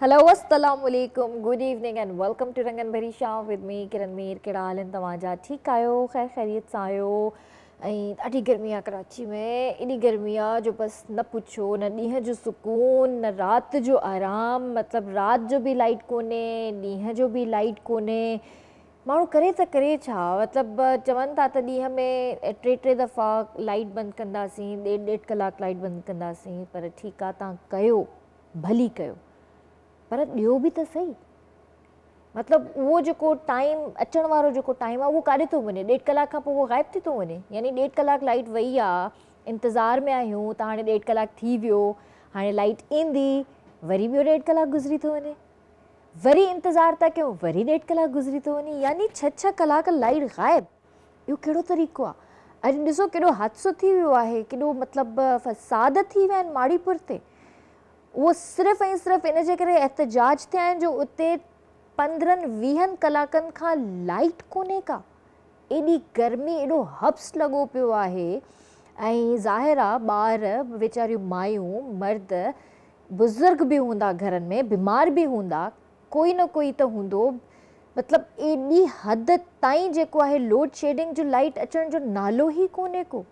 Hello अस्सलाम वालेकुम, good evening and welcome to रंगन भरी शाम विद मी किरण मीर। कहिड़ा हाल आहिनि तव्हांजा? ठीकु आहियो? ख़ैर ख़ैरियत सां आहियो? ऐं ॾाढी गर्मी आहे कराची में, एॾी गर्मी आहे जो बसि न पुछो। न ॾींहं जो सुकून, न राति जो आराम। मतिलबु राति जो बि लाइट कोन्हे, ॾींहं जो बि लाइट कोन्हे। माण्हू करे त करे छा? मतिलबु चवनि था त ॾींहं में टे दफ़ा लाइट बंदि कंदासीं, ॾेढ कलाक लाइट बंदि कंदासीं। पर ठीकु आहे, तव्हां कयो, भली कयो, पर ॾियो बि त सही। मतिलबु उहो जेको टाइम अचण वारो जेको टाइम आहे उहो काॾे थो वञे? ॾेढ कलाक खां पोइ उहो ग़ाइबु थी थो वञे। यानी ॾेढ कलाक लाइट वई आहे, इंतज़ार में आहियूं त हाणे ॾेढ कलाक थी वियो, हाणे लाइट ईंदी, वरी ॿियो ॾेढ कलाक गुज़री थो वञे, वरी इंतज़ारु था कयूं, वरी ॾेढ कलाक गुज़री थो वञे। यानी 6 कलाक लाइट ग़ाइबु। इहो कहिड़ो तरीक़ो आहे? अॼु ॾिसो केॾो हादसो थी वियो आहे, केॾो मतिलबु फ़साद थी विया आहिनि माड़ीपुर ते। उहो सिर्फ़ु ऐं सिर्फ़ु इन जे करे एहतजाज थिया आहिनि जो उते 15-20 कलाकनि खां लाइट कोन्हे का। एॾी गर्मी, एॾो हब्स लॻो पियो आहे। ऐं ज़ाहिर आहे ॿार वीचारियूं, मायूं, मर्द, बुज़ुर्ग बि हूंदा घरनि में, बीमार बि हूंदा, कोई न कोई त हूंदो। मतिलबु एॾी हद ताईं जेको आहे लोड शेडिंग जो लाइट अचण जो नालो ई कोन्हे को।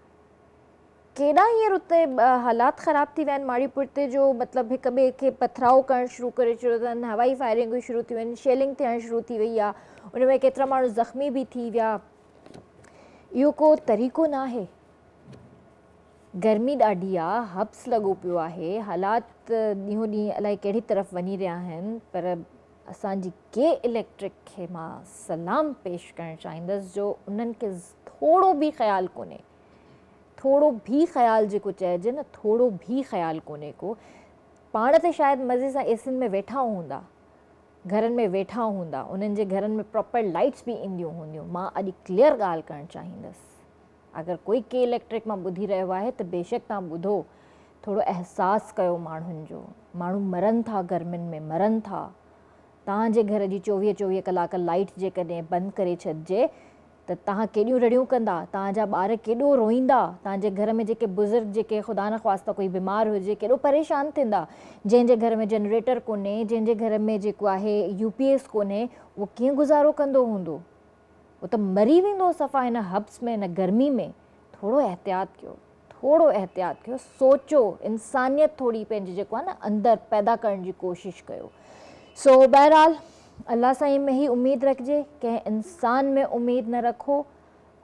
केॾा हींअर उते हालात ख़राब थी विया आहिनि माड़ीपुर ते, जो मतिलबु हिक ॿिए खे पथराव करणु शुरू करे छॾियो अथनि, हवाई फायरिंगूं शुरू थी वियूं आहिनि, शेलिंग थियणु शुरू थी वई आहे, उन में केतिरा माण्हू ज़ख़्मी बि थी विया। इहो को तरीक़ो न आहे। गर्मी ॾाढी आहे, हब्स लॻो पियो आहे, हालात ॾींहों ॾींहुं अलाए कहिड़ी तरफ़ वञी रहिया आहिनि। पर असांजी के इलेक्ट्रिक खे मां सलाम पेश करणु चाहींदसि जो उन्हनि खे थोरो बि ख़्यालु कोन्हे, थोरो बि ख़्यालु जेको चइजे न, थोरो बि ख़्यालु कोन्हे को। पाण त शायदि मज़े सां एसियुनि में वेठा हूंदा, घरनि में वेठा हूंदा, उन्हनि जे घरनि में प्रॉपर लाइट्स बि ईंदियूं हूंदियूं। मां अॼु क्लियर ॻाल्हि करणु चाहींदसि, अगरि कोई के इलेक्ट्रिक मां ॿुधी रहियो आहे त बेशक तव्हां ॿुधो, थोरो अहसासु कयो माण्हुनि जो। माण्हू मरनि था, गर्मियुनि में मरनि था। तव्हांजे घर जी 24 कलाक लाइट जेकॾहिं बंदि करे छॾिजे त तव्हां केॾियूं रड़ियूं कंदा, तव्हांजा ॿार केॾो रोईंदा, तव्हांजे घर में जेके बुज़ुर्ग, जेके ख़ुदा न ख़्वास्ता कोई बीमार हुजे, केॾो परेशान थींदा। जंहिंजे घर में जनरेटर कोन्हे, जंहिंजे घर में जेको आहे UPS कोन्हे, उहो कीअं गुज़ारो कंदो हूंदो? उहो त मरी वेंदो सफ़ा हिन हब्स में, हिन गर्मी में। थोरो एहतियात कयो, थोरो एहतियात कयो, सोचो, इंसानियत थोरी पंहिंजी जेको आहे न अंदरि पैदा करण जी कोशिशि कयो। सो बहरहाल अल्लाह साईं में ई उमेदु रखिजे, कंहिं इंसान में उमेदु न रखो।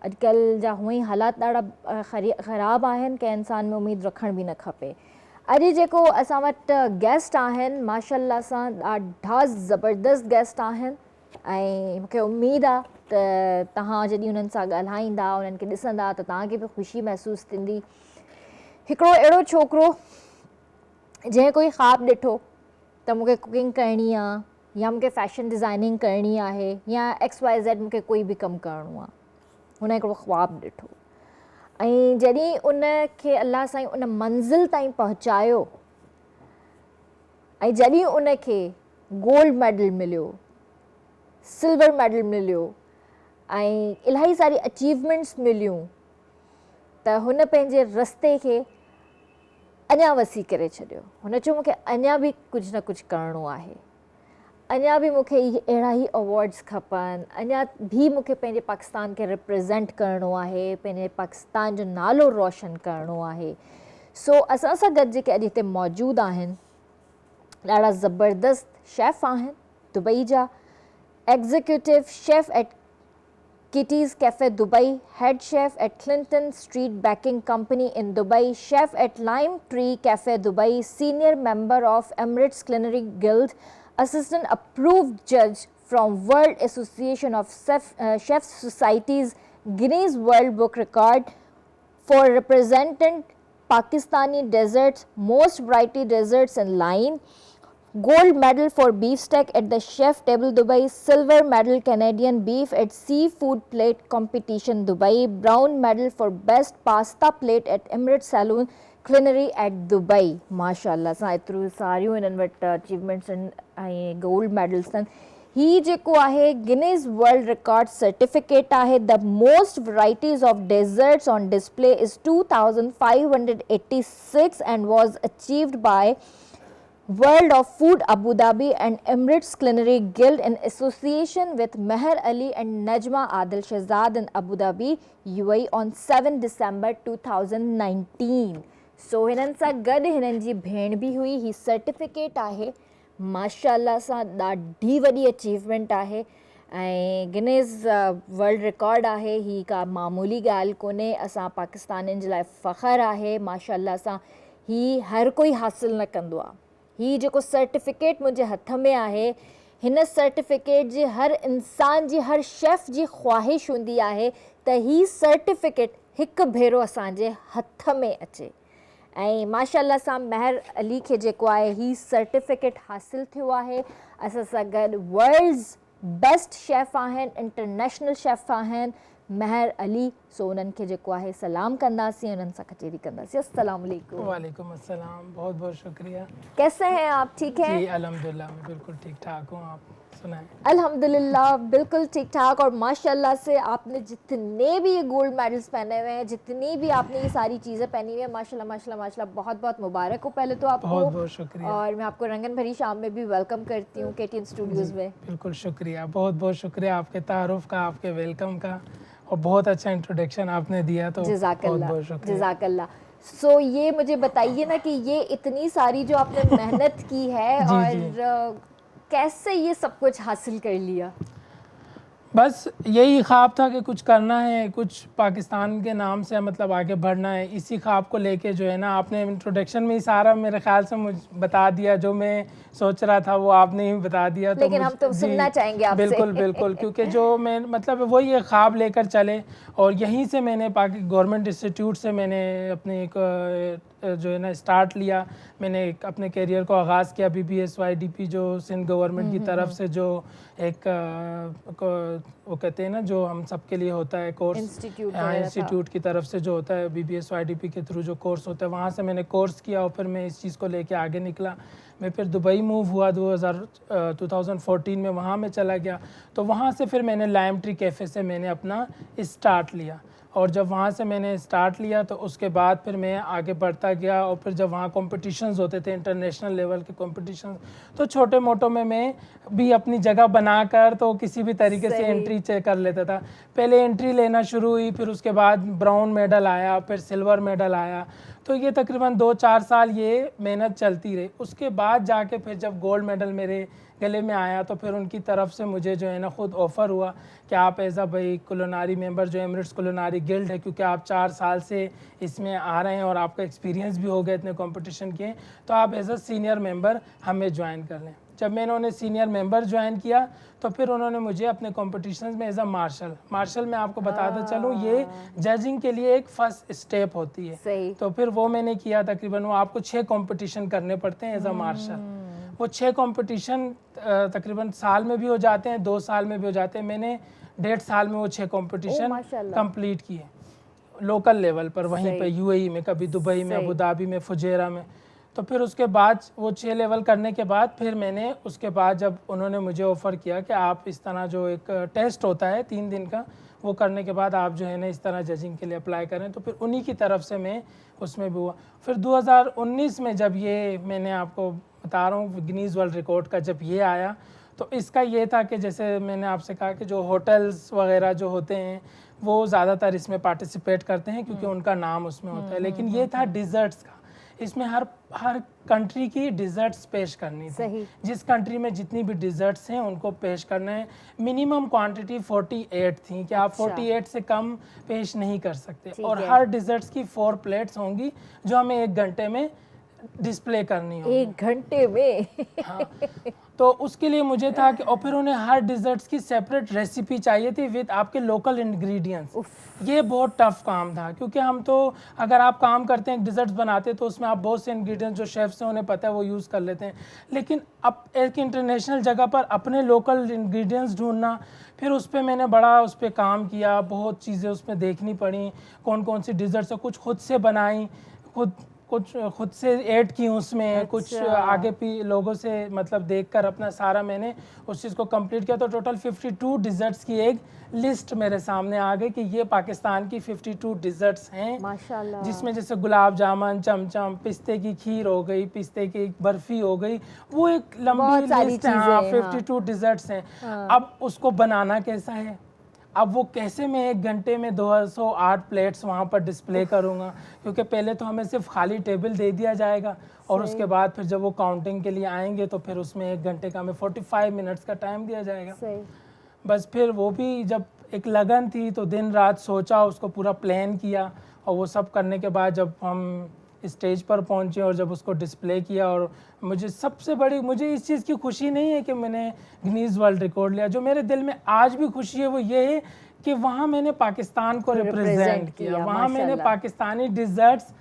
अॼुकल्ह जा हूअं ई हालात ॾाढा ख़राबु आहिनि, कंहिं इंसान में उमेदु रखण बि न खपे। अॼु जेको असां वटि गेस्ट आहिनि, माशाअल्लाह सां ॾाढा ज़बरदस्त गेस्ट आहिनि। ऐं मूंखे उमेदु आहे त तव्हां जॾहिं उन्हनि सां ॻाल्हाईंदा, उन्हनि खे ॾिसंदा, त तव्हांखे बि ख़ुशी महसूसु थींदी। हिकिड़ो अहिड़ो छोकिरो जंहिं कोई ख़्वाबु ॾिठो त मूंखे कुकिंग करणी आहे, या मूंखे फैशन डिज़ाइनिंग करणी आहे, या XYZ मूंखे कोई बि कमु करिणो आहे, हुन हिकिड़ो ख़्वाबु ॾिठो। ऐं जॾहिं उन खे अल्लाह साईं उन मंज़िल ताईं पहुचायो, ऐं जॾहिं उन खे गोल्ड मेडल मिलियो, सिल्वर मेडल मिलियो, ऐं इलाही सारी अचीवमेंट्स मिलियूं, त हुन पंहिंजे रस्ते खे अञा वसी करे छॾियो। हुन चयो मूंखे अञा बि कुझु न कुझु करिणो आहे, अञा बि मूंखे अहिड़ा ई अवॉर्ड्स खपनि, अञा बि मूंखे पंहिंजे पाकिस्तान खे रिप्रेज़ेंट करिणो आहे, पंहिंजे पाकिस्तान जो नालो रोशन करिणो आहे। सो असां सां गॾु जेके अॼु हिते मौजूदु आहिनि, ॾाढा ज़बरदस्त शेफ़ आहिनि। दुबई जा executive chef at Kitty's Cafe Dubai, head chef at Clinton Street Baking Company in Dubai, chef at Lime Tree Cafe Dubai, senior member of Emirates Culinary Guild, assistant approved judge from World Association of Chefs Societies, Guinness World Book Record for representing Pakistani desserts, most variety desserts in line, gold medal for beef steak at the Chef Table Dubai, silver medal Canadian beef at Seafood Plate Competition Dubai, brown medal for best pasta plate at Emirates Saloon Culinary at Dubai. माशाअल्लाह सां एतिरियूं सारियूं हिननि वटि achievements आहिनि ऐं gold medals आहिनि। ही जेको आहे Guinness world record certificate आहे। The most varieties of desserts on display is 2586 and was achieved by World of Food Abu Dhabi and Emirates Culinary Guild in association with Meher Ali and Najma Adil Shehzad in Abu Dhabi, UAE on 7 December 2019. So हिननि सां गॾु हिननि जी भेण बि हुई. ही certificate आहे माशाल्लाह सां ॾाढी वॾी अचीवमेंट आहे ऐं गिनीज़ वर्ल्ड रिकॉर्ड आहे. ही का मामूली ॻाल्हि कोन्हे. असां पाकिस्तानियुनि जे लाइ फ़ख़्रु आहे. माशाल्लाह सां ही हर कोई हासिल न कंदो आहे. ही जेको सर्टिफिकेट मुंहिंजे हथ में आहे, हिन सर्टिफिकेट जी हर इंसान जी, हर शेफ़ जी ख़्वाहिश हूंदी आहे त ही सर्टिफिकेट हिकु भेरो असांजे हथ में अचे. ऐं माशाल्लाह सां महर अली खे जेको आहे ही सर्टिफिकेट हासिल थियो आहे. असां सां गॾु वर्ल्ड्स बेस्ट शेफ़ आहिनि, इंटरनेशनल शेफ़ आहिनि महर अली. सो उन्हनि खे जेको आहे सलाम कंदासीं, उन्हनि सां कचेरी कंदासीं. अस्सलाम वालेकुम. वालेकुम अस्सलाम. बहुत बहुत शुक्रिया. कैसे हैं आप? ठीक हैं? जी अल्हम्दुलिल्लाह मैं बिल्कुल ठीक ठाक हूँ. आप सुनाएं? अल्हम्दुलिल्लाह बिल्कुल ठीक ठाक. और माशाल्लाह से आपने जितने भी ये गोल्ड मेडल्स पहने हुए हैं, जितनी भी आपने ये सारी चीज़ें पहनी हुई हैं, माशाल्लाह माशाल्लाह माशाल्लाह बहुत बहुत मुबारक हो पहले तो आपको. बहुत बहुत शुक्रिया. और मैं आपको रंगन भरी शाम में भी वेलकम करती हूँ KTN स्टूडियोज़ में. बिल्कुल शुक्रिया. बहुत बहुत शुक्रिया आपके तारुफ का, आपके वेलकम का, और बहुत अच्छा इंट्रोडक्शन आपने दिया. तो बहुत बहुत शुक्रिया. जज़ाकल्लाह. सो ये मुझे बताइए ना कि ये इतनी सारी जो आपने मेहनत की है और कैसे ये सब कुछ हासिल कर लिया? बस यही ख्वाब था कि कुछ करना है, कुछ पाकिस्तान के नाम से मतलब आगे बढ़ना है. इसी ख्वाब को लेके जो है ना, आपने इंट्रोडक्शन में ही सारा मेरे ख्याल से मुझे बता दिया. जो मैं सोच रहा था वो आपने ही बता दिया. तो लेकिन हम तो सुनना चाहेंगे आपसे. बिल्कुल बिल्कुल. क्योंकि जो मैं मतलब वही एक ख्वाब लेकर चले, और यहीं से मैंने गवर्नमेंट इंस्टीट्यूट से मैंने अपने एक जो है ना स्टार्ट लिया. मैंने अपने करियर को आगाज़ किया BBSYDP जो सिंध गवर्नमेंट की तरफ से जो एक वो कहते हैं ना, जो हम सब के लिए होता है कोर्स, इंस्टीट्यूट की तरफ से जो होता है BBSYDP के थ्रू जो कोर्स होता है, वहाँ से मैंने कोर्स किया. और फिर मैं इस चीज़ को लेके आगे निकला. मैं फिर दुबई मूव हुआ 2014 में, वहाँ मैं चला गया. तो वहाँ से फिर मैंने लाइम ट्री कैफ़े से मैंने अपना स्टार्ट लिया. और जब वहाँ से मैंने स्टार्ट लिया तो उसके बाद फिर मैं आगे बढ़ता गया. और फिर जब वहाँ कॉम्पिटिशन्स होते थे, इंटरनेशनल लेवल के कॉम्पिटिशन्स, तो छोटे मोटों में मैं भी अपनी जगह बनाकर तो किसी भी तरीके से एंट्री चेक कर लेता था. पहले एंट्री लेना शुरू हुई, फिर उसके बाद ब्राउन मेडल आया, फिर सिल्वर मेडल आया. तो ये तकरीबन 2-4 साल ये मेहनत चलती रही. उसके बाद जाके फिर जब गोल्ड मेडल मेरे गले में आया तो फिर उनकी तरफ से मुझे जो है ना ख़ुद ऑफ़र हुआ कि आप एज़ अ भाई कुलिनरी मेंबर जो एमिरेट्स कुलिनरी गिल्ड है, क्योंकि आप 4 साल से इसमें आ रहे हैं और आपका एक्सपीरियंस भी हो गया इतने कंपटीशन के, तो आप एज़ अ सीनियर मेंबर हमें ज्वाइन कर लें. जब मैंने उन्हें सीनियर मेंबर ज्वाइन किया तो फिर उन्होंने मुझे अपने कॉम्पिटिशन्स में एज़ अ मार्शल में आपको बताता चलूँ, ये जजिंग के लिए एक फ़र्स्ट स्टेप होती है. तो फिर वो मैंने किया. तकरीबन वो आपको 6 कॉम्पिटिशन करने पड़ते हैं एज़ अ मार्शल. वो 6 कॉम्पिटिशन तकरीबन साल में भी हो जाते हैं, 2 साल में भी हो जाते हैं. मैंने 1.5 साल में वो 6 कॉम्पिटिशन कंप्लीट किए लोकल लेवल पर, वहीं पे UAE में, कभी दुबई में, अबू धाबी में, फुजेरा में. तो फिर उसके बाद वो 6 लेवल करने के बाद फिर मैंने उसके बाद जब उन्होंने मुझे ऑफ़र किया कि आप इस तरह जो एक टेस्ट होता है 3 दिन का, वो करने के बाद आप जो है ना इस तरह जजिंग के लिए अप्लाई करें, तो फिर उन्हीं की तरफ से मैं उसमें भी हुआ. फिर 2019 में जब ये मैंने आपको बता रहा हूँ गिनीज़ वर्ल्ड रिकॉर्ड का जब ये आया, तो इसका ये था कि जैसे मैंने आपसे कहा कि जो होटल्स वगैरह जो होते हैं वो ज़्यादातर इसमें पार्टिसिपेट करते हैं क्योंकि उनका नाम उसमें होता है. लेकिन ये था डिज़र्ट्स का. इसमें हर कंट्री की डिज़र्ट्स पेश करनी थी. जिस कंट्री में जितनी भी डिज़र्ट्स हैं उनको पेश करना है. मिनिमम क्वांटिटी 48 थी कि आप 48 से कम पेश नहीं कर सकते. और हर डिज़र्ट्स की 4 प्लेट्स होंगी जो हमें 1 घंटे में डिस्प्ले करनी होगी. 1 घंटे में? हाँ. तो उसके लिए मुझे था कि और फिर उन्हें हर डिज़र्ट्स की सेपरेट रेसिपी चाहिए थी विद आपके लोकल इंग्रेडिएंट्स. ये बहुत टफ काम था क्योंकि हम तो अगर आप काम करते हैं डिज़र्ट्स बनाते तो उसमें आप बहुत से इंग्रेडिएंट्स जो शेफ्स हैं उन्हें पता है वो यूज़ कर लेते हैं. लेकिन अब एक इंटरनेशनल जगह पर अपने लोकल इंग्रेडिएंट्स ढूंढना, फिर उस पर मैंने बड़ा उस पर काम किया. बहुत चीज़ें उसमें देखनी पड़ी, कौन कौन सी डिज़र्ट्स है, कुछ खुद से बनाई, कुछ खुद से ऐड की उसमें, कुछ आगे भी लोगों से मतलब देखकर अपना सारा मैंने उस चीज़ को कंप्लीट किया। तो टोटल 52 डिज़र्ट्स की एक लिस्ट मेरे सामने आ गई कि ये पाकिस्तान की 52 डिज़र्ट्स हैं माशाल्लाह। जिसमें जैसे गुलाब जामुन, चमचम, पिस्ते की खीर हो गई, पिस्ते की बर्फ़ी हो गई, वो एक लंबी लिस्ट है। हाँ, 52 डिज़र्ट्स हैं। अब उसको बनाना कैसा है, अब वो कैसे मैं 1 घंटे में 208 प्लेट्स वहाँ पर डिस्प्ले करूँगा, क्योंकि पहले तो हमें सिर्फ खाली टेबल दे दिया जाएगा और उसके बाद फिर जब वो काउंटिंग के लिए आएंगे तो फिर उसमें 1 घंटे का हमें 45 मिनट्स का टाइम दिया जाएगा। सही। बस फिर वो भी जब एक लगन थी तो दिन रात सोचा, उसको पूरा प्लान किया और वो सब करने के बाद जब हम स्टेज पर पहुंचे और जब उसको डिस्प्ले किया, और मुझे सबसे बड़ी, मुझे इस चीज़ की खुशी नहीं है कि मैंने गिनीज़ वर्ल्ड रिकॉर्ड लिया, जो मेरे दिल में आज भी खुशी है वो ये है कि वहाँ मैंने पाकिस्तान को रिप्रेजेंट किया। वहाँ मैंने पाकिस्तानी डिज़र्ट्स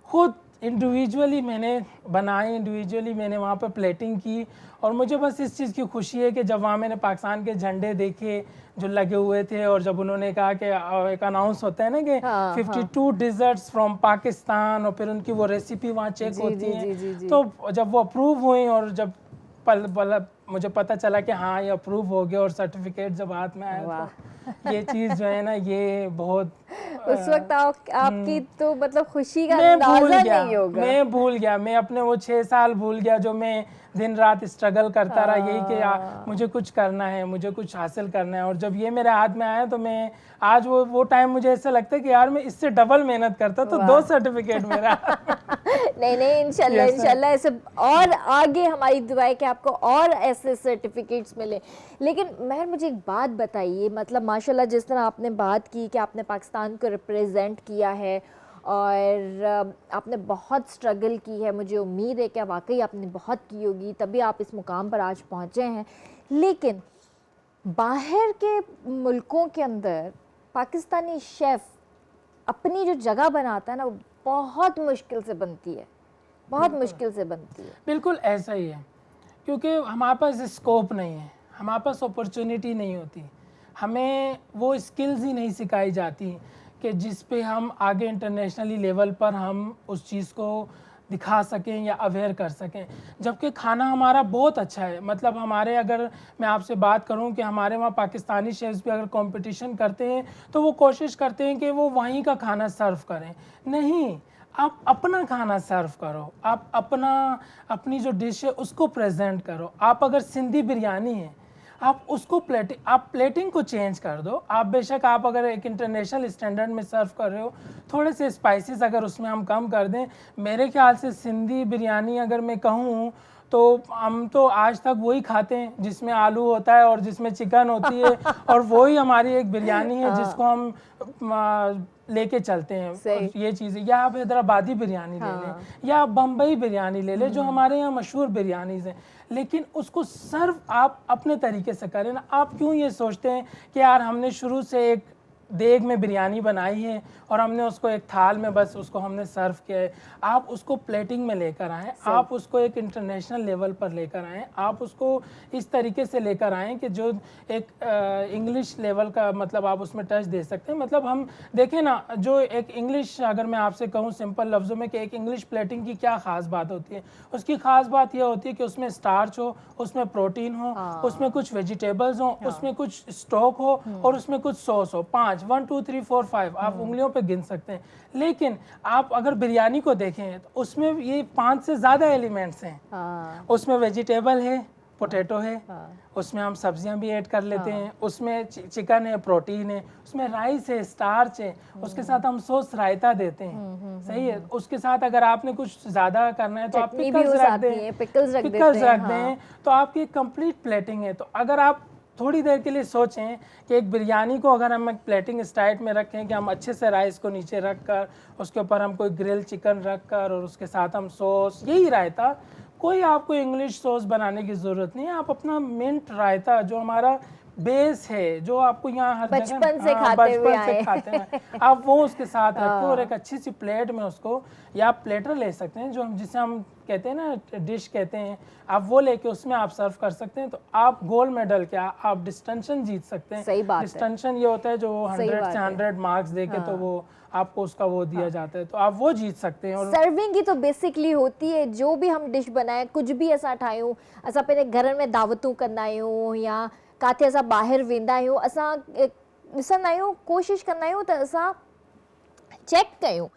खुद इंडिविजुअली मैंने बनाए, इंडिविजुअली मैंने वहाँ पर प्लेटिंग की। और मुझे बस इस चीज़ की खुशी है कि जब वहाँ मैंने पाकिस्तान के झंडे देखे जो लगे हुए थे और जब उन्होंने कहा कि एक अनाउंस होता है ना कि 52 डिज़र्ट्स फ्रॉम पाकिस्तान, और फिर उनकी वो रेसिपी वहाँ चेक होती है, तो जब वो अप्रूव हुई और जब मुझे पता चला कि हाँ ये अप्रूव हो गया और सर्टिफिकेट जब हाथ में आया, तो ये चीज़ जो है ना ये बहुत उस वक्त आपकी तो मतलब खुशी का अंदाजा नहीं होगा। मैं भूल गया, मैं अपने वो 6 साल भूल गया जो मैं दिन रात स्ट्रगल करता रहा, यही कि मुझे कुछ करना है, मुझे कुछ हासिल करना है। और जब ये मेरे हाथ में आया तो मैं आज वो टाइम मुझे ऐसा लगता है कि यार मैं इससे डबल मेहनत करता तो 2 सर्टिफिकेट मेरा नहीं इंशाल्लाह इंशाल्लाह ऐसे और आगे हमारी दुआ है कि आपको और ऐसे सर्टिफिकेट्स मिले। लेकिन महर मुझे एक बात बताइए, मतलब माशाल्लाह जिस तरह आपने बात की कि आपने पाकिस्तान को रिप्रेजेंट किया है और आपने बहुत स्ट्रगल की है, मुझे उम्मीद है कि वाकई आपने बहुत की होगी तभी आप इस मुकाम पर आज पहुँचे हैं। लेकिन बाहर के मुल्कों के अंदर पाकिस्तानी शेफ़ अपनी जो जगह बनाता है ना, वो बहुत मुश्किल से बनती है, बहुत मुश्किल से बनती है। बिल्कुल ऐसा ही है, क्योंकि हमारे पास स्कोप नहीं है, हमारे पास अपॉर्चुनिटी नहीं होती, हमें वो स्किल्स ही नहीं सिखाई जाती कि जिस पे हम आगे इंटरनेशनली लेवल पर हम उस चीज़ को दिखा सकें या अवेयर कर सकें। जबकि खाना हमारा बहुत अच्छा है, मतलब हमारे, अगर मैं आपसे बात करूं कि हमारे वहाँ पाकिस्तानी शेफ्स भी अगर कंपटीशन करते हैं तो वो कोशिश करते हैं कि वो वहीं का खाना सर्व करें। नहीं, आप अपना खाना सर्व करो, आप अपनी जो डिश है उसको प्रेजेंट करो। आप अगर सिंधी बिरयानी है, आप उसको प्लेटिंग को चेंज कर दो। आप बेशक आप अगर एक इंटरनेशनल स्टैंडर्ड में सर्व कर रहे हो, थोड़े से स्पाइसेस अगर उसमें हम कम कर दें, मेरे ख्याल से सिंधी बिरयानी अगर मैं कहूँ तो हम तो आज तक वही खाते हैं जिसमें आलू होता है और जिसमें चिकन होती है और वही हमारी एक बिरयानी है जिसको हम लेके चलते हैं। ये चीज़ें, या आप हैदराबादी बिरयानी ले लें या आप बम्बई बिरयानी ले लें जो हमारे यहाँ मशहूर बिरयानीज़ हैं, लेकिन उसको सर्व आप अपने तरीके से करें ना। आप क्यों ये सोचते हैं कि यार हमने शुरू से एक देग में बिरयानी बनाई है और हमने उसको एक थाल में बस उसको हमने सर्व किया है। आप उसको प्लेटिंग में लेकर आएँ, आप उसको एक इंटरनेशनल लेवल पर लेकर आएँ, आप उसको इस तरीके से लेकर आएँ कि जो एक इंग्लिश लेवल का मतलब आप उसमें टच दे सकते हैं। मतलब हम देखें ना, जो एक इंग्लिश, अगर मैं आपसे कहूँ सिंपल लफ्ज़ों में कि एक इंग्लिश प्लेटिंग की क्या ख़ास बात होती है, उसकी ख़ास बात यह होती है कि उसमें स्टार्च हो, उसमें प्रोटीन हो, उसमें कुछ वेजिटेबल्स हो, उसमें कुछ स्टॉक हो और उसमें कुछ सॉस हो। 1 2 3 4 5 आप उंगलियों पे गिन सकते हैं। लेकिन आप अगर बिरयानी को देखें तो उसमें ये 5 से ज़्यादा एलिमेंट्स हैं। उसमें वेजिटेबल है, पोटैटो है, उसमें हम सब्जियां भी ऐड कर लेते हैं, उसमें चिकन है, प्रोटीन है, उसमें राइस है, स्टार्च है, उसके साथ हम सॉस रायता देते हैं। सही है। उसके साथ अगर आपने कुछ ज़्यादा करना है तो आप पिकल्स रख दें, पिकल्स रख दें, तो आपकी कंप्लीट प्लेटिंग है। तो अगर आप थोड़ी देर के लिए सोचें कि एक बिरयानी को अगर हम एक प्लेटिंग स्टाइल में रखें कि हम अच्छे से राइस को नीचे रख कर उसके ऊपर हम कोई ग्रिल चिकन रख कर और उसके साथ हम सॉस, यही रायता, कोई आपको इंग्लिश सॉस बनाने की ज़रूरत नहीं है। आप अपना मिंट रायता जो हमारा बेस है जो आपको यहाँ हर बचपन से हाँ, खाते हुए बचपन से आए। खाते हैं, आप वो उसके साथ रखते हो और एक अच्छी सी प्लेट में उसको, या आप प्लेटर ले सकते हैं जो हम जिसे हम कहते हैं ना डिश कहते हैं, आप वो लेके उसमें आप सर्व कर सकते हैं। तो आप गोल्ड मेडल क्या, आप डिस्टिंक्शन जीत सकते हैं। सही बात है। डिस्टिंक्शन ये होता है जो सही 100 बात से है। 100 मार्क्स देके तो वो आपको उसका वो दिया जाता है, तो आप वो जीत सकते हैं। और सर्विंग ही तो बेसिकली होती है, जो भी हम डिश बनाए, कुछ भी असां ठाहियूं, असां पंहिंजे घर में दावतूं कंदा आहियूं या काथे असां ॿाहिरि वेंदा आहियूं, असां ॾिसंदा आहियूं, कोशिशि कंदा आहियूं त असां चेक कयूं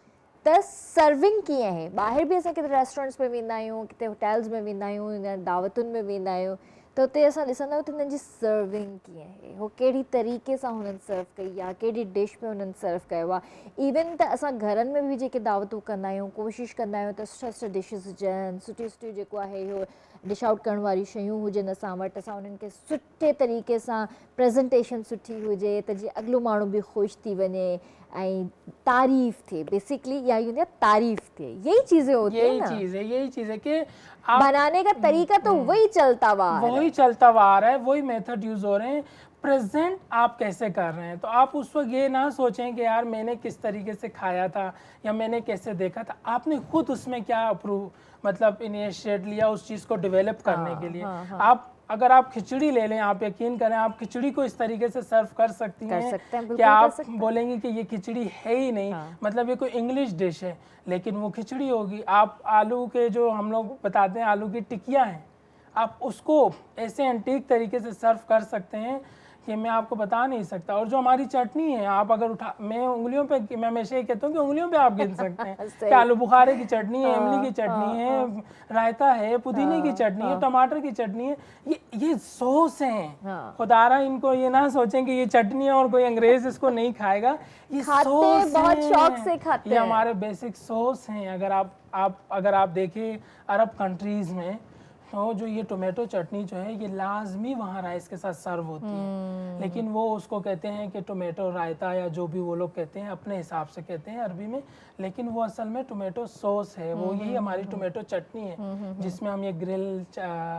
त सर्विंग कीअं आहे। ॿाहिरि बि असां किथे रेस्टोरेंट्स में वेंदा आहियूं, किथे होटल्स में वेंदा आहियूं या दावतुनि में वेंदा आहियूं, त उते असां ॾिसंदा आहियूं त हुननि जी सर्विंग कीअं आहे, हो कहिड़ी तरीक़े सां हुननि सर्व कई आहे, कहिड़ी डिश में हुननि सर्व कयो आहे। इवन त असां घरनि में बि जेके दावतूं कंदा आहियूं, कोशिशि कंदा आहियूं त सुठा सुठा डिशिस हुजनि, सुठी सुठी जेको आहे इहो डिश आउट करण वारी शयूं हुजनि असां वटि, असां उन्हनि खे सुठे तरीक़े सां प्रेज़ेंटेशन सुठी हुजे त जीअं अॻिलो माण्हू बि ख़ुशि थी वञे ऐं तारीफ़ थिए। बेसिकली इहा ई हूंदी आहे, तारीफ़ थिए। यही चीज़ें होती है ना, यही चीज़ है कि आप बनाने का तरीका तो वही चलता हुआ आ रहा है। वही चलता हुआ आ रहा है, वही मेथड यूज हो रहे हैं। प्रेजेंट आप कैसे कर रहे हैं, तो आप उस वक्त ये ना सोचें कि यार मैंने किस तरीके से खाया था या मैंने कैसे देखा था, आपने खुद उसमें क्या अप्रूव मतलब इनिशिएट लिया उस चीज़ को डेवलप करने के लिए। आप अगर आप खिचड़ी ले लें, आप यकीन करें आप खिचड़ी को इस तरीके से सर्व कर सकती हैं कि आप बोलेंगे कि ये खिचड़ी है ही नहीं, मतलब ये कोई इंग्लिश डिश है, लेकिन वो खिचड़ी होगी। आप आलू के जो हम लोग बताते हैं आलू की टिकिया हैं, आप उसको ऐसे एंटीक तरीके से सर्व कर सकते हैं कि मैं आपको बता नहीं सकता। और जो हमारी चटनी है, आप अगर उठा, मैं उंगलियों पे, मैं हमेशा ये कहता हूँ कि उंगलियों पे आप गिन सकते हैं कि आलू बुखारे की चटनी है, इमली की चटनी है, रायता है, पुदीने की चटनी है, टमाटर की चटनी है, ये सॉस हैं। खुदारा इनको ये ना सोचें कि ये चटनी है और कोई अंग्रेज इसको नहीं खाएगा, ये सॉस बहुत शौक से खाते हैं। ये हमारे बेसिक सॉस हैं। अगर आप देखें अरब कंट्रीज में, तो जो ये टोमेटो चटनी जो है ये लाजमी वहाँ राइस के साथ सर्व होती है, लेकिन वो उसको कहते हैं कि टोमेटो रायता या जो भी वो लोग कहते हैं, अपने हिसाब से कहते हैं अरबी में, लेकिन वो असल में टोमेटो सॉस है। वो यही हमारी टोमेटो चटनी है जिसमें हम ये ग्रिल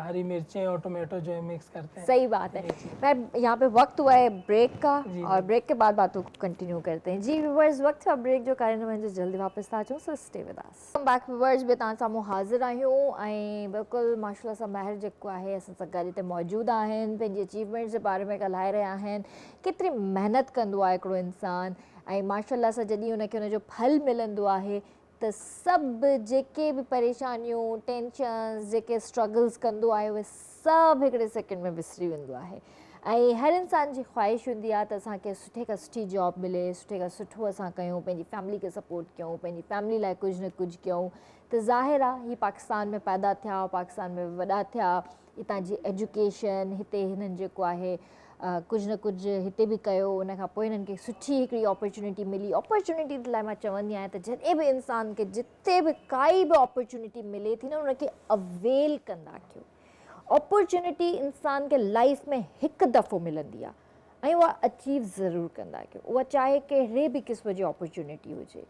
हरी मिर्चें और टोमेटो जो है मिक्स करते हैं। सही बात है। मैं यहाँ पे वक्त हुआ है ब्रेक का, और ब्रेक के बाद बातों को कंटिन्यू करते हैं। जी व्यूअर्स, वक्त है ब्रेक जो कारण में जल्दी वापस था अचूं, so stay with us. Come back viewers, बि तव्हां साम्हूं हाज़िर आहियूं ऐं बिल्कुलु माशाल्लाह सां ॿाहिरि जेको आहे असां सां गॾु हिते मौजूदु आहिनि, पंहिंजी अचीवमेंट्स जे बारे में ॻाल्हाए रहिया आहिनि, केतिरी महिनत कंदो आहे हिकिड़ो इंसानु, ऐं माशाल्लाह सां जॾहिं हुनखे हुनजो फल मिलंदो आहे त सभु जेके बि परेशानियूं, टेंशन्स, जेके स्ट्रगल्स कंदो आहे, उहे सभु हिकिड़े सेकेंड में विसरी वेंदो आहे। ऐं हर इंसान जी ख़्वाहिश हूंदी आहे त असांखे सुठे खां सुठी जॉब मिले, सुठे खां सुठो असां कयूं, पंहिंजी फैमिली खे सपोर्ट कयूं, पंहिंजी फैमिली लाइ कुझु न कुझु कयूं। त ज़ाहिर आहे हीअ पाकिस्तान में पैदा थिया, पाकिस्तान में वॾा थिया, हितां जी एजुकेशन, हिते हिननि जेको आहे कुझु न कुझु हिते बि कयो, उन खां पोइ हिननि खे सुठी हिकिड़ी अपॉर्चुनिटी मिली। अपॉर्चुनिटी लाइ मां चवंदी आहियां त जॾहिं बि इंसान खे जिते बि काई बि अपॉर्चुनिटी मिले थी न, उनखे अवेल कंदा कयो। अपॉर्चुनिटी इंसान खे लाइफ में हिकु दफ़ो मिलंदी आहे ऐं उहा अचीव ज़रूरु कंदा कयो, उहा चाहे कहिड़े बि क़िस्म जी अपॉर्चुनिटी हुजे।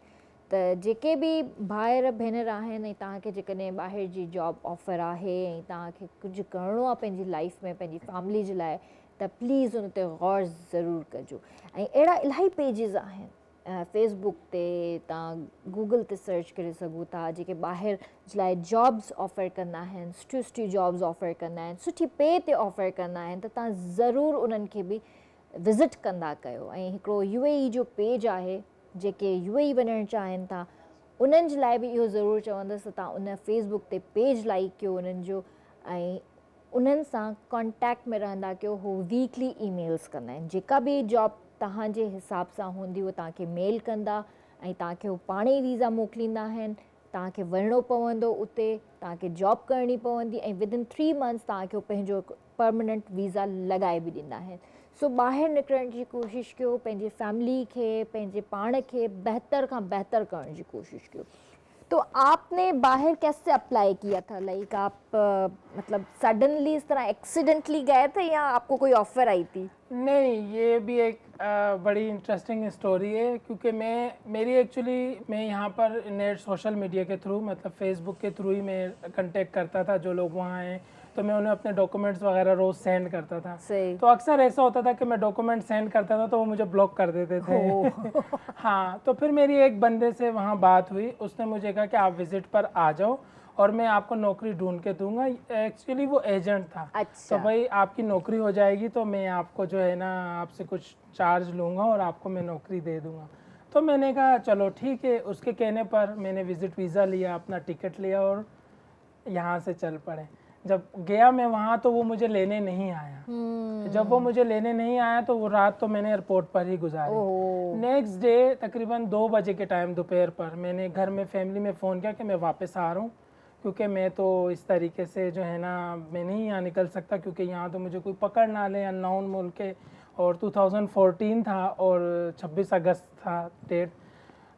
त जेके बि भाउर भेनर आहिनि ऐं तव्हांखे जेकॾहिं ॿाहिरि जी जॉब ऑफर आहे ऐं तव्हांखे कुझु करिणो आहे पंहिंजी लाइफ में, पंहिंजी फैमिली जे लाइ, त प्लीज़ उन ते गौर ज़रूरु कजो। ऐं अहिड़ा इलाही पेजिस आहिनि फेसबुक ते, तव्हां गूगल ते सर्च करे सघो था, जेके ॿाहिरि जे लाइ जॉब्स ऑफर कंदा आहिनि, सुठियूं सुठियूं जॉब्स ऑफर कंदा आहिनि, सुठी पे ते ऑफर कंदा आहिनि, त तव्हां ज़रूरु उन्हनि खे बि विज़िट कंदा कयो। ऐं हिकिड़ो UAE जो पेज आहे, जेके UAE वञणु चाहिनि था उन्हनि जे लाइ बि इहो ज़रूरु चवंदसि त तव्हां उन फेसबुक ते पेज लाइक कयो उन्हनि जो, ऐं उन्हनि सां कॉन्टेक्ट में रहंदा कयो। हो वीकली ईमेल्स कंदा आहिनि, जेका बि जॉब तव्हांजे हिसाब सां हूंदी उहो तव्हांखे मेल कंदा ऐं तव्हांखे उहो पाण ई वीज़ा मोकिलींदा आहिनि। तव्हांखे वञिणो पवंदो उते, तव्हांखे जॉब करणी पवंदी ऐं विदिन 3 मंथ्स तव्हांखे पंहिंजो परमानेंट वीज़ा लॻाए बि ॾींदा आहिनि। सो ॿाहिरि निकिरण जी कोशिशि कयो, पंहिंजी फैमिली खे, पंहिंजे पाण खे बहितर खां बहितर करण जी कोशिशि कयो। तो आपने बाहर कैसे अप्लाई किया था? लाइक आप मतलब सडनली इस तरह एक्सीडेंटली गए थे या आपको कोई ऑफर आई थी? नहीं, ये भी एक बड़ी इंटरेस्टिंग स्टोरी है, क्योंकि मैं यहाँ पर नेट सोशल मीडिया के थ्रू, मतलब फेसबुक के थ्रू ही मैं कांटेक्ट करता था जो लोग वहाँ हैं तो मैं उन्हें अपने डॉक्यूमेंट्स वगैरह रोज़ सेंड करता था। सही। तो अक्सर ऐसा होता था कि मैं डॉक्यूमेंट सेंड करता था तो वो मुझे ब्लॉक कर देते थे। हाँ, तो फिर मेरी एक बंदे से वहाँ बात हुई, उसने मुझे कहा कि आप विज़िट पर आ जाओ और मैं आपको नौकरी ढूंढ के दूंगा। एक्चुअली वो एजेंट था। अच्छा। तो भाई आपकी नौकरी हो जाएगी तो मैं आपको जो है ना आपसे कुछ चार्ज लूँगा और आपको मैं नौकरी दे दूँगा। तो मैंने कहा चलो ठीक है। उसके कहने पर मैंने विज़िट वीज़ा लिया, अपना टिकट लिया और यहाँ से चल पड़े। जब गया मैं वहाँ तो वो मुझे लेने नहीं आया। जब वो मुझे लेने नहीं आया तो वो रात तो मैंने एयरपोर्ट पर ही गुजारी। नेक्स्ट डे तकरीबन 2 बजे के टाइम दोपहर पर मैंने घर में फैमिली में फ़ोन किया कि मैं वापस आ रहा हूँ, क्योंकि मैं तो इस तरीके से जो है ना मैं नहीं यहाँ निकल सकता, क्योंकि यहाँ तो मुझे कोई पकड़ ना ले, अननोन मुल्क के। और 2014 था और 26 अगस्त था डेट।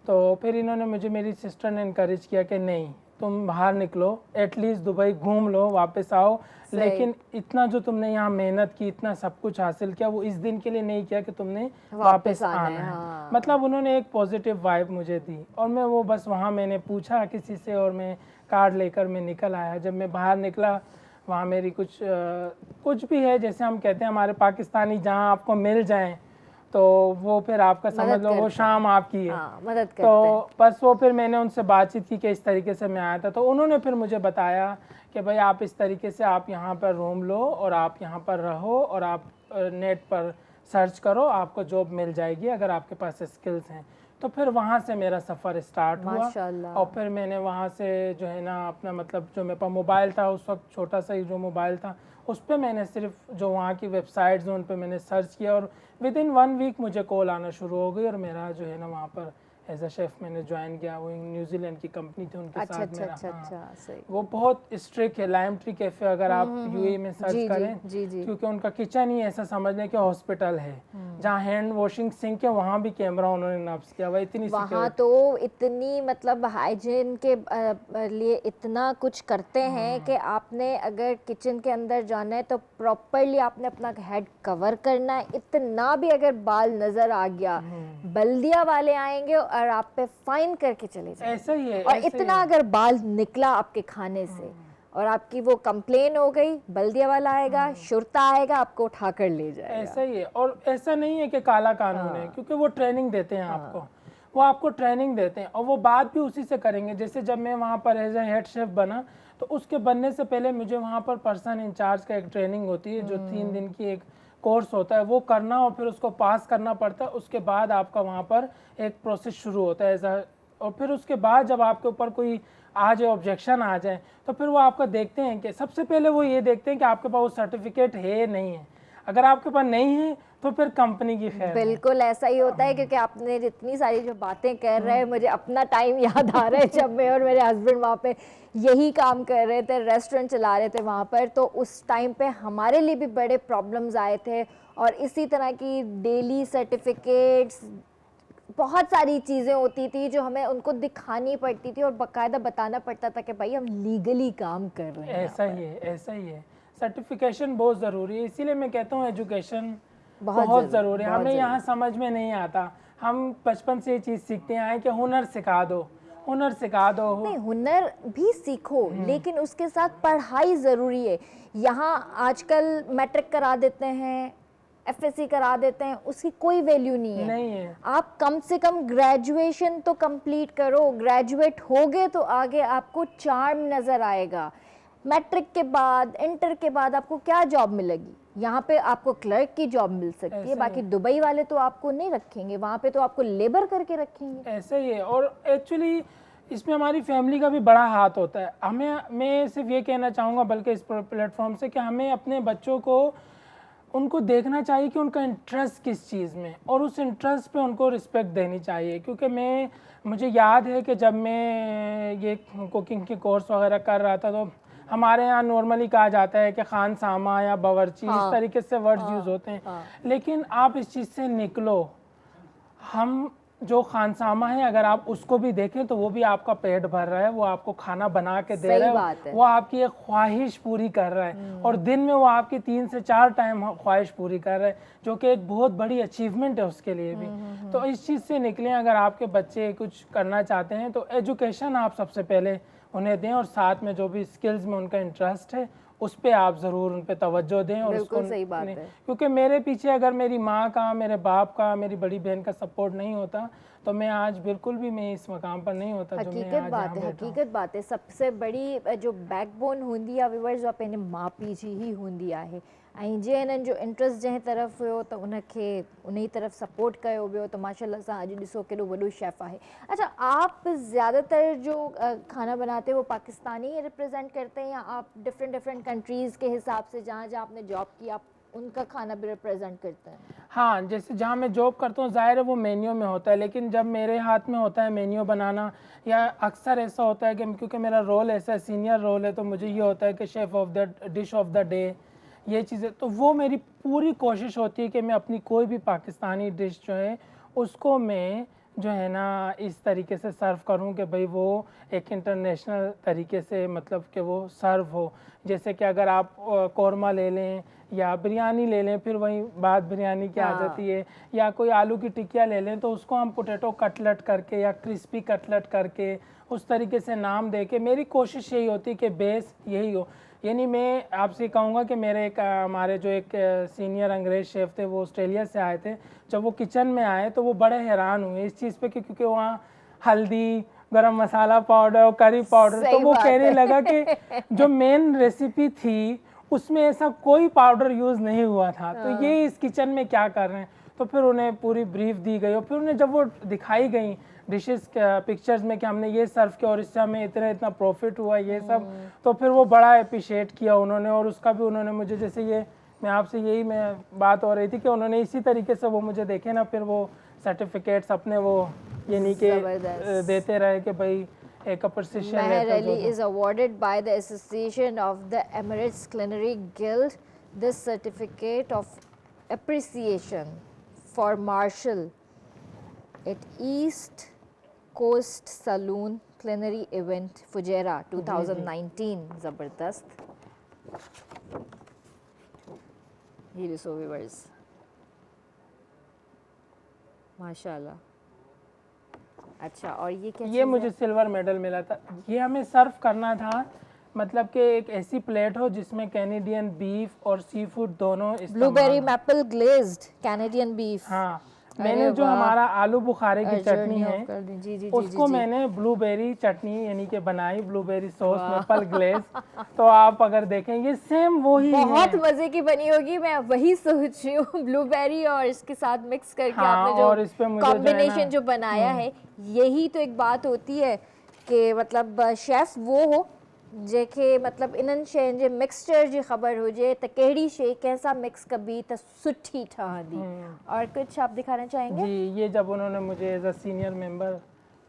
तो फिर इन्होंने मुझे, मेरी सिस्टर ने इनकरेज किया कि नहीं तुम बाहर निकलो, एटलीस्ट दुबई घूम लो, वापस आओ। लेकिन इतना जो तुमने यहाँ मेहनत की, इतना सब कुछ हासिल किया, वो इस दिन के लिए नहीं किया कि तुमने वापस आना है। हाँ। मतलब उन्होंने एक पॉजिटिव वाइब मुझे दी और मैं वो बस वहाँ मैंने पूछा किसी से और मैं कार्ड लेकर मैं निकल आया। जब मैं बाहर निकला वहाँ मेरी कुछ भी है, जैसे हम कहते हैं हमारे पाकिस्तानी, जहाँ आपको मिल जाएं तो वो फिर आपका समझ लो वो शाम आपकी है। मदद करते तो बस वो फिर मैंने उनसे बातचीत की कि इस तरीके से मैं आया था। तो उन्होंने फिर मुझे बताया कि भाई आप इस तरीके से आप यहाँ पर रूम लो और आप यहाँ पर रहो और आप नेट पर सर्च करो, आपको जॉब मिल जाएगी अगर आपके पास स्किल्स हैं। तो फिर वहाँ से मेरा सफ़र स्टार्ट हुआ और फिर मैंने वहाँ से जो है ना अपना मतलब जो मेरे पास मोबाइल था उस वक्त, छोटा सा ही जो मोबाइल था, उस पर मैंने सिर्फ जो वहाँ की वेबसाइट्स हैं उन पर मैंने सर्च किया और विद इन 1 वीक मुझे कॉल आना शुरू हो गई और मेरा जो है ना वहाँ पर एज अ शेफ़ मैंने ज्वाइन किया। वो न्यूजीलैंड की कंपनी थी, उनके साथ मेरा। सही। वो बहुत स्ट्रिक्ट है, लाइम ट्री कैफ़े अगर आप यूएई में सर्च करें, क्योंकि उनका किचन ही ऐसा समझ लें कि हॉस्पिटल है। जहाँ हैंड वॉशिंग सिंक है वहाँ भी कैमरा उन्होंने नफ्स किया हुआ। इतनी वहाँ तो इतनी मतलब हाइजीन के लिए इतना कुछ करते हैं कि आपने अगर किचन के अंदर जाना है तो प्रॉपरली आपने अपना हेड कवर करना है। इतना भी अगर बाल नजर आ गया बल्दिया वाले आएंगे और आप पे फाइन करके चले जाएंगे। ऐसा ही है। और इतना अगर बाल निकला आपके खाने से और आपकी वो कंप्लेन हो गई, बल्दिया वाला आएगा, शुरता आएगा, आपको उठा कर ले जाएगा। ऐसा ही है। और ऐसा नहीं है कि काला कानून है, क्योंकि वो ट्रेनिंग देते हैं आपको, वो आपको ट्रेनिंग देते हैं और वो बात भी उसी से करेंगे। जैसे जब मैं वहाँ पर एज ए हेड शेफ बना तो उसके बनने से पहले मुझे वहाँ पर पर्सन इंचार्ज का एक ट्रेनिंग होती है जो 3 दिन की एक कोर्स होता है, वो करना और फिर उसको पास करना पड़ता है। उसके बाद आपका वहाँ पर एक प्रोसेस शुरू होता है एज और फिर उसके बाद जब आपके ऊपर कोई आ जाए, ऑब्जेक्शन आ जाए, तो फिर वो आपका देखते हैं कि सबसे पहले वो ये देखते हैं कि आपके पास वो सर्टिफिकेट है नहीं है। अगर आपके पास नहीं है तो फिर कंपनी की खैर। बिल्कुल ऐसा ही होता है, क्योंकि आपने जितनी सारी जो बातें कर रहे हैं मुझे अपना टाइम याद आ रहा है जब मैं और मेरे हस्बैंड वहाँ पे यही काम कर रहे थे, रेस्टोरेंट चला रहे थे वहाँ पर। तो उस टाइम पे हमारे लिए भी बड़े प्रॉब्लम्स आए थे और इसी तरह की डेली सर्टिफिकेट्स, बहुत सारी चीज़ें होती थी जो हमें उनको दिखानी पड़ती थी और बाकायदा बताना पड़ता था कि भाई हम लीगली काम कर रहे हैं। ऐसा ही है, ऐसा ही है। सर्टिफिकेशन बहुत ज़रूरी है, इसीलिए मैं कहता हूँ एजुकेशन बहुत ज़रूरी है। हमें यहाँ समझ में नहीं आता, हम बचपन से ये चीज़ सीखते आए कि हुनर सिखा दो, हुनर सिखा दो। नहीं, हुनर भी सीखो लेकिन उसके साथ पढ़ाई ज़रूरी है। यहाँ आजकल मैट्रिक करा देते हैं, एफएससी करा देते हैं, उसकी कोई वैल्यू नहीं है। आप कम से कम ग्रेजुएशन तो कंप्लीट करो, ग्रेजुएट होगे तो आगे आपको चार्म नज़र आएगा। मैट्रिक के बाद, इंटर के बाद आपको क्या जॉब मिलेगी? यहाँ पे आपको क्लर्क की जॉब मिल सकती है, बाकी दुबई वाले तो आपको नहीं रखेंगे, वहाँ पे तो आपको लेबर करके रखेंगे। ऐसे ही है। और एक्चुअली इसमें हमारी फैमिली का भी बड़ा हाथ होता है। मैं सिर्फ ये कहना चाहूँगा बल्कि इस प्लेटफॉर्म से कि हमें अपने बच्चों को उनको देखना चाहिए कि उनका इंटरेस्ट किस चीज़ में, और उस इंटरेस्ट पे उनको रिस्पेक्ट देनी चाहिए। क्योंकि मुझे याद है कि जब मैं ये कुकिंग की कोर्स वगैरह कर रहा था तो हमारे यहाँ नॉर्मली कहा जाता है कि खानसामा या बावर्ची, इस तरीके से वर्ड्स यूज़ होते हैं। लेकिन आप इस चीज़ से निकलो, हम जो खानसामा है अगर आप उसको भी देखें तो वो भी आपका पेट भर रहा है, वो आपको खाना बना के दे रहा है, वो आपकी एक ख्वाहिश पूरी कर रहा है और दिन में वो आपकी 3 से 4 टाइम ख्वाहिश पूरी कर रहा है, जो कि एक बहुत बड़ी अचीवमेंट है उसके लिए भी। तो इस चीज़ से निकलें। अगर आपके बच्चे कुछ करना चाहते हैं तो एजुकेशन आप सबसे पहले उन्हें दें और साथ में जो भी स्किल्स में उनका इंटरेस्ट है उस पे आप ज़रूर उन पे तवज्जो दें और बिल्कुल उसको सही बात है। क्योंकि मेरे पीछे अगर मेरी माँ का, मेरे बाप का, मेरी बड़ी बहन का सपोर्ट नहीं होता तो मैं आज बिल्कुल भी मैं इस मकाम पर नहीं होता जो मैं आज यहाँ बैठा हूँ। हकीकत बात है, सबसे बड़ी जो बैकबोन हूंदी आहे व्यूअर्स उहा पंहिंजे माउ पीउ जी ई हूंदी आहे ऐं जीअं हिननि जो इंट्रस्ट जंहिं तरफ़ हुयो त उनखे उन ई तरफ़ सपोर्ट कयो वियो त माशाल्लाह सां अॼु ॾिसो केॾो वॾो शेफ़ आहे। अच्छा, आप ज़्यादातर जो खाना बनाते हो वो पाकिस्तानी रिप्रेजेंट करते हैं या आप डिफरेंट डिफरेंट कंट्रीज़ के हिसाब से जहाँ जहाँ आपने जॉब की आप उनका खाना भी रिप्रेजेंट करते हैं? हाँ, जैसे जहाँ मैं जॉब करता हूँ ज़ाहिर है वो मेन्यू में होता है, लेकिन जब मेरे हाथ में होता है मेन्यू बनाना या अक्सर ऐसा होता है कि क्योंकि मेरा रोल ऐसा है, सीनियर रोल है, तो मुझे ये होता है कि chef of the dish of the day ये चीज़ें, तो वो मेरी पूरी कोशिश होती है कि मैं अपनी कोई भी पाकिस्तानी डिश जो है उसको मैं जो है ना इस तरीके से सर्व करूं कि भाई वो एक इंटरनेशनल तरीके से मतलब कि वो सर्व हो। जैसे कि अगर आप कौरमा ले लें या बिरयानी ले लें, फिर वहीं बात बिरयानी की आ जाती है, या कोई आलू की टिकिया ले लें तो उसको हम पोटैटो कटलेट करके या क्रिस्पी कटलेट करके उस तरीके से नाम दे के, मेरी कोशिश यही होती है कि बेस यही हो। यानी मैं आपसे कहूँगा कि मेरे एक हमारे जो एक सीनियर अंग्रेज़ शेफ़ थे वो ऑस्ट्रेलिया से आए थे, जब वो किचन में आए तो वो बड़े हैरान हुए इस चीज़ पे कि क्योंकि वहाँ हल्दी, गरम मसाला पाउडर और करी पाउडर, तो वो कहने लगा कि जो मेन रेसिपी थी उसमें ऐसा कोई पाउडर यूज़ नहीं हुआ था, तो ये इस किचन में क्या कर रहे हैं। तो फिर उन्हें पूरी ब्रीफ दी गई और फिर उन्हें जब वो दिखाई गई डिशेस पिक्चर्स में कि हमने ये सर्व किया और इससे हमें इतना प्रॉफिट हुआ ये सब, तो फिर वो बड़ा अप्रिशिएट किया उन्होंने। और उसका भी उन्होंने मुझे, जैसे ये मैं आपसे यही मैं बात हो रही थी कि उन्होंने इसी तरीके से वो मुझे देखे ना, फिर वो सर्टिफिकेट्स अपने वो यानी कि देते रहे कि भाई एक appreciation. Meher Ali is awarded by the Association of the Emirates Culinary Guild this certificate of appreciation for Marshall at East Coast Saloon Culinary Event Fujairah 2019। ज़बरदस्त। ये लो व्यूअर्स, माशाल्लाह। अच्छा, और ये क्या? ये मुझे सिल्वर मेडल मिला था। ये हमें सर्व करना था, मतलब कि एक ऐसी प्लेट हो जिसमें कैनेडियन बीफ और सी फूड दोनों, blueberry maple glazed Canadian beef. हाँ, मैंने जो हमारा आलू बुखारे की चटनी है जी जी उसको मैंने ब्लूबेरी चटनी यानी कि बनाई, ब्लूबेरी सॉस मैपल ग्लेज। तो आप अगर देखेंगे सेम वही बहुत मजे की बनी होगी, मैं वही सोच रही हूँ। ब्लूबेरी और इसके साथ मिक्स करके आपने जो कॉम्बिनेशन जो बनाया है, यही तो एक बात होती है कि मतलब शेफ वो हो जेके मतलब इन्हनि शयुनि जे मिक्सचर जी ख़बर हुजे त कहिड़ी शइ कैसा मिक्स कबी त सुठी ठहंदी। और कुछ आप दिखाना चाहेंगे? जी, ये जब उन्होंने मुझे एज अ सीनियर मेंबर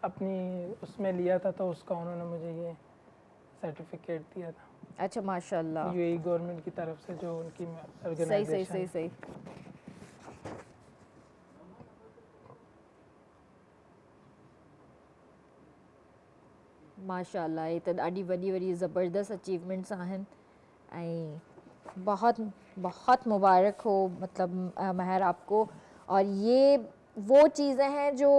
अपनी उसमें लिया था तो उसका उन्होंने मुझे ये सर्टिफिकेट दिया था। अच्छा, माशाल्लाह। यूएई गवर्नमेंट की तरफ से जो उनकी ऑर्गेनाइजेशन। सही। माशाल्लाह, ये तो ॾाढी वॾी ज़बरदस्त अचीवमेंट्स आहिनि ऐं बहुत बहुत मुबारक हो मतलब महर आपको। और ये वो चीज़ें हैं जो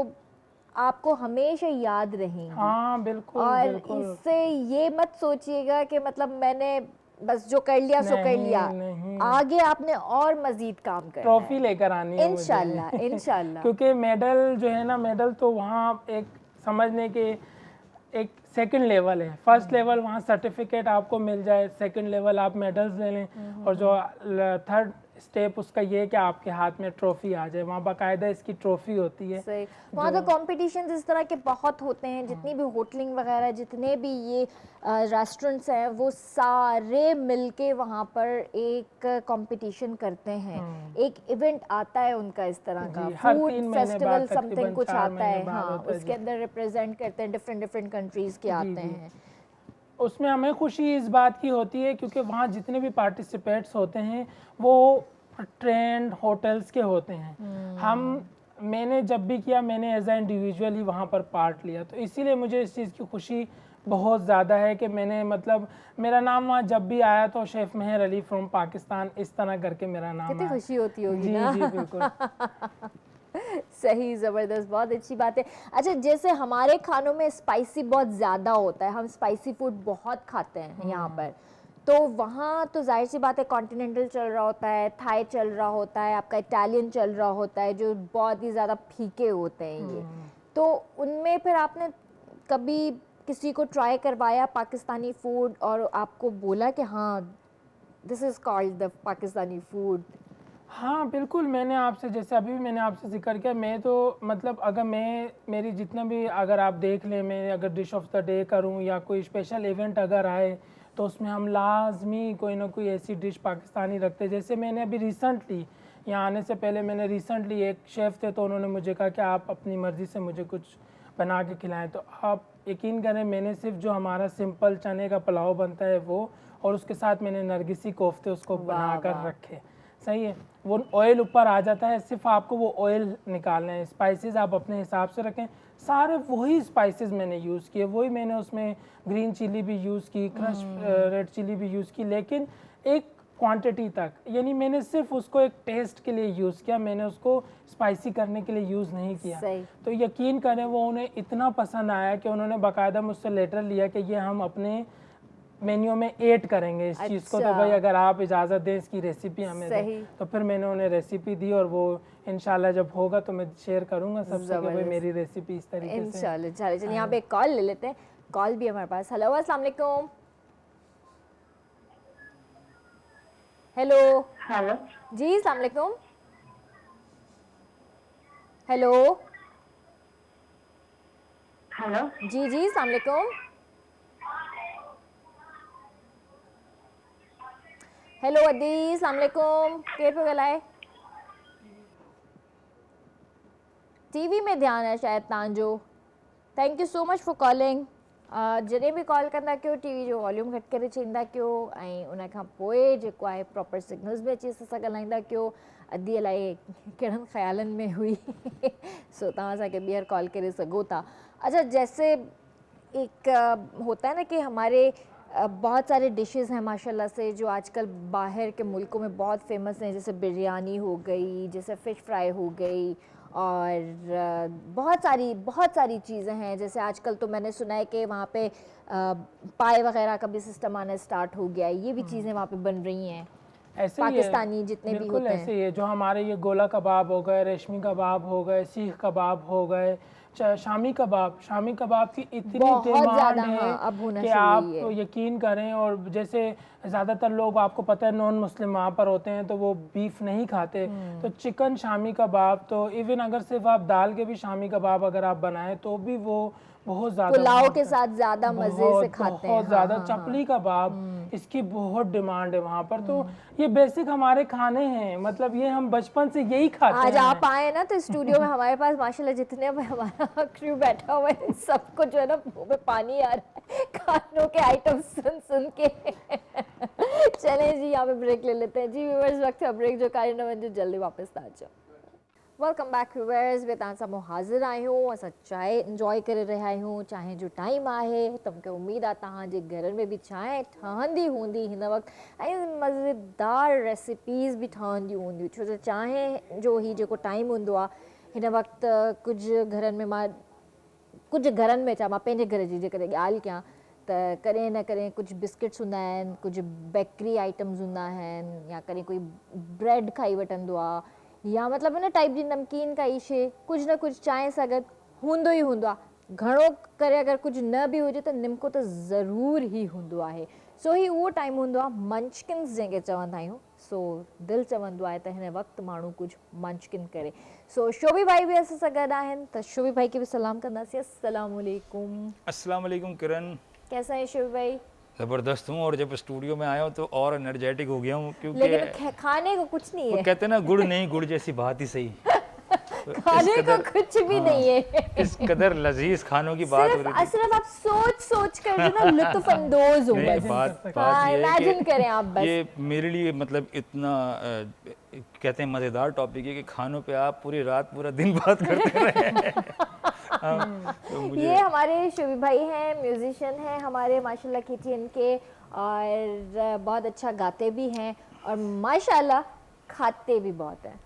आपको हमेशा याद रहेंगी। हाँ बिल्कुल। और बिल्कुल। इससे ये मत सोचिएगा कि मतलब मैंने बस जो कर लिया सो कर लिया, आगे आपने और मजीद काम करना, ट्रॉफी लेकर आनी है इंशाल्लाह इंशाल्लाह। क्योंकि मेडल जो है ना, मेडल तो वहाँ एक समझने के एक सेकंड लेवल है। फर्स्ट लेवल वहाँ सर्टिफिकेट आपको मिल जाए, सेकंड लेवल आप मेडल्स ले लें, और जो थर्ड स्टेप उसका ये है कि आपके हाथ में ट्रॉफी आ जाए। वहाँ बाकायदा इसकी ट्रॉफी होती है। सही। वहाँ तो कॉम्पिटिशन्स इस तरह के बहुत होते हैं, जितनी भी होटलिंग वगैरह जितने भी ये रेस्टोरेंट्स हैं वो सारे मिलके वहाँ पर एक कंपटीशन करते हैं। एक इवेंट आता है उनका इस तरह का, फूड फेस्टिवल समथिंग कुछ आता है। हाँ, उसके अंदर रिप्रेजेंट करते हैं डिफरेंट कंट्रीज़ के आते हैं। उसमें हमें खुशी इस बात की होती है क्योंकि वहाँ जितने भी पार्टिसिपेट्स होते हैं वो ट्रेंड होटल्स के होते हैं। मैंने जब भी किया, मैंने एज ए इंडिविजुअल ही वहाँ पर पार्ट लिया, तो इसीलिए मुझे इस चीज़ की खुशी बहुत ज़्यादा है कि मैंने मतलब मेरा नाम वहाँ जब भी आया तो शेफ़ मेहर अली फ्रॉम पाकिस्तान इस तरह करके मेरा नाम कितनी खुशी होती होगी ना। जी बिल्कुल। सही, ज़बरदस्त, बहुत अच्छी बात है। अच्छा, जैसे हमारे खानों में स्पाइसी बहुत ज़्यादा होता है, हम स्पाइसी फूड बहुत खाते हैं यहाँ पर, तो वहाँ तो जाहिर सी बात है कॉन्टिनेंटल चल रहा होता है, थाई चल रहा होता है, आपका इटालियन चल रहा होता है, जो बहुत ही ज़्यादा फीके होते हैं ये। तो उनमें फिर आपने कभी किसी को ट्राई करवाया पाकिस्तानी फूड और आपको बोला कि हाँ this is called the Pakistani food? हाँ बिल्कुल, मैंने आपसे जैसे अभी भी मैंने आपसे ज़िक्र किया, मैं तो मतलब अगर मैं मेरी जितना भी अगर आप देख लें, मैं अगर डिश ऑफ द डे करूँ या कोई स्पेशल इवेंट अगर आए तो उसमें हम लाजमी कोई ना कोई ऐसी डिश पाकिस्तानी रखते हैं। जैसे मैंने अभी रिसेंटली यहाँ आने से पहले मैंने रिसेंटली एक शेफ़ थे तो उन्होंने मुझे कहा कि आप अपनी मर्ज़ी से मुझे कुछ बना के खिलाएं। तो आप यकीन करें मैंने सिर्फ जो हमारा सिंपल चने का पुलाव बनता है वो, और उसके साथ मैंने नरगिसी कोफ्ते उसको बना कर रखे। सही है, वो ऑयल ऊपर आ जाता है, सिर्फ आपको वो ऑयल निकालना है। स्पाइसेस आप अपने हिसाब से रखें, सारे वही स्पाइसेस मैंने यूज़ किए, वही मैंने उसमें ग्रीन चिली भी यूज़ की, क्रश रेड चिली भी यूज़ की, लेकिन एक क्वांटिटी तक, यानी मैंने सिर्फ उसको एक टेस्ट के लिए यूज़ किया, मैंने उसको स्पाइसी करने के लिए यूज़ नहीं किया। तो यकीन करें वो उन्हें इतना पसंद आया कि उन्होंने बाकायदा मुझसे लेटर लिया कि ये हम अपने मेन्यू में ऐड करेंगे इस चीज़ को, तो भाई अगर आप इजाज़त दें इसकी रेसिपी हमें दें। तो फिर मैंने उन्हें रेसिपी दी और वो इंशाल्लाह जब होगा तो मैं शेयर करूंगा सबसे कि भाई मेरी रेसिपी इस तरीके से। इंशाल्लाह। चलिए यहाँ पे एक कॉल ले लेते हैं, कॉल भी हमारे पास। हेलो अस्सलाम वालेकुम। हेलो हेलो जी, अस्सलाम वालेकुम। हेलो हेलो जी जी, अस्सलाम वालेकुम। हेलो अदी, अस्सलाम वालेकुम। केर पे गलाए टीवी में ध्यान है शायद तव्हांजो। Thank you so much for calling. जॾहिं बि कॉल कंदा कयो टीवी जो वॉल्यूम घटि करे चईंदा कयो, ऐं उन खां पोइ जेको आहे प्रॉपर सिग्नल्स में अची असां सां ॻाल्हाईंदा कयो। अदी अलाए कहिड़नि ख़्यालनि में हुई सो तव्हां असांखे ॿीहर कॉल करे सघो था। अच्छा, जैसे एक होता है ना कि हमारे बहुत सारे डिशेस हैं माशाल्लाह से जो आजकल बाहर के मुल्कों में बहुत फेमस हैं, जैसे बिरयानी हो गई, जैसे फ़िश फ्राई हो गई, और बहुत सारी चीज़ें हैं। जैसे आजकल तो मैंने सुना है कि वहाँ पे पाए वगैरह का भी सिस्टम आना स्टार्ट हो गया है, ये भी चीज़ें वहाँ पे बन रही हैं ऐसे पाकिस्तानी जितने भी होते हैं। ऐसे ही है, जो हमारे ये गोला कबाब हो गए, रेशमी कबाब हो गए, सीख कबाब हो गए, शामी कबाब की इतनी डिमांड है कि आप यकीन करें। और जैसे ज़्यादातर लोग आपको पता है नॉन मुस्लिम वहाँ पर होते हैं तो वो बीफ नहीं खाते, तो चिकन शामी कबाब, तो इवन अगर सिर्फ आप दाल के भी शामी कबाब अगर आप बनाएं तो भी वो बहुत ज़्यादा पुलाव के साथ ज़्यादा मज़े से खाते हैं। बहुत ज़्यादा चपली कबाब, इसकी बहुत डिमांड है वहाँ पर। तो ये बेसिक हमारे खाने हैं, मतलब ये हम बचपन से यही खाते हैं। आज आप आए ना तो स्टूडियो में हमारे पास माशाल्लाह जितने हमारा क्रू बैठा हुआ है सबको जो है ना मुंह में पानी आ रहा है खानों के आइटम सुन सुन के। चलें जी, यहाँ पे ब्रेक ले लेते हैं जी व्यूअर्स। वक्त है ब्रेक जो कारण न वञो, जल्दी वापस था अचो। वेलकम बैक व्यूअर्स, वे तव्हां सां हाज़िर आहियूं। असां चांहि इंजॉय करे रहिया आहियूं, चांहि जो टाइम आहे त मूंखे उमेदु आहे तव्हांजे घरनि में बि चांहि ठहंदी हूंदी हिन वक़्तु, ऐं मज़ेदार रेसिपीज़ बि ठहंदियूं हूंदियूं, छो जो चांहि जो ही जेको टाइम हूंदो आहे हिन वक़्तु कुझु घरनि में छा मां पंहिंजे घर जी जेकॾहिं ॻाल्हि कयां त कॾहिं न कॾहिं कुझु बिस्किट्स हूंदा आहिनि, कुझु बेकरी आइटम्स हूंदा आहिनि, या कॾहिं कोई ब्रेड खाई वठंदो आहे, या मतिलबु हिन टाइप जी नमकीन काई शइ, कुझु न कुझु चांहि सां गॾु हूंदो ई हूंदो आहे। घणो करे अगरि कुझु न बि हुजे त निमको त ज़रूरु ई हूंदो आहे। सो ही उहो टाइम हूंदो आहे मंचकिन्स जंहिंखे चवंदा आहियूं। सो दिलि चवंदो आहे त हिन वक़्तु माण्हू कुझु मंचकिन करे। सो शोभी भाई बि असां सां गॾु आहिनि, त शोभी भाई खे बि सलाम कंदासीं। अस्सलाम वालेकुम। अस्सलाम वालेकुम किरण, कैसा है शोभी भाई? ज़बरदस्त हूँ, और जब स्टूडियो में आया हूँ तो और एनर्जेटिक हो गया हूँ, क्योंकि लेकिन खाने को कुछ नहीं है। कहते हैं ना गुड़ नहीं गुड़ जैसी बात ही सही। खाने को कुछ भी नहीं है। इस कदर लजीज खानों की बात हो रही थी। सिर्फ आप सोच कर जो ना लुत्फ अंदोज हो। बात इमेजिन करें आप बस। ये मेरे लिए मतलब इतना कहते हैं मज़ेदार टॉपिक है कि खानों पे आप पूरी रात पूरा दिन बात करते रहे। तो ये हमारे शोभी भाई हैं, म्यूजिशियन हैं हमारे माशाल्लाह KTN के, और बहुत अच्छा गाते भी हैं और माशाल्लाह खाते भी बहुत हैं।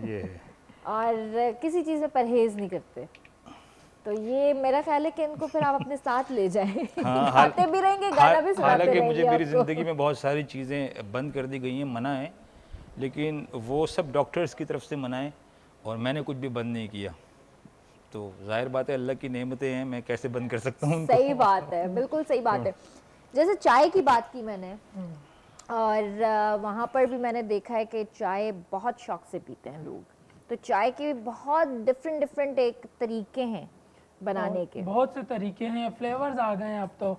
ये है। और किसी चीज़ में परहेज नहीं करते। तो ये मेरा ख्याल है कि इनको फिर आप अपने साथ ले जाएं। हाँ, खाते भी रहेंगे, गाना भी सुनाते हालांकि रहेंगे मुझे मेरी आपको। ज़िंदगी में बहुत सारी चीज़ें बंद कर दी गई हैं, मना है, लेकिन वो सब डॉक्टर्स की तरफ से मना है और मैंने कुछ भी बंद नहीं किया। तो जाहिर बात है अल्लाह की नेमतें हैं, मैं कैसे बंद कर सकता हूँ उनको। सही बात है, बिल्कुल सही बात है। जैसे चाय की बात की मैंने, और वहाँ पर भी मैंने देखा है कि चाय बहुत शौक से पीते हैं लोग। तो चाय के बहुत डिफरेंट एक तरीके हैं बनाने के। बहुत से तरीके हैं, फ्लेवर्स आ गए हैं अब तो।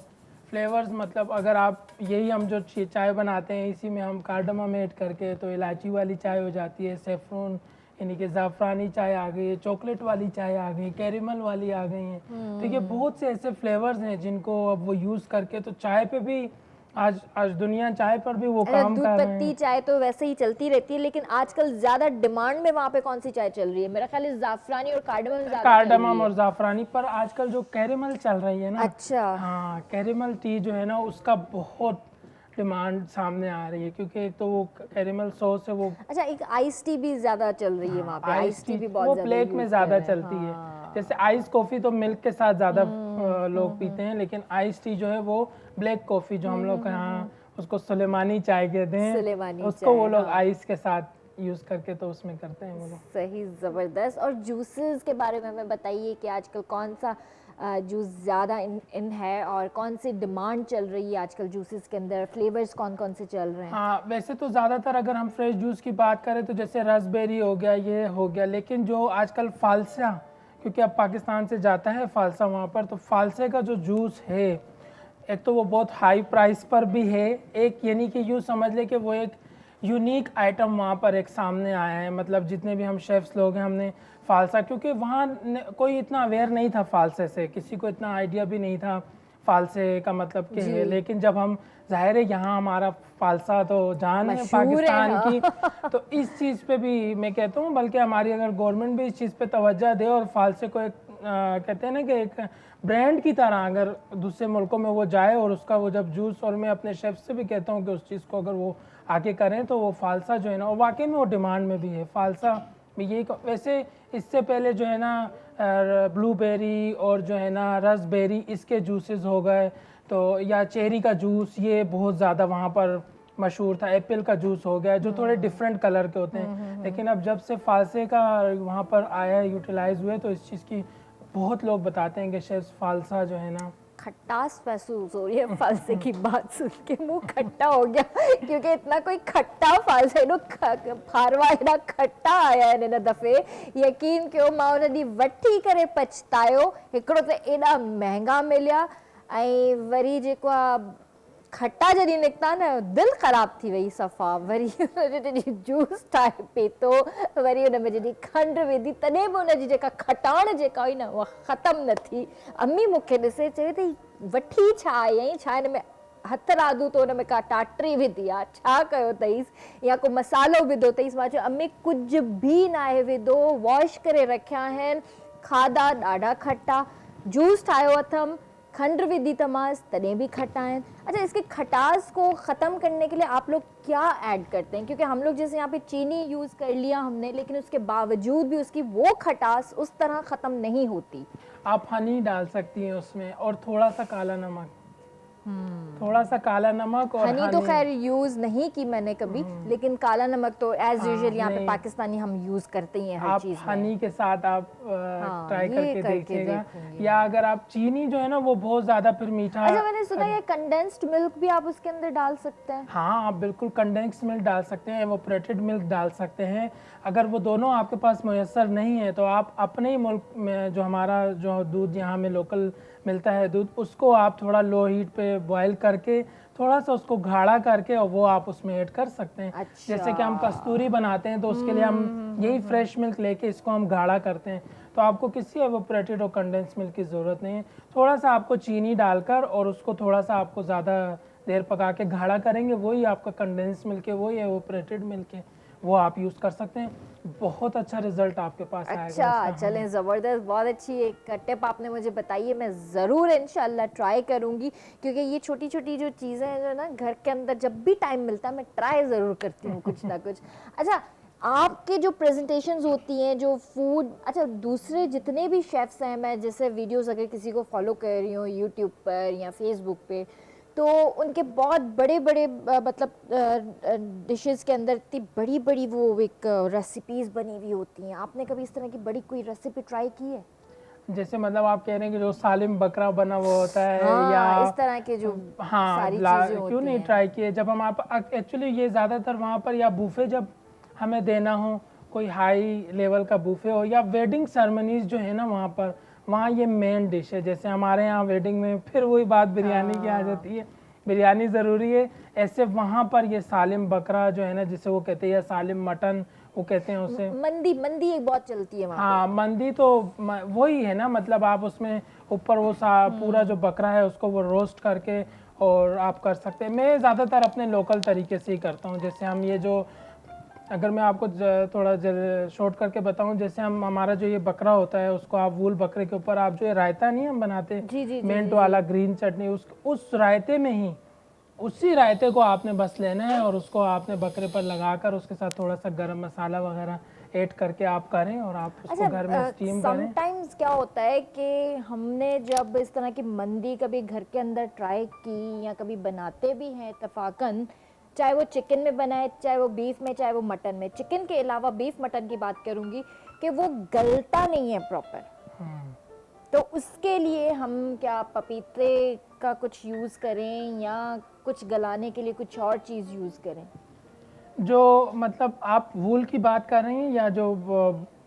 फ्लेवर्स मतलब अगर आप यही हम जो चाय बनाते हैं इसी में हम कार्डमम ऐड करके तो इलायची वाली चाय हो जाती है, सेफ्रॉन यानी कि ज़ाफ़रानी चाय आ गई है, चॉकलेट वाली चाय आ गई, कैरेमल वाली आ गई हैं। तो ये बहुत से ऐसे फ्लेवर्स हैं जिनको अब वो यूज़ करके तो चाय पे भी आज दुनिया चाय पर भी वो काम दूध कर रहे पत्ती हैं। चाय तो वैसे ही चलती रहती है, लेकिन आजकल ज्यादा डिमांड में वहाँ पे कौन सी चाय चल रही है? मेरा ख्याल है जाफरानी और कार्डमम ज्यादा चल रही कार्डमम है। और ज़ाफ़रानी, पर आजकल जो कैरेमल चल रही है ना, अच्छा। हाँ कैरेमल टी जो है ना उसका बहुत डिमांड सामने आ रही है, क्योंकि एक तो वो कैरेमल सॉस है वो। अच्छा, एक आइस टी भी ज्यादा चल रही है वहाँ पे। आइस टी भी बहुत वो ज्यादा ब्लैक में use ज़्यादा कर रहे हैं। चलती है। हाँ। जैसे आइस कॉफ़ी तो मिल्क के साथ ज़्यादा लोग पीते हैं, लेकिन आइस टी जो है वो ब्लैक कॉफ़ी जो हम लोग यहाँ उसको सुलेमानी चाय कहते हैं, सुलेमानी उसको चाय, वो लोग हाँ। आइस के साथ यूज़ करके तो उसमें करते हैं वो लोग। सही, ज़बरदस्त। और जूसेस के बारे में हमें बताइए कि आजकल कौन सा जूस ज़्यादा इन है और कौन सी डिमांड चल रही है आजकल जूसेस के अंदर, फ्लेवर्स कौन कौन से चल रहे हैं? हाँ वैसे तो ज़्यादातर अगर हम फ्रेश जूस की बात करें तो जैसे रसबेरी हो गया, ये हो गया, लेकिन जो आजकल फालसा, क्योंकि अब पाकिस्तान से जाता है फालसा वहाँ पर, तो फालसे का जो जूस है एक तो वो बहुत हाई प्राइस पर भी है, एक यानी कि यूँ समझ ले कि वो एक यूनिक आइटम वहाँ पर एक सामने आया है। मतलब जितने भी हम शेफ्स लोग हैं हमने फालसा, क्योंकि वहाँ कोई इतना अवेयर नहीं था फालसे से, किसी को इतना आइडिया भी नहीं था फालसे का मतलब क्या है, लेकिन जब हम जाहिर है यहाँ हमारा फालसा तो जान है पाकिस्तान की, तो इस चीज़ पे भी मैं कहता हूँ बल्कि हमारी अगर गवर्नमेंट भी इस चीज़ पे तवज्जो दे और फालसे को एक कहते हैं ना कि एक ब्रांड की तरह अगर दूसरे मुल्कों में वो जाए और उसका वो जब जूस, और मैं अपने शेफ से भी कहता हूँ कि उस चीज़ को अगर वो आगे करें तो वो फालसा जो है ना, और वाकई में वो डिमांड में भी है फालसा में। यही वैसे इससे पहले जो है ना ब्लूबेरी और जो है ना रसबेरी इसके जूसेस हो गए, तो या चेरी का जूस ये बहुत ज़्यादा वहाँ पर मशहूर था, एप्पल का जूस हो गया जो थोड़े डिफरेंट कलर के होते हैं। लेकिन अब जब से फालसे का वहाँ पर आया यूटिलाइज हुए तो इस चीज़ की बहुत लोग बताते हैं कि शायद फालसा जो है ना, खट्टास महसूस हो रही है फालसे की बात सुन के, मुंह खट्टा हो गया क्योंकि इतना कोई खट्टा फालसा एडो फारवा एडा खट्टा आया है न दफ़े, यकीन कयो मां उन ॾींहुं वठी करे पछतायो। हिकिड़ो त एॾा महांगा मिलिया ऐं वरी जेको आहे खट्टा जॾहिं निकिता न दिलि ख़राब थी वई सफ़ा। वरी जॾहिं जूस ठाहे पीतो, वरी हुन में जॾहिं खंडु विधी तॾहिं बि हुनजी जेका खटाण जेका हुई न उहा ख़तमु न थी। अम्मी मूंखे ॾिसे चवे थी वठी छा आई आहीं, छा हिन में हथ राधू तो हुन में का टाटरी विधी आहे, छा कयो अथईसि या को मसालो विधो अथईसि? मां चयो अम्मी कुझु बि न आहे विधो, वॉश करे रखिया आहिनि, खाधा ॾाढा खट्टा, जूस ठाहियो अथमि, खंड विधी तमास तॾहिं भी खट्टा हैं। अच्छा, इसके खटास को ख़त्म करने के लिए आप लोग क्या ऐड करते हैं? क्योंकि हम लोग जैसे यहाँ पे चीनी यूज़ कर लिया हमने, लेकिन उसके बावजूद भी उसकी वो खटास उस तरह ख़त्म नहीं होती। आप हनी डाल सकती हैं उसमें और थोड़ा सा काला नमक, थोड़ा सा काला नमक और हनी तो खैर यूज़ नहीं की मैंने कभी, लेकिन काला नमक तो एज यूजुअल यहाँ पे पाकिस्तानी हम यूज़ करते ही हैं हर चीज़ में। हनी के साथ आप ट्राई करके देखिएगा। देखूंगी। या अगर आप चीनी जो है ना वो बहुत ज़्यादा फिर मीठा। अच्छा, मैंने सुना है कंडेंस्ड मिल्क भी आप उसके अंदर डाल सकते हैं। हाँ आप बिल्कुल कंडेंस्ड मिल्क डाल सकते हैं, एवोपरेटेड मिल्क डाल सकते हैं। अगर वो दोनों आपके पास मुयस्सर नहीं है तो आप अपने ही मुल्क में जो हमारा जो दूध यहाँ में लोकल मिलता है दूध, उसको आप थोड़ा लो हीट पे बॉयल करके थोड़ा सा उसको गाढ़ा करके और वो आप उसमें ऐड कर सकते हैं। अच्छा। जैसे कि हम कस्तूरी बनाते हैं तो उसके लिए हम यही फ्रेश मिल्क लेके इसको हम गाढ़ा करते हैं, तो आपको किसी एवोपरेटेड और कंडेंस मिल्क की ज़रूरत नहीं है। थोड़ा सा आपको चीनी डालकर और उसको थोड़ा सा आपको ज़्यादा देर पका के गाढ़ा करेंगे, वही आपका कंडेंस मिल्क है, वही एवोपरेटेड मिल्क है, वो आप यूज़ कर सकते हैं। बहुत अच्छा रिजल्ट आपके पास आएगा। अच्छा, चलें, ज़बरदस्त, बहुत अच्छी एक टिप आपने मुझे बताई है, मैं ज़रूर इंशाल्लाह ट्राई करूँगी, क्योंकि ये छोटी छोटी जो चीज़ें हैं जो ना घर के अंदर जब भी टाइम मिलता है मैं ट्राई ज़रूर करती हूँ कुछ ना कुछ। अच्छा, आपके जो प्रेजेंटेशंस होती हैं, जो फूड, अच्छा दूसरे जितने भी शेफ्स हैं, मैं जैसे वीडियोस अगर किसी को फॉलो कर रही हूँ यूट्यूब पर या फेसबुक पे, तो उनके बहुत बड़े बड़े मतलब डिशेस के अंदर इतनी बड़ी बड़ी वो एक रेसिपीज़ बनी हुई होती हैं। आपने कभी इस तरह की बड़ी कोई रेसिपी ट्राई की है? जैसे मतलब आप कह रहे हैं कि जो सालिम बकरा बना हुआ होता है, हाँ, या इस तरह के जो हाँ सारी चीज़ें क्यों होती नहीं हैं। ट्राई किए। जब हम आप एक्चुअली ये ज़्यादातर वहाँ पर या बूफे जब हमें देना हो, कोई हाई लेवल का बूफे हो, या वेडिंग सेरेमनीज जो है ना वहाँ पर, वहाँ ये मेन डिश है। जैसे हमारे यहाँ वेडिंग में फिर वही बात बिरयानी की आ जाती है, बिरयानी ज़रूरी है। ऐसे वहाँ पर ये सालिम बकरा जो है ना, जिसे वो कहते हैं, या सालिम मटन वो कहते हैं उसे, मंदी, मंदी एक बहुत चलती है वहाँ हाँ मंदी तो वही है ना, मतलब आप उसमें ऊपर वो पूरा जो बकरा है उसको वो रोस्ट करके और आप कर सकते हैं। मैं ज़्यादातर अपने लोकल तरीके से ही करता हूँ। जैसे हम ये जो, अगर मैं आपको थोड़ा शॉर्ट करके बताऊँ, जैसे हम हमारा जो ये बकरा होता है उसको आप वूल बकरे के ऊपर आप जो ये रायता नहीं हम बनाते, मिंट वाला ग्रीन चटनी, उस रायते में ही, उसी रायते को आपने बस लेना है और उसको आपने बकरे पर लगाकर उसके साथ थोड़ा सा गरम मसाला वगैरह ऐड करके आप करें और आप उसको घर में स्टीम करें। समटाइम्स क्या होता है कि हमने जब इस तरह की मंदी कभी घर के अंदर ट्राई की या कभी बनाते भी हैं इत्तफाकन, चाहे वो चिकन में बनाए, चाहे वो बीफ में, चाहे वो मटन में, चिकन के अलावा बीफ मटन की बात करूंगी, कि वो गलता नहीं है प्रॉपर। तो उसके लिए हम क्या पपीते का कुछ यूज़ करें या कुछ गलाने के लिए कुछ और चीज़ यूज़ करें? जो मतलब आप वूल की बात कर रही हैं या जो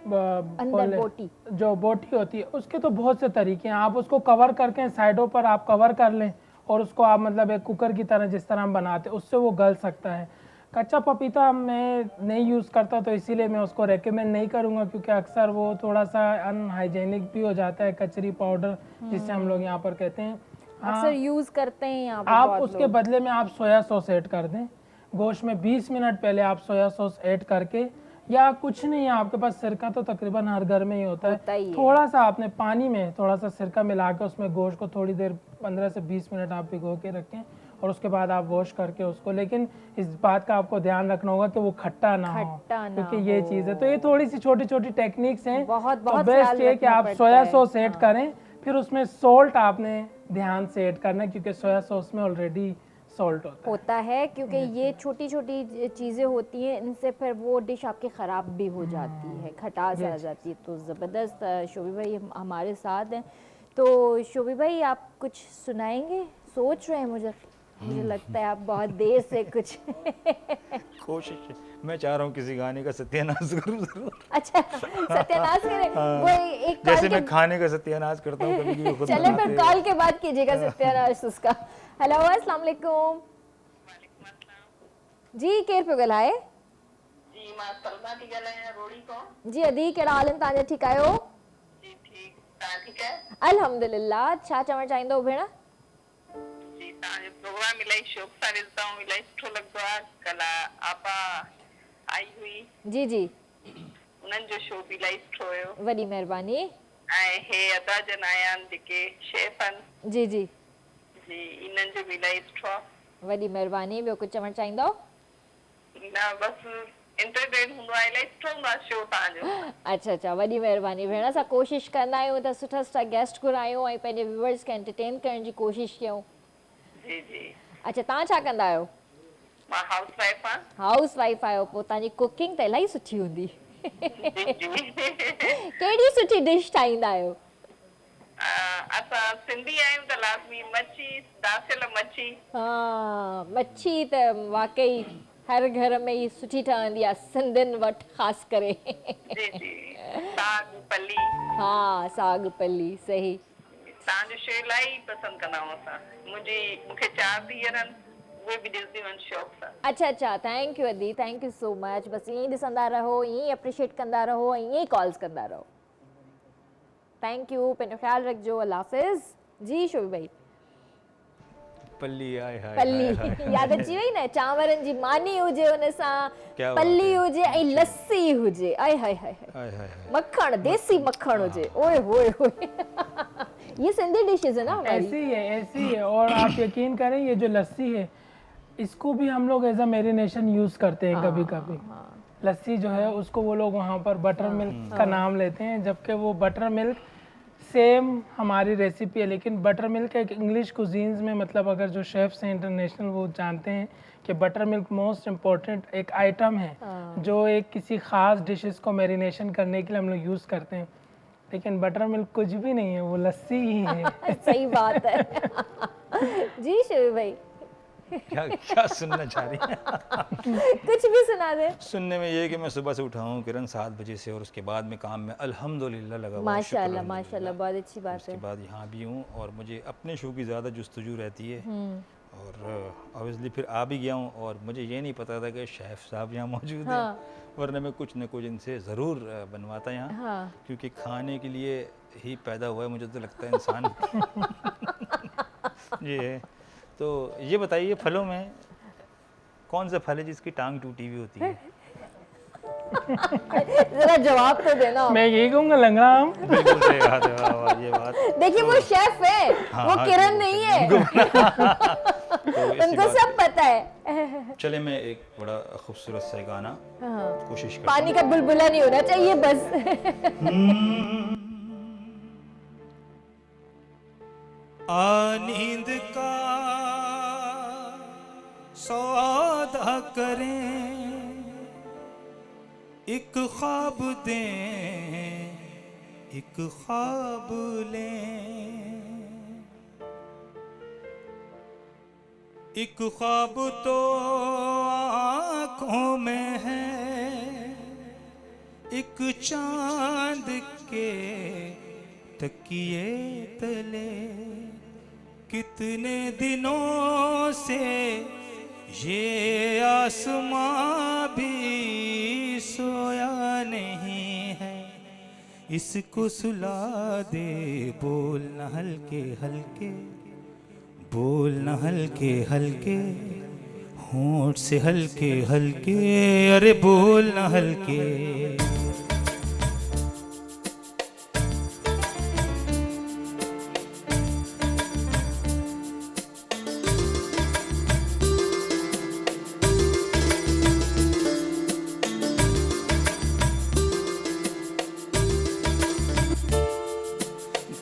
अंदर बोटी, जो बोटी होती है, उसके तो बहुत से तरीके हैं। आप उसको कवर करके साइडों पर आप कवर कर लें और उसको आप मतलब एक कुकर की तरह जिस तरह हम बनाते हैं उससे वो गल सकता है। कच्चा पपीता मैं नहीं यूज़ करता, तो इसीलिए मैं उसको रेकमेंड नहीं करूँगा, क्योंकि अक्सर वो थोड़ा सा अनहाइजेनिक भी हो जाता है। कचरी पाउडर जिसे हम लोग यहाँ पर कहते हैं, अक्सर यूज़ करते हैं यहाँ पर। आप उसके बदले में आप सोया सॉस ऐड कर दें। गोश्त में 20 मिनट पहले आप सोया सॉस ऐड करके, या कुछ नहीं है आपके पास, सिरका तो तकरीबन हर घर में ही होता है, थोड़ा सा आपने पानी में थोड़ा सा सिरका मिला के उसमें गोश्त को थोड़ी देर 15 से 20 मिनट आप भिगो के रखें और उसके बाद आप वॉश करके उसको, लेकिन इस बात का आपको ध्यान रखना होगा कि वो खट्टा ना हो, क्योंकि ये चीज़ है। तो ये थोड़ी सी छोटी छोटी टेक्निक्स हैं। तो बेस्ट है कि आप सोया सॉस ऐड करें, फिर उसमें सॉल्ट आपने ध्यान से ऐड करना है, क्योंकि सोया सॉस में ऑलरेडी सॉल्ट होता है, क्योंकि ये छोटी छोटी चीज़ें होती हैं, इनसे फिर वो डिश आपकी ख़राब भी हो जाती है, खटास आ जाती है। तो ज़बरदस्त शोभी भाई हमारे साथ हैं। तो शोभी भाई आप कुछ सुनाएंगे? सोच रहे हैं, मुझे लगता है आप बहुत देर से कुछ कोशिश मैं चाह रहा हूँ किसी गाने का सत्यानाश करूँ जरूर। अच्छा, सत्यानाश करें? वो एक जैसे मैं खाने का सत्यानाश करता हूँ कभी कभी खुद चले फिर कॉल के बाद कीजिएगा सत्यानाश उसका। हेलो अस्सलाम वालेकुम जी, केर पे ॻाल्हाए? जी मां सलमा थी ॻाल्हायां रोड़ी खां। जी अदी, कहिड़ा हाल आहिनि तव्हांजा? ठीकु आहियो? जी ठीक, तव्हां ठीकु आहे? अल्हम्दुलिल्लाह। छा चवणु चाहींदो भेण? जी तव्हांजो प्रोग्राम इलाही शौक़ सां ॾिसंदा आहियूं, इलाही सुठो लॻंदो आहे। कल्ह आपा आई हुई, जी जी, उन्हनि जो शो बि इलाही सुठो हुयो। वॾी महिरबानी। ऐं हे अदा जन आया आहिनि जेके शेफ आहिनि, जी जी जी इन्हनि जो बि इलाही सुठो आहे। वॾी महिरबानी। ॿियो कुझु चवणु चाहींदो? न बसि एंटरटेन हूंदो आहे, इलाही सुठो हूंदो आहे शो तव्हांजो। अच्छा अच्छा, वॾी महिरबानी भेण। असां कोशिशि कंदा आहियूं त सुठा सुठा गेस्ट घुरायूं ऐं पंहिंजे व्यूअर्स खे एंटरटेन करण जी कोशिशि कयूं। जी जी। अच्छा, तव्हां छा कंदा आहियो? मां हाउस वाइफ आहियां। हाउस वाइफ आहियो, पोइ तव्हांजी कुकिंग त इलाही सुठी हूंदी। जी जी। कहिड़ी सुठी डिश ठाहींदा आहियो? असां सिंधी आहियूं त लाज़मी मच्छी, दासियल मच्छी। हाँ, मच्छी त वाकई हर घर में ई सुठी ठहंदी आहे, सिंधियुनि वटि ख़ासि करे। जी जी। साग पली। हाँ, साग पली, सही। तव्हांजो शो इलाही पसंदि कंदा आहियूं असां। मूंखे 4 धीअर आहिनि, उहे बि ॾिसंदियूं आहिनि शौक़ सां। अच्छा अच्छा, थैंक यू अदी, थैंक यू सो मच। बसि ईअं ई ॾिसंदा रहो, ईअं ई अप्रिशिएट कंदा रहो, ईअं ई कॉल्स कंदा रहो। थैंक यू, पंहिंजो ख़्यालु रखिजो। अल्लाह हाफ़िज़। जी शोभी भाई। पल्ली आए हाय पल्ली याद अची वई न, चांवरनि जी मानी हुजे, हुन सां क्या पल्ली हुजे ऐं लस्सी हुजे, आय हाय हाय हाय मक्खण, देसी मक्खण हुजे, ओए होए होए। ये सिंधी डिशेज है ना हमारी। ऐसी है। और आप यकीन करें, ये जो लस्सी है इसको भी हम लोग एज अ मैरिनेशन यूज करते हैं कभी कभी। लस्सी जो है उसको वो लोग वहाँ पर बटर मिल्क का नाम लेते हैं, जबकि वो बटर मिल्क सेम हमारी रेसिपी है, लेकिन बटर मिल्क एक इंग्लिश कुजीन्स में, मतलब अगर जो शेफ्स हैं इंटरनेशनल वो जानते हैं कि बटर मिल्क मोस्ट इम्पॉर्टेंट एक आइटम है जो एक किसी ख़ास डिशेस को मैरिनेशन करने के लिए हम लोग यूज़ करते हैं, लेकिन बटर मिल्क कुछ भी नहीं है, वो लस्सी ही है। सही बात है। जी शिव भाई, क्या क्या सुनना चाह रही हैं? कुछ भी सुना दे। सुनने में ये है कि मैं सुबह से उठा हूँ किरण 7 बजे से, और उसके बाद में काम में अल्हम्दुलिल्लाह लगा हुआ हूँ, माशाल्लाह शुक्र माशाल्लाह, बहुत अच्छी बात उसके है। बाद यहाँ भी हूँ और मुझे अपने शो की ज़्यादा जुस्तजू रहती है, और ऑब्वियसली फिर आ भी गया हूँ, और मुझे ये नहीं पता था कि शेफ़ साहब यहाँ मौजूद हैं, वरना मैं कुछ न कुछ इनसे ज़रूर बनवाता यहाँ, क्योंकि खाने के लिए ही पैदा हुआ है मुझे तो लगता है इंसान। ये है। तो ये बताइए, फलों में कौन सा फल है जिसकी टांग टूटी हुई होती है? जरा जवाब तो देना। मैं यही कहूँगा लंगड़ा आम। बिल्कुल सही बात है, वाह वाह, ये बात। देखिए वो शेफ है, वो किरण नहीं है। तो उनको सब पता है। चले मैं एक बड़ा खूबसूरत सा गाना कोशिश करता पानी का बुलबुला नहीं होना चाहिए बस। आ नींद का सौदा करें, एक ख्वाब दें, एक ख्वाब लें, एक ख्वाब तो आँखों में है, एक चांद के तकिए तले, कितने दिनों से ये आसमां भी सोया नहीं है, इसको सुला दे, बोलना हल्के हल्के, बोलना हल्के हल्के, होंठ से हल्के हल्के, अरे बोलना हल्के।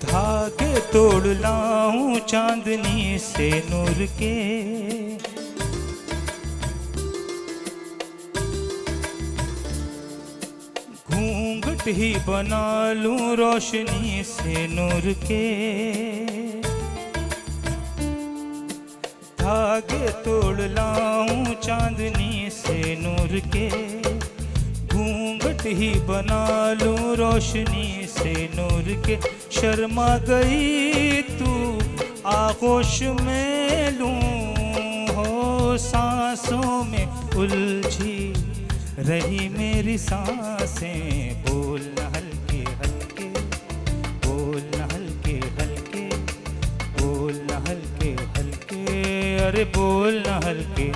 धागे तोड़ लाऊं चांदनी से नूर के, घूंघट ही बना लूं रोशनी से नूर के, धागे तोड़ लाऊं चांदनी से नूर के, घूंघट ही बना लूं रोशनी से नूर के, शर्मा गई तू आगोश में लूं हो, सांसों में उलझी रही मेरी सांसें, बोलना हल्के हल्के, बोलना हल्के हल्के, बोलना हल्के हल्के, अरे बोलना हल्के,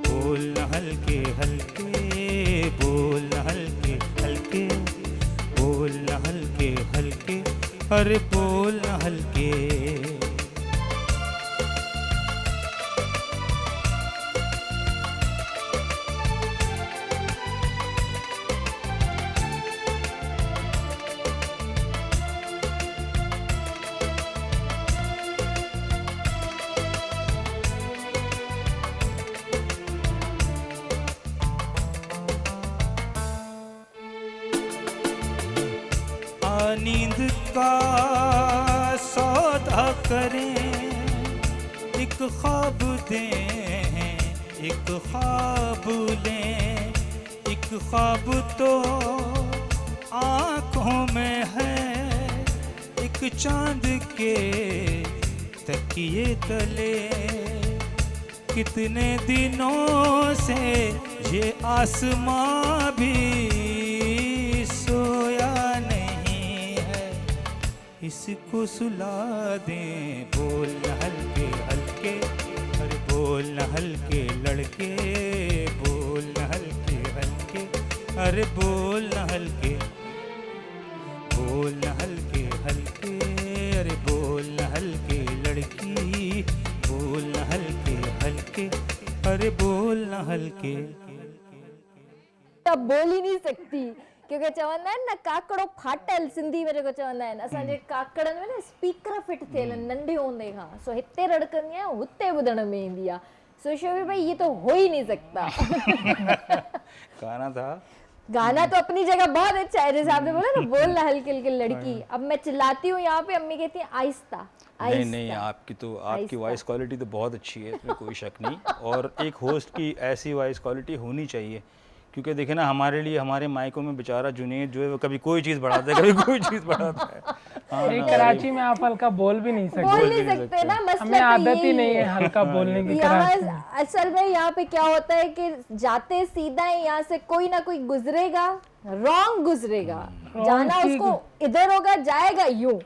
बोलना हल्के हल्के, बोलना हल्के हल्के, बोलना हल्के हल्के, अरे बोलना हल्के। नींद का सौदा करें, एक ख्वाब दें, एक ख्वाब लें, एक ख्वाब तो आँखों में है, एक चांद के तकिए तले, कितने दिनों से ये आसमां भी सोया नहीं है, इसको सुला दें, बोलना हल्के हल्के, अरे बोलना हल्के लड़के, बोलना हल्के हल्के, अरे बोलना हल्के, बोलना हल्के हल्के, अरे बोलना हल्के लड़की, बोलना हल्के हल्के, अरे बोलना हल्के। बोल ही नहीं सकती क्योंकि चवंदा आहिनि न काकड़ो फाटल सिंधी में जेको चवंदा आहिनि असांजे काकड़नि में न स्पीकर फिट थियल आहिनि नंढे हूंदे खां सो हिते रड़कंदी आहियां हुते ॿुधण में ईंदी आहे सो शोभी भाई ये तो हो ही नहीं सकता गाना था गाना तो अपनी जगह बहुत अच्छा है जैसे आपने बोला ना बोलना हल्की हल्की लड़की अब मैं चिल्लाती हूँ यहाँ पे अम्मी कहती है आहिस्ता नहीं आपकी वॉइस क्वालिटी तो बहुत अच्छी है, इसमें कोई शक नहीं। और एक होस्ट की ऐसी वॉइस क्वालिटी होनी चाहिए, क्योंकि देखे ना हमारे लिए हमारे माइकों में बेचारा जुनेद जो है वो कभी कोई चीज़ बढ़ाता है कभी कोई चीज़ बढ़ाता है। हाँ नहीं, कराची में आप हल्का बोल भी नहीं सकते, बोल नहीं सकते ना, मसला हमें तो आदत ही यही नहीं है हल्का बोलने की। कराची में असल में यहाँ पे क्या होता है कि जाते सीधा ही यहाँ से कोई ना कोई गुजरेगा, रॉन्ग गुजरेगा, जाना उसको इधर होगा, जाएगा यूं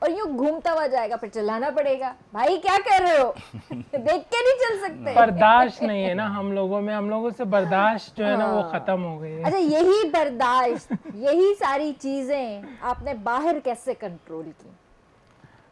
और यूं घूमता हुआ जाएगा, फिर चलाना पड़ेगा, भाई क्या कर रहे हो देख के नहीं चल सकते। बर्दाश्त नहीं है ना हम लोगों में, हम लोगों से बर्दाश्त जो है ना वो खत्म हो गई है। अच्छा, यही बर्दाश्त, यही सारी चीजें आपने बाहर कैसे कंट्रोल की?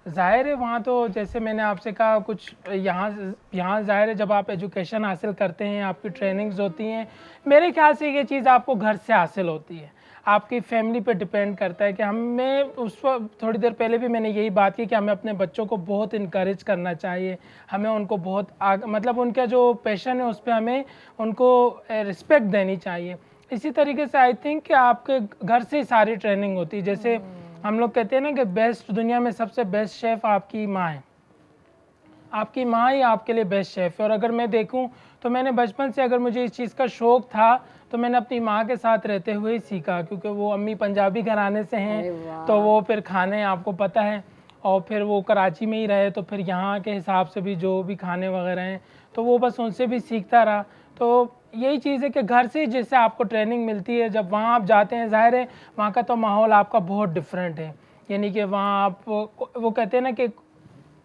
जाहिर है वहाँ तो जैसे मैंने आपसे कहा कुछ यहाँ जाहिर है जब आप एजुकेशन हासिल करते हैं, आपकी ट्रेनिंग्स होती हैं, मेरे ख्याल से ये चीज़ आपको घर से हासिल होती है, आपकी फैमिली पे डिपेंड करता है कि हमें उस वक्त थोड़ी देर पहले भी मैंने यही बात की कि हमें अपने बच्चों को बहुत इनकरेज करना चाहिए, हमें उनको बहुत मतलब उनका जो पैशन है उस पर हमें उनको रिस्पेक्ट देनी चाहिए। इसी तरीके से आई थिंक कि आपके घर से ही सारी ट्रेनिंग होती है। जैसे हम लोग कहते हैं ना कि बेस्ट दुनिया में सबसे बेस्ट शेफ़ आपकी माँ है, आपकी माँ ही आपके लिए बेस्ट शेफ़ है। और अगर मैं देखूं तो मैंने बचपन से अगर मुझे इस चीज़ का शौक़ था तो मैंने अपनी माँ के साथ रहते हुए ही सीखा, क्योंकि वो अम्मी पंजाबी घराने से हैं तो वो फिर खाने आपको पता है, और फिर वो कराची में ही रहे तो फिर यहाँ के हिसाब से भी जो भी खाने वगैरह हैं तो वो बस उनसे भी सीखता रहा। तो यही चीज़ है कि घर से जैसे आपको ट्रेनिंग मिलती है, जब वहाँ आप जाते हैं ज़ाहिर है वहाँ का तो माहौल आपका बहुत डिफरेंट है, यानी कि वहाँ आप वो कहते हैं ना कि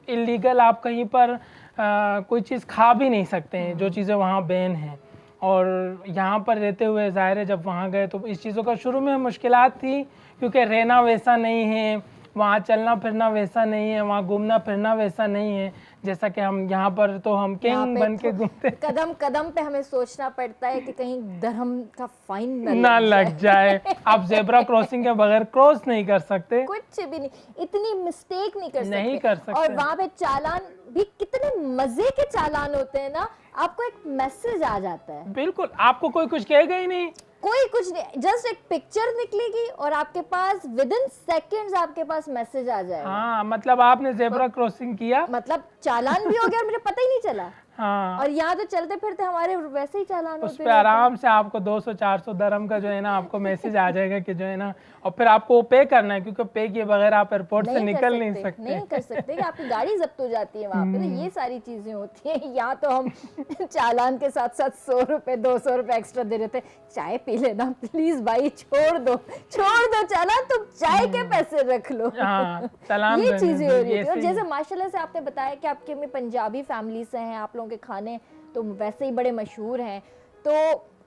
इलीगल आप कहीं पर कोई चीज़ खा भी नहीं सकते हैं, जो चीज़ें वहाँ बैन हैं। और यहाँ पर रहते हुए ज़ाहिर है जब वहाँ गए तो इस चीज़ों का शुरू में मुश्किलात थी, क्योंकि रहना वैसा नहीं है, वहाँ चलना फिरना वैसा नहीं है, वहाँ घूमना फिरना वैसा नहीं है जैसा कि हम यहाँ पर तो हम किंग बन के घूमते, कदम कदम पे हमें सोचना पड़ता है कि कहीं धर्म का फाइन ना लग जाए। आप जेब्रा क्रॉसिंग के बगैर क्रॉस नहीं कर सकते, कुछ भी नहीं, इतनी मिस्टेक नहीं कर सकते। और वहाँ पे चालान भी कितने मजे के चालान होते हैं ना, आपको एक मैसेज आ जाता है, बिल्कुल आपको कोई कुछ कहेगा ही नहीं, कोई कुछ नहीं, जस्ट एक पिक्चर निकलेगी और आपके पास विद इन सेकेंड्स आपके पास मैसेज आ जाएगा। हाँ मतलब आपने जेब्रा क्रॉसिंग किया, मतलब चालान भी हो गया और मुझे पता ही नहीं चला। हाँ, और यहाँ तो चलते फिरते हमारे वैसे ही चालान उस होते पे आराम से आपको 200-400 दरम का जो है ना आपको मैसेज आ जाएगा कि जो है ना, और फिर आपको पे करना है, क्योंकि पे किए बगैर आप एयरपोर्ट से निकल नहीं सकते। नहीं कर सकते कि आपकी गाड़ी जब्त हो जाती है वहाँ पे, तो ये सारी चीजें होती हैं। यहाँ तो हम चालान के साथ साथ 100 रुपए 200 रुपए एक्स्ट्रा दे रहे थे, चाय पी लेना प्लीज भाई, छोड़ दो चालान, तुम चाय के पैसे रख लो। हाँ, चालान ये चीजें हो रही ये थी। और सही जैसे माशाल्लाह से आपने बताया कि आपके में पंजाबी फैमिली से हैं, आप लोगों के खाने तो वैसे ही बड़े मशहूर हैं, तो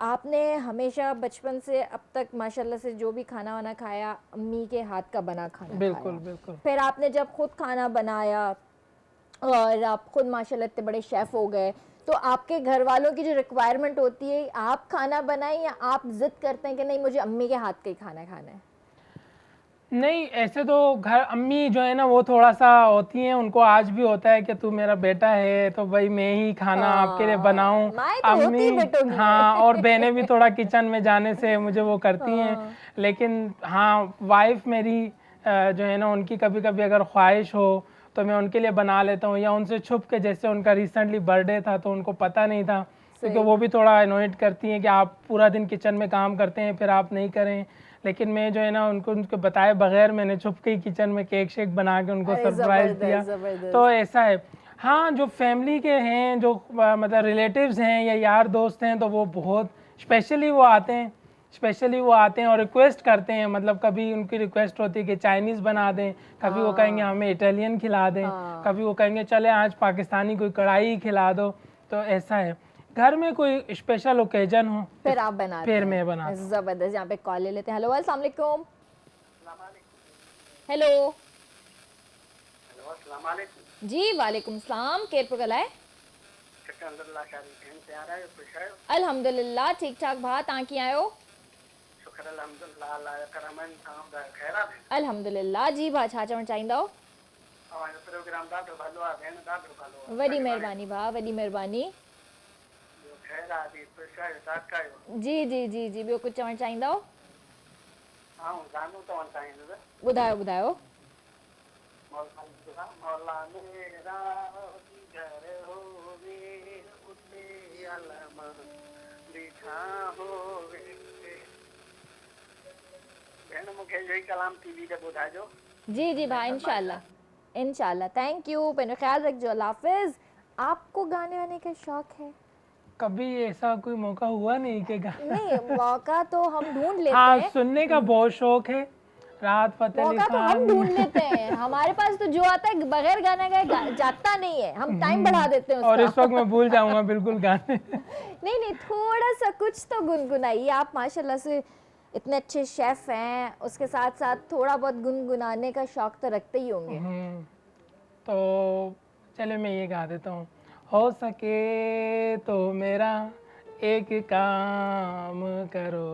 आपने हमेशा बचपन से अब तक माशाल्लाह से जो भी खाना वाना खाया अम्मी के हाथ का बना खाना बिल्कुल खाया। बिल्कुल। फिर आपने जब खुद खाना बनाया और आप खुद माशाल्लाह इतने बड़े शेफ हो गए, तो आपके घर वालों की जो रिक्वायरमेंट होती है, आप खाना बनाएं या आप जिद करते हैं कि नहीं मुझे अम्मी के हाथ का ही खाना खाना है? नहीं, ऐसे तो घर अम्मी जो है ना वो थोड़ा सा होती हैं, उनको आज भी होता है कि तू मेरा बेटा है तो भाई मैं ही खाना आपके लिए बनाऊं। माएं तो होती ही बेटों की। हाँ, और बहनें भी थोड़ा किचन में जाने से मुझे वो करती हैं, लेकिन हाँ वाइफ मेरी जो है ना उनकी कभी कभी अगर ख्वाहिश हो तो मैं उनके लिए बना लेता हूँ, या उनसे छुप के, जैसे उनका रिसेंटली बर्थडे था तो उनको पता नहीं था, क्योंकि वो भी थोड़ा अनॉयड करती हैं कि आप पूरा दिन किचन में काम करते हैं फिर आप नहीं करें, लेकिन मैं जो है ना उनको बताए बगैर मैंने छुप के किचन में केक शेक बना के उनको सरप्राइज दिया। तो ऐसा है। हाँ, जो फैमिली के हैं, जो मतलब रिलेटिव्स हैं या यार दोस्त हैं, तो वो बहुत स्पेशली वो आते हैं और रिक्वेस्ट करते हैं, मतलब कभी उनकी रिक्वेस्ट होती है कि चाइनीज़ बना दें, कभी वो कहेंगे हमें इटालियन खिला दें, कभी वो कहेंगे चले आज पाकिस्तानी कोई कढ़ाई खिला दो। तो ऐसा है, घर में कोई स्पेशल ओकेजन हो फिर आप बनाते फिर हैं। मैं बनाता। जबरदस्त। यहाँ पे कॉल ले लेते हैं। हेलो, अस्सलाम वालेकुम। हेलो जी, वालेकुम सलाम। केर पे गलाए? अल्हम्दुलिल्लाह ठीक ठाक भा, तव्हां कीअं आहियो? शुक्र अल्हम्दुलिल्लाह अल्लाह जा करम आहिनि तव्हां ख़ैरात अल्हम्दुलिल्लाह जी भाउ छा चवणु चाहींदव? तव्हांजो प्रोग्राम ॾाढो भलो आहे भेण ॾाढो भलो आहे वॾी महिरबानी भाउ वॾी महिरबानी ॿियो ख़ैरात ई पुछायो छा कयो जी जी जी जी ॿियो कुझु चवणु चाहींदव? आऊं गानो चवणु चाहींदुसि ॿुधायो ॿुधायो मौला मेरा घर होवे उते अलम ॾिठा होवे भेण मूंखे इहो ई कलाम टीवी ते ॿुधाइजो जी जी भाई इंशाल्लाह इंशाल्लाह थैंक यू पंहिंजो ख्याल रखिजो अल्लाह हाफिज। आपको गाने वाने का शौक है? कभी ऐसा कोई मौका हुआ नहीं कि नहीं मौका तो हम ढूंढ लेते हाँ हैं सुनने का बहुत शौक है। राहत फतेह अली मौका तो हम खान ढूंढ लेते हैं हमारे पास तो जो आता है बगैर गाने गाए जाता नहीं है हम टाइम बढ़ा देते हैं और उसका। इस वक्त मैं भूल जाऊंगा बिल्कुल गाने। नहीं नहीं थोड़ा सा कुछ तो गुनगुनाइए आप माशाल्लाह से इतने अच्छे शेफ हैं उसके साथ साथ थोड़ा बहुत गुनगुनाने का शौक तो रखते ही होंगे। तो चले मैं ये गा देता हूँ। हो सके तो मेरा एक काम करो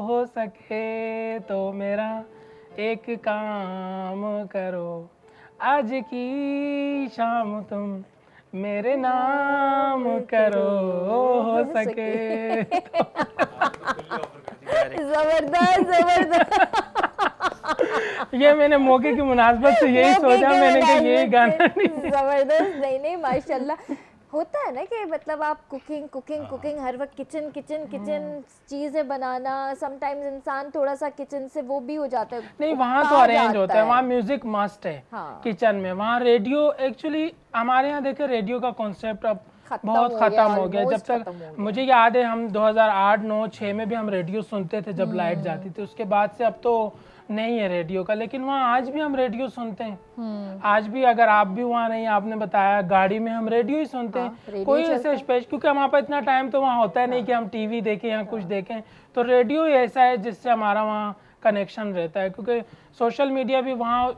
हो सके तो मेरा एक काम करो आज की शाम तुम मेरे नाम करो हो सके जबरदस्त जबरदस्त ये मैंने मौके की मुनासबत से यही सोचा मैंने कि ये गाना जबरदस्त नहीं नहीं माशाल्लाह होता है ना कि मतलब आप कुकिंग कुकिंग कुकिंग हर वक्त किचन किचन किचन चीजें बनाना समटाइम्स इंसान थोड़ा सा किचन से वो भी हो जाता है नहीं वहाँ तो उकता अरेंज जाता होता है वहाँ म्यूजिक मस्ट है हाँ। किचन में। वहाँ रेडियो एक्चुअली हमारे यहाँ देखे रेडियो का कॉन्सेप्ट अब खत्म बहुत हो खत्म गया, हो गया। जब almost तक खत्म हो गया। मुझे याद है हम 2008 9 6 में भी हम रेडियो सुनते थे जब लाइट जाती थी उसके बाद से अब तो नहीं है रेडियो का लेकिन वहाँ आज भी हम रेडियो सुनते हैं। आज भी अगर आप भी वहाँ नहीं आपने बताया गाड़ी में हम रेडियो ही सुनते हैं कोई ऐसे स्पेशल क्योंकि हमारे पास इतना टाइम तो वहाँ होता है नहीं कि हम टीवी देखें या कुछ देखें तो रेडियो ही ऐसा है जिससे हमारा वहाँ कनेक्शन रहता है क्योंकि सोशल मीडिया भी वहाँ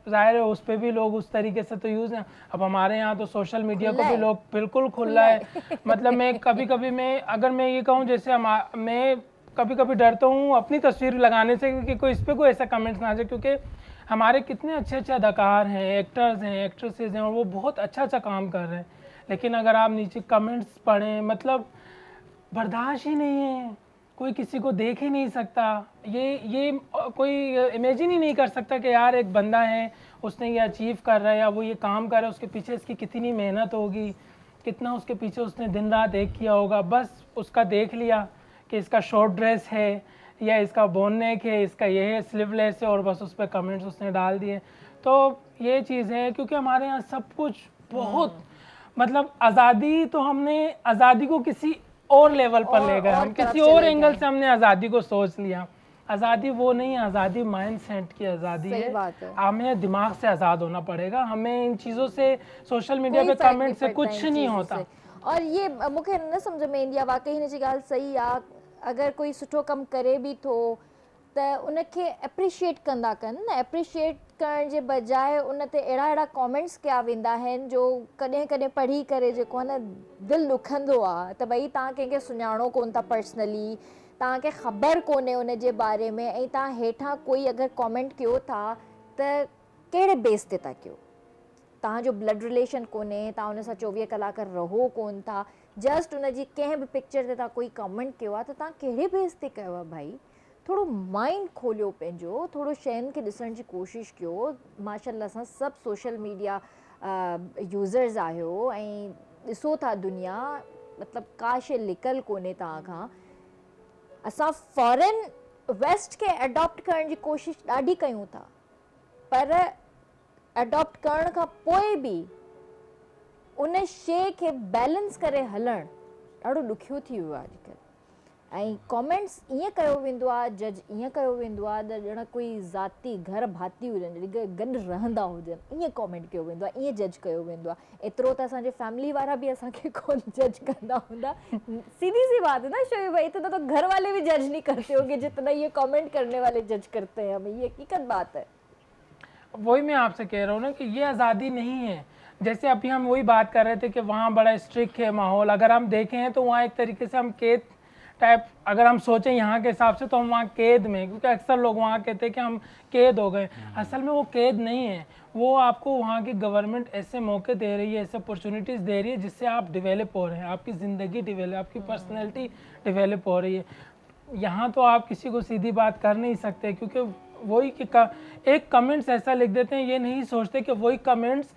जाहिर है उस पर भी लोग उस तरीके से तो यूज़ हैं। अब हमारे यहाँ तो सोशल मीडिया को भी लोग बिल्कुल खुला है मतलब मैं कभी मैं अगर मैं ये कहूँ जैसे मैं कभी डरता हूँ अपनी तस्वीर लगाने से कि कोई इस पर कोई ऐसा कमेंट्स ना आ जाए क्योंकि हमारे कितने अच्छे अच्छे अदाकार हैं एक्टर्स हैं एक्ट्रेसेस हैं और वो बहुत अच्छा काम कर रहे हैं लेकिन अगर आप नीचे कमेंट्स पढ़ें मतलब बर्दाश्त ही नहीं है कोई किसी को देख ही नहीं सकता ये कोई इमेजिन ही नहीं कर सकता कि यार एक बंदा है उसने ये अचीव कर रहा है या वो ये काम कर रहा है उसके पीछे इसकी कितनी मेहनत होगी कितना उसके पीछे उसने दिन रात एक किया होगा बस उसका देख लिया कि इसका शॉर्ट ड्रेस है या इसका बोन नेक है इसका ये है स्लीवलेस है और बस उस पर कमेंट्स उसने डाल दिए। तो ये चीज़ है क्योंकि हमारे यहाँ सब कुछ बहुत मतलब आज़ादी तो हमने आज़ादी को किसी और लेवल पर ले गए हम किसी और एंगल से हमने आज़ादी को सोच लिया। आज़ादी वो नहीं है आज़ादी माइंड सेट की आज़ादी है। हमें दिमाग से आज़ाद होना पड़ेगा हमें इन चीज़ों से सोशल मीडिया पे कमेंट से कुछ नहीं होता। और ये मूंखे न सम्झ में ईंदी आहे वाकई हिन जी ॻाल्हि सही आहे अगर कोई सुठो कम करे भी थो त उनखे एप्रिशिएट कंदा कनि न एप्रिशिएट करण जे बजाय उन ते अहिड़ा कमेंट्स कया वेंदा आहिनि जो कॾहिं कॾहिं पढ़ी करे जेको आहे न दिलि ॾुखंदो आहे त भई तव्हां कंहिंखे सुञाणो कोन था पर्सनली तव्हांखे ख़बर कोन्हे उन जे बारे में ऐं तव्हां हेठां कोई अगरि कमेंट कयो था त कहिड़े बेस ते था कयो तव्हांजो ब्लड रिलेशन कोन्हे तव्हां उन सां 24 कलाक रहो कोन था जस्ट उन जी कंहिं बि पिक्चर ते तव्हां कोई कमेंट कयो आहे त तव्हां कहिड़े बेस ते कयो आहे भाई थोड़ो माइंड खोलियो पंहिंजो थोड़ो शयुनि खे ॾिसण जी कोशिशि कयो माशाल्लाह सां सभु सोशल मीडिया यूज़र्स आहियो ऐं ॾिसो था दुनिया मतिलबु का शइ लिकल कोन्हे तव्हां खां असां फॉरेन वेस्ट खे एडॉप्ट करण जी कोशिशि ॾाढी कयूं था पर एडॉप्ट करण खां पोइ बि उन शइ खे बैलेंस करे हलणु ॾाढो ॾुखियो थी वियो आहे अॼुकल्ह ऐं कॉमेंट्स ईअं कयो वेंदो आहे जज ईअं कयो वेंदो आहे त ॼण कोई ज़ाती घर भाती हुजनि जॾहिं गॾु रहंदा हुजनि ईअं कॉमेंट कयो वेंदो आहे ईअं जज कयो वेंदो आहे एतिरो त असांजे फैमिली वारा बि असांखे कोन जज कंदा हूंदा सीधी सी बात है ना शोएब भाई इतना तो घर वाले भी जज नहीं करते होंगे जितना ये कमेंट करने वाले जज करते हैं हमें ये हकीकत बात है। वही मैं आपसे कह रहा हूँ ना कि ये आज़ादी नहीं है जैसे अभी हम वही बात कर रहे थे कि वहाँ बड़ा स्ट्रिक्ट है माहौल अगर हम देखें तो वहाँ एक तरीके से हम कैद टाइप अगर हम सोचें यहाँ के हिसाब से तो हम वहाँ कैद में, क्योंकि अक्सर लोग वहाँ कहते हैं कि हम कैद हो गए। असल में वो कैद नहीं है, वो आपको वहाँ की गवर्नमेंट ऐसे मौके दे रही है, ऐसे अपॉर्चुनिटीज़ दे रही है जिससे आप डेवलप हो रहे हैं, आपकी ज़िंदगी डेवलप, आपकी पर्सनैलिटी डेवलप हो रही है। यहाँ तो आप किसी को सीधी बात कर नहीं सकते, क्योंकि वही कि एक कमेंट्स ऐसा लिख देते हैं, ये नहीं सोचते कि वही कमेंट्स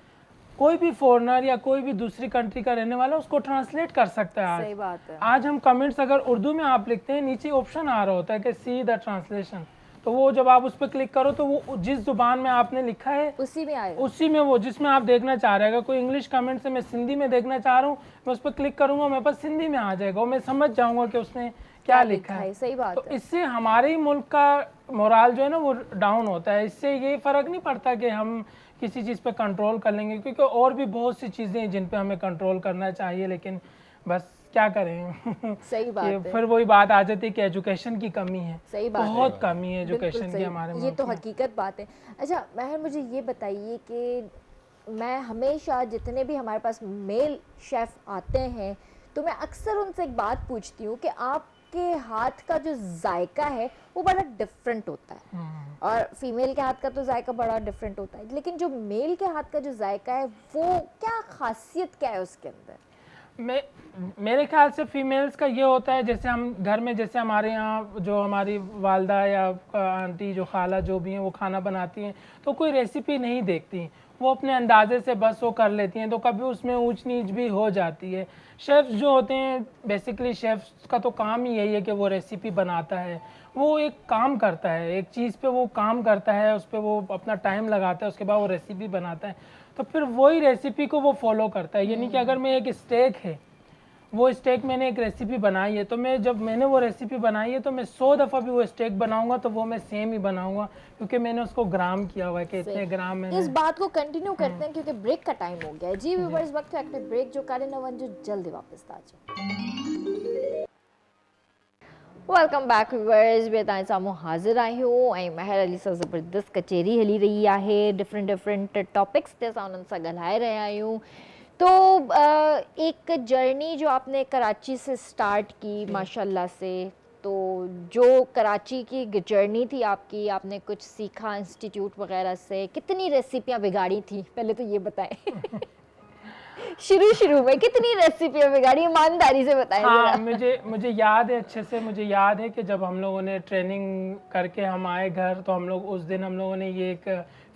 कोई भी फॉरेनर या कोई भी दूसरी कंट्री का रहने वाला उसको ट्रांसलेट कर सकता है। सही बात है। आज हम कमेंट्स अगर उर्दू में आप लिखते हैं, नीचे ऑप्शन आ रहा होता है कि सी द ट्रांसलेशन, तो वो जब आप उस पर क्लिक करो तो वो जिस जुबान में आपने लिखा है उसी में आएगा, उसी में वो जिसमें आप देखना चाह रहे हैं। कोई इंग्लिश कमेंट से मैं सिंधी में देखना चाह रहा हूँ, मैं उस पर क्लिक करूंगा, मेरे पास सिंधी में आ जाएगा और मैं समझ जाऊंगा कि उसने क्या लिखा है। सही बात तो है। इससे हमारे ही मुल्क का मोराल जो है ना वो डाउन होता है। इससे ये फर्क नहीं पड़ता कि हम किसी चीज़ पे कंट्रोल कर लेंगे, क्योंकि और भी बहुत सी चीज़ें हैं जिन पे हमें कंट्रोल करना चाहिए, लेकिन बस क्या करें। सही बात है। फिर वही बात आ जाती है कि एजुकेशन की कमी है। सही बात है, बहुत कमी है एजुकेशन की सही, हमारे ये मुल्क तो में। हकीकत बात है। अच्छा महर, मुझे ये बताइए कि मैं हमेशा जितने भी हमारे पास मेल शेफ़ आते हैं तो मैं अक्सर उनसे एक बात पूछती हूँ कि आपके हाथ का जो जायका है वो बड़ा डिफरेंट होता है, और फीमेल के हाथ का तो जायका बड़ा डिफरेंट होता है, लेकिन जो मेल के हाथ का जो जायका है वो क्या खासियत क्या है उसके अंदर? मेरे ख्याल से फीमेल्स का ये होता है, जैसे हम घर में, जैसे हमारे यहाँ जो हमारी वालदा या आंटी जो खाला जो भी हैं वो खाना बनाती हैं तो कोई रेसिपी नहीं देखती, वो अपने अंदाजे से बस वो कर लेती हैं, तो कभी उसमें ऊंच नीच भी हो जाती है। शेफ़्स जो होते हैं, बेसिकली शेफ़्स का तो काम ही यही है कि वो रेसिपी बनाता है, वो एक काम करता है, एक चीज़ पे वो काम करता है, उस पर वो अपना टाइम लगाता है, उसके बाद वो रेसिपी बनाता है, तो फिर वही रेसिपी को वो फॉलो करता है। यानी कि अगर मैं एक स्टेक है, वो स्टेक मैंने एक रेसिपी बनाई है, तो जब मैंने वो रेसिपी बनाई है तो मैं 100 दफ़ा भी वो स्टेक बनाऊंगा तो वो मैं सेम ही बनाऊंगा, क्योंकि मैंने उसको ग्राम किया हुआ है कि इतने ग्राम मैंने। इस बात को कंटिन्यू करते हैं क्योंकि ब्रेक का टाइम हो गया है जी व्यूअर्स। वक्त है एक्टिव ब्रेक जो काले नवन जो जल्दी वापस आ जाए। वेलकम बैक व्यूअर्स, बेताई सामू हाज़िर आई हूँ ऐं महर अली सां ज़बरदस्त कचेरी हली रही है, डिफरेंट टॉपिक्स ते असां उन्हनि सां ॻाल्हाए रहिया आहियूं। तो एक जर्नी जो आपने कराची से स्टार्ट की माशाल्लाह से, तो जो कराची की जर्नी थी आपकी, आपने कुछ सीखा इंस्टीट्यूट वगैरह से, कितनी रेसिपियाँ बिगाड़ी थी पहले तो ये बताएं। शुरू में कितनी रेसिपियाँ बिगाड़ी, ईमानदारी से बताएं। हाँ, मुझे याद है अच्छे से, मुझे याद है कि जब हम लोगों ने ट्रेनिंग करके हम आए घर, तो हम लोग उस दिन हम लोगों ने ये एक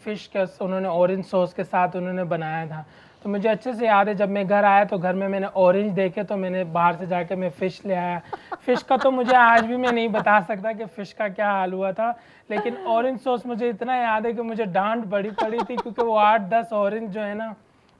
फ़िश का उन्होंने ऑरेंज सॉस के साथ उन्होंने बनाया था, तो मुझे अच्छे से याद है जब मैं घर आया तो घर में मैंने ऑरेंज देखे तो मैंने बाहर से जाके मैं फ़िश ले आया। फ़िश का तो मुझे आज भी मैं नहीं बता सकता कि फ़िश का क्या हाल हुआ था, लेकिन ऑरेंज सॉस मुझे इतना याद है कि मुझे डांट बड़ी पड़ी थी, क्योंकि वो 8-10 ऑरेंज जो है ना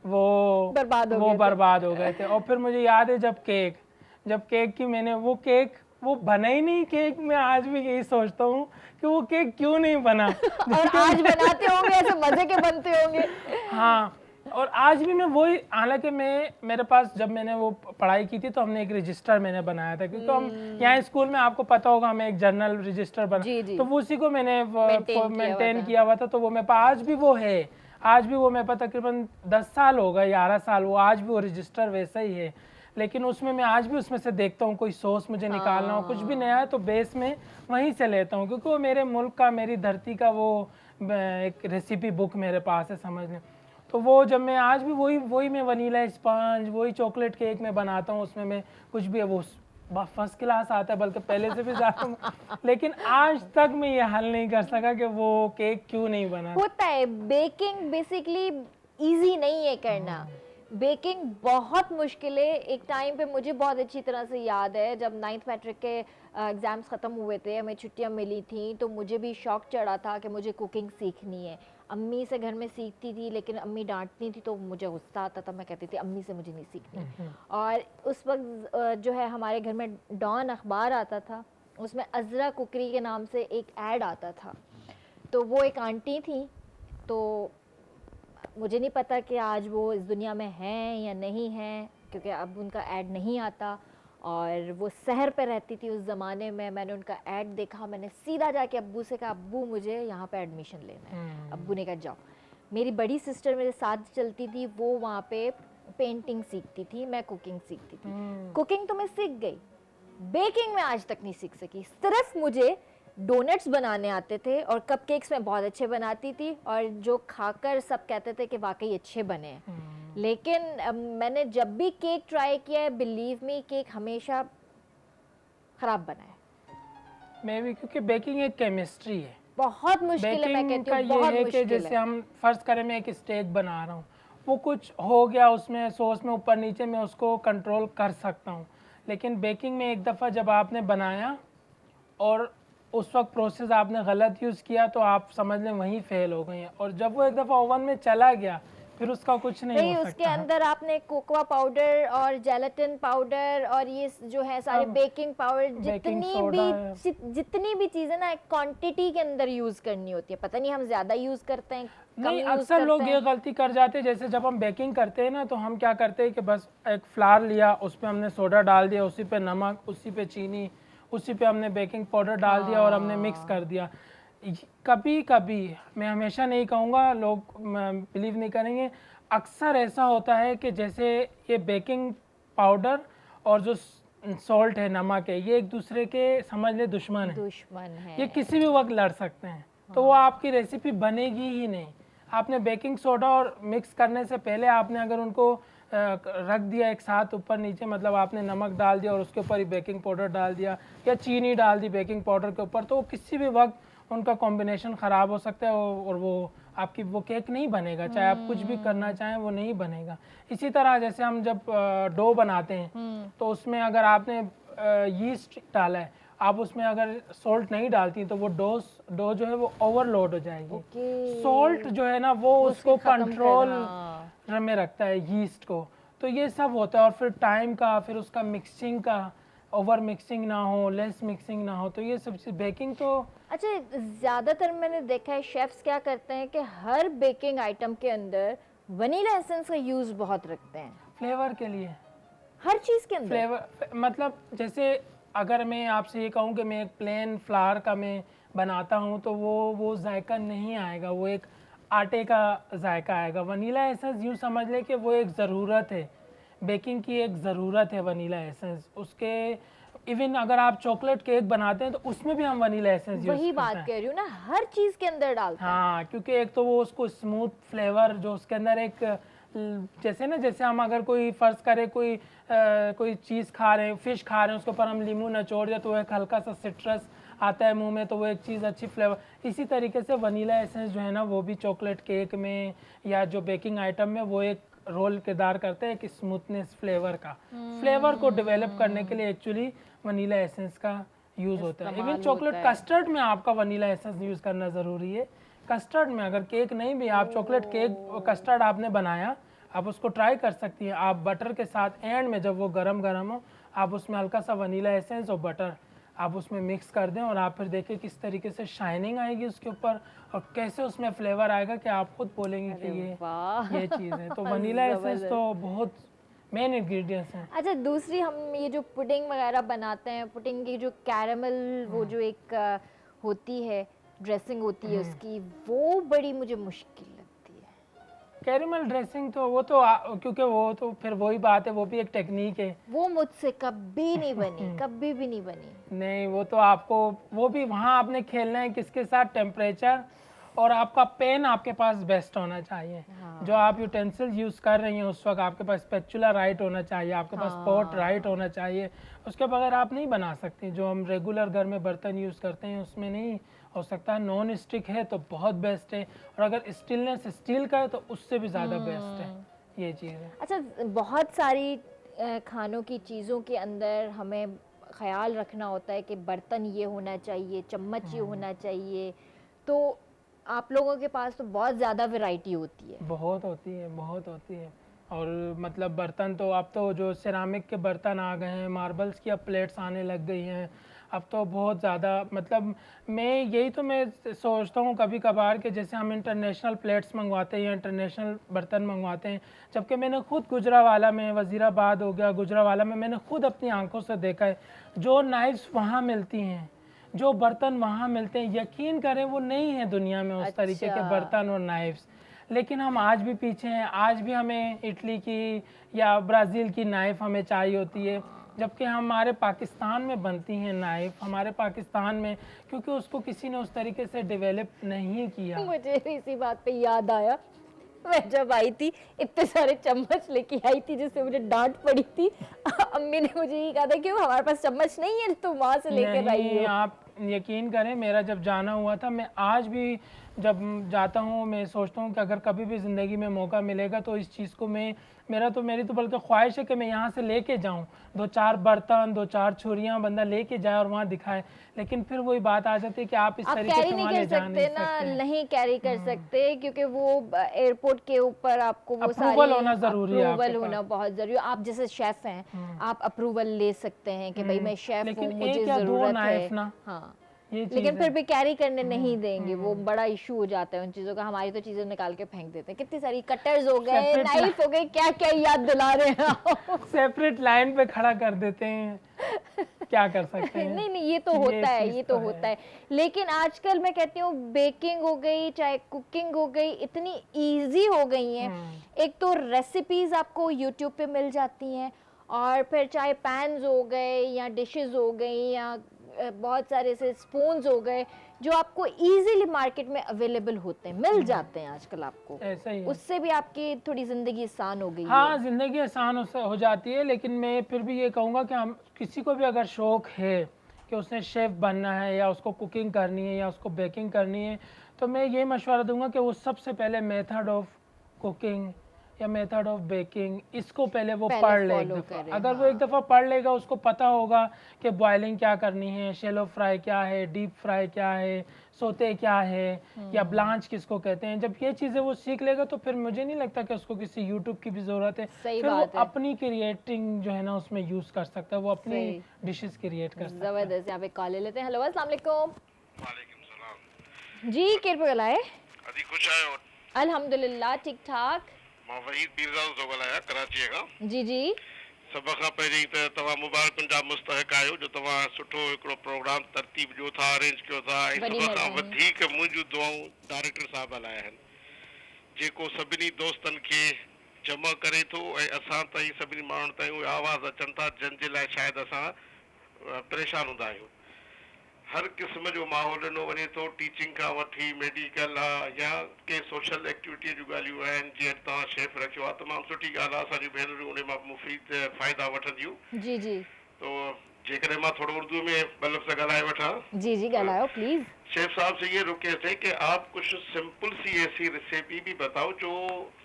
वो बर्बाद हो गए थे। और फिर मुझे याद है जब केक की मैंने वो बना ही नहीं केक। मैं आज भी यही सोचता हूँ कि वो केक क्यों नहीं बना। और आज बनाते होंगे ऐसे मजे के बनते होंगे। हाँ, और आज भी मैं वही, हालांकि मेरे पास जब मैंने वो पढ़ाई की थी तो हमने एक रजिस्टर मैंने बनाया था, क्योंकि हम यहाँ स्कूल में आपको पता होगा हमें एक जर्नल रजिस्टर बना, तो वो उसी को मैंने मेंटेन किया हुआ था, तो वो मेरे पास आज भी वो है। आज भी वो मेरे पास तकरीबन 10 साल हो गए, 11 साल, वो आज भी वो रजिस्टर वैसा ही है, लेकिन उसमें मैं आज भी उसमें से देखता हूँ कोई सॉस मुझे निकालना हो, कुछ भी नया है तो बेस में वहीं से लेता हूँ, क्योंकि वो मेरे मुल्क का, मेरी धरती का वो एक रेसिपी बुक मेरे पास है, समझ लें। तो वो जब मैं आज भी वही मैं वनीला स्पंज, वही चॉकलेट केक में बनाता हूँ, उसमें मैं कुछ भी है वो फर्स्ट क्लास आता है, बल्कि पहले से भी ज़्यादा। लेकिन आज तक मैं ये हल नहीं कर सका कि वो केक क्यों नहीं बना। होता है, बेकिंग बेसिकली इजी नहीं है करना, बेकिंग बहुत मुश्किल है। एक टाइम पे मुझे बहुत अच्छी तरह से याद है जब 9th मैट्रिक के एग्ज़ाम्स ख़त्म हुए थे, हमें छुट्टियां मिली थी, तो मुझे भी शौक चढ़ा था कि मुझे कुकिंग सीखनी है। अम्मी से घर में सीखती थी, लेकिन अम्मी डांटती थी तो मुझे गुस्सा आता था, मैं कहती थी अम्मी से मुझे नहीं सीखनी। और उस वक्त जो है हमारे घर में डॉन अखबार आता था, उसमें अज़रा कुकरी के नाम से एक ऐड आता था, तो वो एक आंटी थी, तो मुझे नहीं पता कि आज वो इस दुनिया में हैं या नहीं हैं, क्योंकि अब उनका ऐड नहीं आता, और वो शहर पे रहती थी उस ज़माने में। मैंने उनका ऐड देखा, मैंने सीधा जाके अब्बू से कहा अब्बू मुझे यहाँ पे एडमिशन लेना है। अब्बू ने कहा जाओ। मेरी बड़ी सिस्टर मेरे साथ चलती थी, वो वहाँ पे पेंटिंग सीखती थी, मैं कुकिंग सीखती थी। कुकिंग तो मैं सीख गई, बेकिंग में आज तक नहीं सीख सकी। सिर्फ मुझे डोनट्स बनाने आते थे और कपकेक्स में बहुत अच्छे बनाती थी और जो खाकर सब कहते थे कि वाकई अच्छे बने हैं। लेकिन मैंने जब भी केक ट्राई किया है, बिलीव मी, केक हमेशा ख़राब बना है। मे भी क्योंकि बेकिंग एक केमिस्ट्री है। बहुत मुश्किल है, मैं बेकिंग कहती का हूँ ये बहुत है कि मुश्किल जैसे है। हम फर्ज करें मैं एक स्टेक बना रहा हूँ, वो कुछ हो गया उसमें सॉस में ऊपर नीचे, मैं उसको कंट्रोल कर सकता हूँ। लेकिन बेकिंग में एक दफ़ा जब आपने बनाया और उस वक्त प्रोसेस आपने गलत यूज़ किया तो आप समझ लें वहीं फेल हो गई हैं। और जब वो एक दफ़ा ओवन में चला गया फिर उसका कुछ नहीं नहीं, हो उसके सकता है। अंदर आपने कोकोआ पाउडर और जेलेटिन पाउडर और ये जो है सारे अब बेकिंग पाउडर, बेकिंग जितनी सोडा भी जितनी भी चीजें ना क्वांटिटी के अंदर यूज करनी होती है। पता नहीं हम ज्यादा यूज करते हैं, कम नहीं, यूज अक्सर लोग करते ये हैं। गलती कर जाते हैं। जैसे जब हम बेकिंग करते हैं ना तो हम क्या करते हैं कि बस एक फ्लावर लिया, उस पर हमने सोडा डाल दिया, उसी पे नमक, उसी पे चीनी, उसी पे हमने बेकिंग पाउडर डाल दिया और हमने मिक्स कर दिया। कभी कभी, मैं हमेशा नहीं कहूँगा, लोग बिलीव नहीं करेंगे, अक्सर ऐसा होता है कि जैसे ये बेकिंग पाउडर और जो सॉल्ट है, नमक है, ये एक दूसरे के समझ ले दुश्मन है। दुश्मन है। ये किसी भी वक्त लड़ सकते हैं, तो वो आपकी रेसिपी बनेगी ही नहीं। आपने बेकिंग सोडा और मिक्स करने से पहले आपने अगर उनको रख दिया एक साथ ऊपर नीचे, मतलब आपने नमक डाल दिया और उसके ऊपर ही बेकिंग पाउडर डाल दिया या चीनी डाल दी बेकिंग पाउडर के ऊपर, तो वो किसी भी वक्त उनका कॉम्बिनेशन ख़राब हो सकता है और वो आपकी वो केक नहीं बनेगा, चाहे आप कुछ भी करना चाहें वो नहीं बनेगा। इसी तरह जैसे हम जब डो बनाते हैं तो उसमें अगर आपने यीस्ट डाला है, आप उसमें अगर सॉल्ट नहीं डालती तो वो डो जो है वो ओवरलोड हो जाएगी। सॉल्ट जो है ना वो उसको कंट्रोल में रखता है, यीस्ट को। तो ये सब होता है और फिर टाइम का, फिर उसका मिक्सिंग का, ओवर मिक्सिंग ना हो, लेस मिक्सिंग ना हो, तो ये सब चीज़ बेकिंग तो। अच्छा, ज़्यादातर मैंने देखा है शेफ्स क्या करते हैं कि हर बेकिंग आइटम के अंदर वनीला एसेंस का यूज़ बहुत रखते हैं, फ्लेवर के लिए, हर चीज़ के अंदर। फ्लेवर मतलब जैसे अगर मैं आपसे ये कहूँ कि मैं एक प्लेन फ्लावर का मैं बनाता हूँ तो वो जायका नहीं आएगा, वो एक आटे का जायका आएगा। वनीला एसेंस यूँ समझ ले कि वो एक ज़रूरत है, बेकिंग की एक ज़रूरत है वनीला एसेंस। उसके इवन अगर आप चॉकलेट केक बनाते हैं तो उसमें भी हम वनीला एसेंस यूज़ वही बात करते हैं। कह रही हूँ ना, हर चीज़ के अंदर डालते हैं। हाँ, क्योंकि एक तो वो उसको स्मूथ फ्लेवर जो उसके अंदर एक जैसे ना, जैसे हम अगर कोई फ़र्ज़ करें कोई चीज़ खा रहे हैं, फ़िश खा रहे हैं, उसके ऊपर हम नींबू निचोड़ दिया तो एक हल्का सा सिट्रस आता है मुंह में, तो वो एक चीज़ अच्छी फ्लेवर। इसी तरीके से वनीला एसेंस जो है ना वो भी चॉकलेट केक में या जो बेकिंग आइटम में वो एक रोल किरदार करते हैं कि स्मूथनेस फ्लेवर का, फ्लेवर को डेवलप करने के लिए एक्चुअली वनीला एसेंस का यूज़ होता है। इवन चॉकलेट कस्टर्ड में आपका वनीला एसेंस यूज़ करना ज़रूरी है। कस्टर्ड में अगर केक नहीं भी, आप चॉकलेट केक कस्टर्ड आपने बनाया, आप उसको ट्राई कर सकती हैं। आप बटर के साथ एंड में जब वो गरम गरम हो, आप उसमें हल्का सा वनीला एसेंस और बटर आप उसमें मिक्स कर दें और आप फिर देखिए किस तरीके से शाइनिंग आएगी उसके ऊपर और कैसे उसमें फ्लेवर आएगा कि आप खुद बोलेंगे कि ये चीज़ है। तो वनीला एसेंस तो बहुत मेन इंग्रेडिएंट्स हैं। अच्छा, दूसरी हम ये जो पुडिंग वगैरह बनाते हैं, पुडिंग की जो कैरेमल वो जो एक होती है, ड्रेसिंग होती है उसकी, वो बड़ी मुझे मुश्किल लगती है। कैरेमल ड्रेसिंग तो वो तो क्योंकि वो तो फिर वही बात है, वो भी एक टेक्निक है। वो मुझसे कभी नहीं बनी, कभी भी नहीं बनी। नहीं, वो तो आपको वो भी वहाँ आपने खेलना है किसके साथ, टेम्परेचर और आपका पेन आपके पास बेस्ट होना चाहिए। जो आप यूटेंसिल यूज़ कर रही हैं उस वक्त आपके पास स्पैचुला राइट होना चाहिए, आपके पास पॉट राइट होना चाहिए, उसके बगैर आप नहीं बना सकती। जो हम रेगुलर घर में बर्तन यूज़ करते हैं उसमें नहीं हो सकता। नॉन स्टिक है तो बहुत बेस्ट है, और अगर स्टीलनेस स्टील का है तो उससे भी ज़्यादा बेस्ट है, ये चीज़ है। अच्छा, बहुत सारी खानों की चीज़ों के अंदर हमें ख्याल रखना होता है कि बर्तन ये होना चाहिए, चम्मच ये होना चाहिए, तो आप लोगों के पास तो बहुत ज़्यादा वैरायटी होती है। बहुत होती है, बहुत होती है। और मतलब बर्तन तो अब तो जो सिरामिक के बर्तन आ गए हैं, मार्बल्स की अब प्लेट्स आने लग गई हैं, अब तो बहुत ज़्यादा, मतलब मैं सोचता हूँ कभी कभार कि जैसे हम इंटरनेशनल प्लेट्स मंगवाते हैं, इंटरनेशनल बर्तन मंगवाते हैं, जबकि मैंने खुद गुजरावाला में, वज़ीराबाद हो गया, गुजरावाला में मैंने खुद अपनी आंखों से देखा है, जो नाइफ्स वहाँ मिलती हैं, जो बर्तन वहाँ मिलते हैं, यकीन करें वो नहीं है दुनिया में उस तरीके के बर्तन और नाइफ्स। लेकिन हम आज भी पीछे हैं, आज भी हमें इटली की या ब्राज़ील की नाइफ़ हमें चाहिए होती है। जबकि हमारे पाकिस्तान में बनती हैं नाइफ, हमारे पाकिस्तान में, क्योंकि उसको किसी ने उस तरीके से डेवलप नहीं किया। मुझे भी इसी बात पे याद आया, मैं जब आई थी इतने सारे चम्मच लेके आई थी जिससे मुझे डांट पड़ी थी। अम्मी ने मुझे ये कहा था कि हमारे पास चम्मच नहीं है, तुम वहाँ से लेकर आई नहीं, हो। आप यकीन करें, मेरा जब जाना हुआ था, मैं आज भी जब जाता हूँ मैं सोचता हूँ कि अगर कभी भी ज़िंदगी में मौका मिलेगा तो इस चीज़ को मेरी तो बल्कि ख्वाहिश है कि मैं यहाँ से लेके जाऊँ, 2-4 बर्तन, 2-4 छुरियाँ बंदा लेके जाए और वहाँ दिखाए। लेकिन फिर वही बात आ जाती है कि आप इस तरीके कैरी से नहीं वहाँ कर ले जा नहीं सकते ना, सकते। नहीं कैरी कर सकते, क्योंकि वो एयरपोर्ट के ऊपर आपको वो सारी अप्रूवल होना ज़रूरी है, अप्रूवल आपके होना बहुत जरूरी है। आप जैसे शेफ हैं, आप अप्रूवल ले सकते हैं कि भाई मैं शेफ हूँ, लेकिन मुझे एक या दो जरूरत है। नाइफ ना, हाँ, ये चीज़ लेकिन है। फिर भी कैरी करने नहीं देंगे, वो बड़ा इशू हो जाता है उन चीज़ों का। हमारी तो चीज़ें निकाल के फेंक देते हैं, कितनी सारी कटर्स हो गए, Separate नाइफ हो गए, क्या क्या याद दिला रहे हैं आप। सेपरेट लाइन पे खड़ा कर देते हैं, क्या कर सकते हैं। नहीं नहीं, ये तो होता है, चीज़ ये तो होता है। लेकिन आजकल मैं कहती हूँ बेकिंग हो गई चाहे कुकिंग हो गई, इतनी इजी हो गई है। एक तो रेसिपीज आपको यूट्यूब पे मिल जाती हैं, और फिर चाहे पैन्स हो गए या डिशेस हो गई या बहुत सारे से स्पून्स हो गए जो आपको इजीली मार्केट में अवेलेबल होते हैं, मिल जाते हैं आजकल आपको। ऐसा ही है। उससे भी आपकी थोड़ी जिंदगी आसान हो गई हाँ, है। ज़िंदगी आसान हो जाती है। लेकिन मैं फिर भी ये कहूँगा कि हम किसी को भी अगर शौक़ है कि उसने शेफ़ बनना है या उसको कुकिंग करनी है या उसको बेकिंग करनी है, तो मैं ये मशवरा दूंगा कि वो सबसे पहले मेथड ऑफ कुकिंग या मेथड ऑफ बेकिंग, इसको पहले वो पढ़ ले एक दफ़ा। अगर वो एक दफ़ा पढ़ लेगा, उसको पता होगा कि बॉयलिंग क्या करनी है, शेलो फ्राई क्या है, डीप फ्राई क्या है, सोते क्या है, या ब्लांच किसको कहते हैं। जब ये चीज़ें वो सीख लेगा तो फिर मुझे नहीं लगता कि उसको किसी यूट्यूब की भी ज़रूरत है। सही फिर वो बात है। अपनी क्रिएटिंग जो है ना उसमें यूज़ कर सकता है, वो अपनी डिशेस क्रिएट कर सकता है। जबरदस्त। यहाँ पे कॉल ले लेते हैं। हेलो, अस्सलाम वालेकुम। वालेकुम सलाम। जी, केर पे गलाए? अदी खुश आयो। अल्हम्दुलिल्लाह ठीक ठाक। मां वहीद पीरज़ाद तो गलाया कराची का। जी जी। सब खां पहिरीं त तव्हां मुबारकुनि जा मुस्तहिक आहियो जो तव्हां सुठो हिकिड़ो प्रोग्राम तरतीब ॾियो था, अरेंज कयो था। ऐं वॾी सभ खां महिरबानी। वधीक मुंहिंजूं दुआऊं डायरेक्टर साहब लाइ आहिनि, जेको सभिनी दोस्तनि खे जमा करे थो ऐं असां ताईं सभिनी माण्हुनि ताईं उहे आवाज़ अचनि था जंहिंजे लाइ शायदि असां परेशान हूंदा आहियूं। हर क़िस्म जो माहौल ॾिनो वञे थो, टीचिंग खां वठी मेडिकल आहे या के सोशल एक्टिविटी जूं ॻाल्हियूं आहिनि। जीअं तव्हां शेफ रखियो आहे, तमामु सुठी ॻाल्हि आहे, असांजी भेनरूं उन मां मुफ़ीद फ़ाइदा वठंदियूं। जी जी। तो जेकॾहिं मां थोड़ो उर्दू में ॿ लफ़्ज़ ॻाल्हाए वठां। जी जी, गलायो प्लीज। शेफ साहब से ये रिक्वेस्ट है कि आप कुछ सिंपल सी ऐसी रेसिपी भी बताओ जो,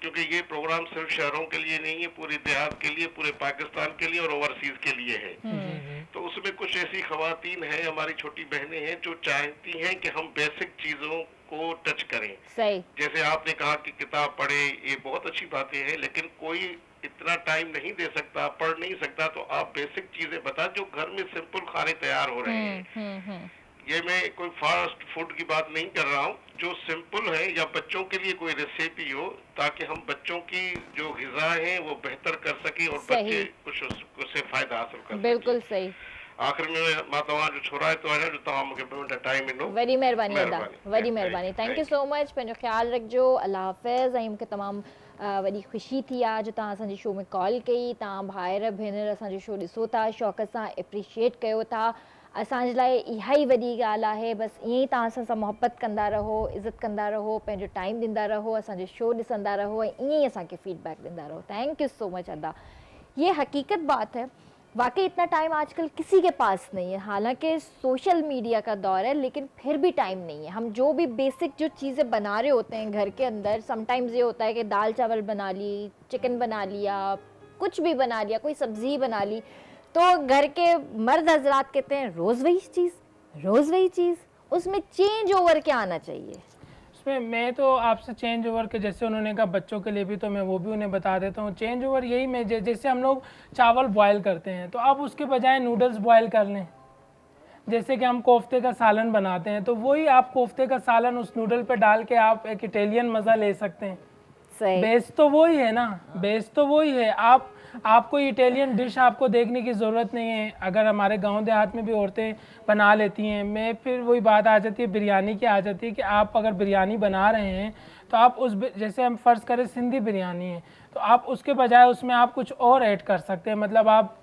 क्योंकि ये प्रोग्राम सिर्फ शहरों के लिए नहीं है, पूरे देहात के लिए, पूरे पाकिस्तान के लिए और ओवरसीज के लिए है। तो उसमें कुछ ऐसी खवातीन हैं, हमारी छोटी बहनें हैं जो चाहती हैं कि हम बेसिक चीज़ों को टच करें। सही। जैसे आपने कहा कि किताब पढ़े, ये बहुत अच्छी बातें हैं, लेकिन कोई इतना टाइम नहीं दे सकता, पढ़ नहीं सकता, तो आप बेसिक चीज़ें बता जो घर में सिंपल खाने तैयार हो रहे हैं। ये मैं कोई फास्ट फूड की बात नहीं कर रहा हूँ, जो सिंपल है या बच्चों के लिए कोई रेसिपी हो ताकि हम बच्चों की जो ग़िज़ा है वो बेहतर कर सकें और बच्चे कुछ उससे फ़ायदा हासिल कर सकें। बिल्कुल सही। आखिर में मां तव्हांजो छोराए तो आहियां जो तव्हां मूंखे ॿ मिंट टाइम ॾिनो। वॾी महिरबानी अदा, वॾी महिरबानी। Thank you so much. पंहिंजो ख़्यालु रखिजो। अल्लाह हाफ़िज़। ऐं मूंखे तमामु वॾी ख़ुशी थी आहे जो तव्हां असांजे शो में कॉल कई। तव्हां भाइर भेनर असांजो शो ॾिसो था, शौक़ सां एप्रिशिएट कयो था। असांजे लाइ इहा ई वॾी ॻाल्हि आहे। बसि ईअं ई तव्हां असां सां मोहबत कंदा रहो, इज़त कंदा रहो, पंहिंजो टाइम ॾींदा रहो, असांजो शो ॾिसंदा रहो ऐं ईअं ई असांखे फीडबैक ॾींदा रहो। थैंक यू सो मच अदा। ये हकीकत बात है, वाकई इतना टाइम आजकल किसी के पास नहीं है। हालांकि सोशल मीडिया का दौर है, लेकिन फिर भी टाइम नहीं है। हम जो भी बेसिक जो चीज़ें बना रहे होते हैं घर के अंदर, समटाइम्स ये होता है कि दाल चावल बना ली, चिकन बना लिया, कुछ भी बना लिया, कोई सब्ज़ी बना ली, तो घर के मर्द हजरात कहते हैं रोज़ वही चीज़, रोज़ वही चीज़। उसमें चेंज ओवर क्या आना चाहिए? उसमें मैं तो आपसे चेंज ओवर के, जैसे उन्होंने कहा बच्चों के लिए भी, तो मैं वो भी उन्हें बता देता हूँ। चेंज ओवर यही मैं जैसे हम लोग चावल बॉयल करते हैं तो आप उसके बजाय नूडल्स बॉयल कर लें। जैसे कि हम कोफ्ते का सालन बनाते हैं तो वही आप कोफ्ते का सालन उस नूडल पे डाल के आप एक इटालियन मज़ा ले सकते हैं। बेस तो वही है ना, बेस तो वही है। आपको इटालियन डिश आपको देखने की ज़रूरत नहीं है। अगर हमारे गांव देहात में भी औरतें बना लेती हैं, मैं फिर वही बात आ जाती है बिरयानी की आ जाती है कि आप अगर बिरयानी बना रहे हैं तो आप जैसे हम फ़र्ज़ करें सिंधी बिरयानी है तो आप उसके बजाय उसमें आप कुछ और ऐड कर सकते हैं। मतलब आप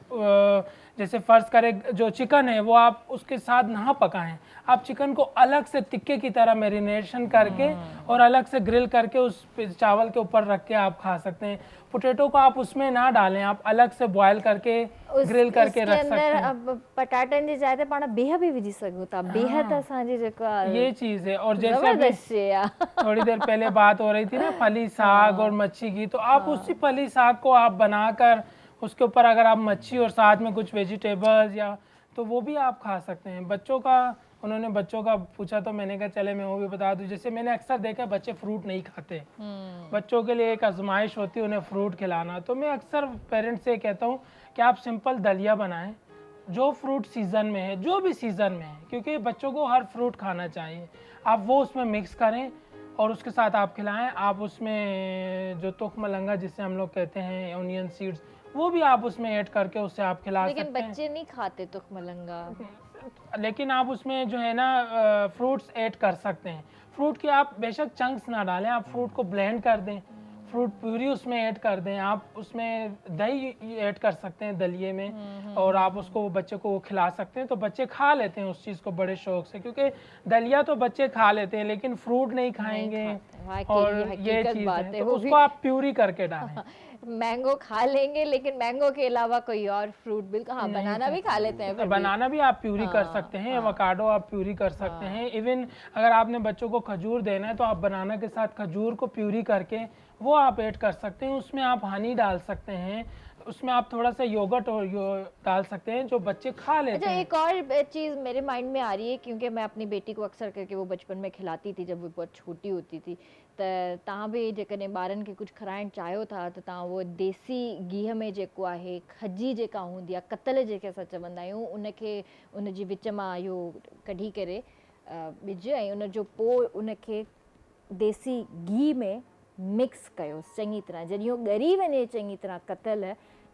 जैसे फ़र्ज़ करें जो चिकन है वो आप उसके साथ ना पकाएं, आप चिकन को अलग से टिक्के की तरह मैरिनेशन करके और अलग से ग्रिल करके उस चावल के ऊपर रख के आप खा सकते हैं। पोटैटो को आप उसमें ना डालें, आप अलग से बॉयल करके ग्रिल करके रख सकते हैं। अब पटाटन जी जाते पाण बिह भी विझी सघूं था, बिह त असांजी जेको आहे ये चीज़ है। और जैसे जबरदस्त शइ आ। थोड़ी देर पहले बात हो रही थी ना फली साग और मच्छी की, तो आप उसी फली साग को आप बनाकर उसके ऊपर अगर आप मच्छी और साथ में कुछ वेजिटेबल्स या तो वो भी आप खा सकते हैं। बच्चों का उन्होंने बच्चों का पूछा तो मैंने कहा चले मैं वो भी बता दूं। जैसे मैंने अक्सर देखा है बच्चे फ्रूट नहीं खाते, बच्चों के लिए एक आजमाइश होती है उन्हें फ्रूट खिलाना। तो मैं अक्सर पेरेंट्स से कहता हूँ कि आप सिंपल दलिया बनाएं, जो फ्रूट सीज़न में है, जो भी सीज़न में है, क्योंकि बच्चों को हर फ्रूट खाना चाहिए। आप वो उसमें मिक्स करें और उसके साथ आप खिलाएं। आप उसमें जो तुख मलंगा जिसे हम लोग कहते हैं, ऑनियन सीड्स, वो भी आप उसमें ऐड करके उससे आप खिला सकते हैं। लेकिन बच्चे नहीं खाते तुख मलंगा। लेकिन आप उसमें जो है ना फ्रूट्स ऐड कर सकते हैं। फ्रूट के आप बेशक चंक्स ना डालें, आप फ्रूट को ब्लेंड कर दें, फ्रूट प्यूरी उसमें ऐड कर दें। आप उसमें दही ऐड कर सकते हैं दलिए में और आप उसको बच्चे को खिला सकते हैं। तो बच्चे खा लेते हैं उस चीज़ को बड़े शौक से, क्योंकि दलिया तो बच्चे खा लेते हैं लेकिन फ्रूट नहीं खाएंगे। और ये चीज़ है, तो उसको आप प्यूरी करके डालें। मैंगो खा लेंगे लेकिन मैंगो के अलावा कोई और फ्रूट बिल्कुल, हाँ बनाना भी खा लेते हैं। बनाना भी आप प्यूरी कर सकते हैं, एवोकाडो आप प्यूरी कर सकते हैं। इवन अगर आपने बच्चों को खजूर देना है तो आप बनाना के साथ खजूर को प्यूरी करके वो आप ऐड कर सकते हैं। उसमें आप हनी डाल सकते हैं, उसमें आप थोड़ा सा योगर्ट और डाल सकते हैं जो बच्चे खा लेते हैं। एक और चीज़ मेरे माइंड में आ रही है, क्योंकि मैं अपनी बेटी को अक्सर करके वो बचपन में खिलाती थी जब वो बहुत छोटी होती थी। त तव्हां बि जेकॾहिं ॿारनि खे कुझु खाराइणु चाहियो था त तव्हां उहो देसी गिह में जेको आहे खजी जेका हूंदी आहे, कतल जेके असां चवंदा आहियूं, उनखे उनजी विच मां इहो कढी करे ॿिज ऐं उनजो पोइ उनखे देसी घी में मिक्स कयोसि चङी तरह। जॾहिं उहो ॻरी वञे चङी तरह कतल,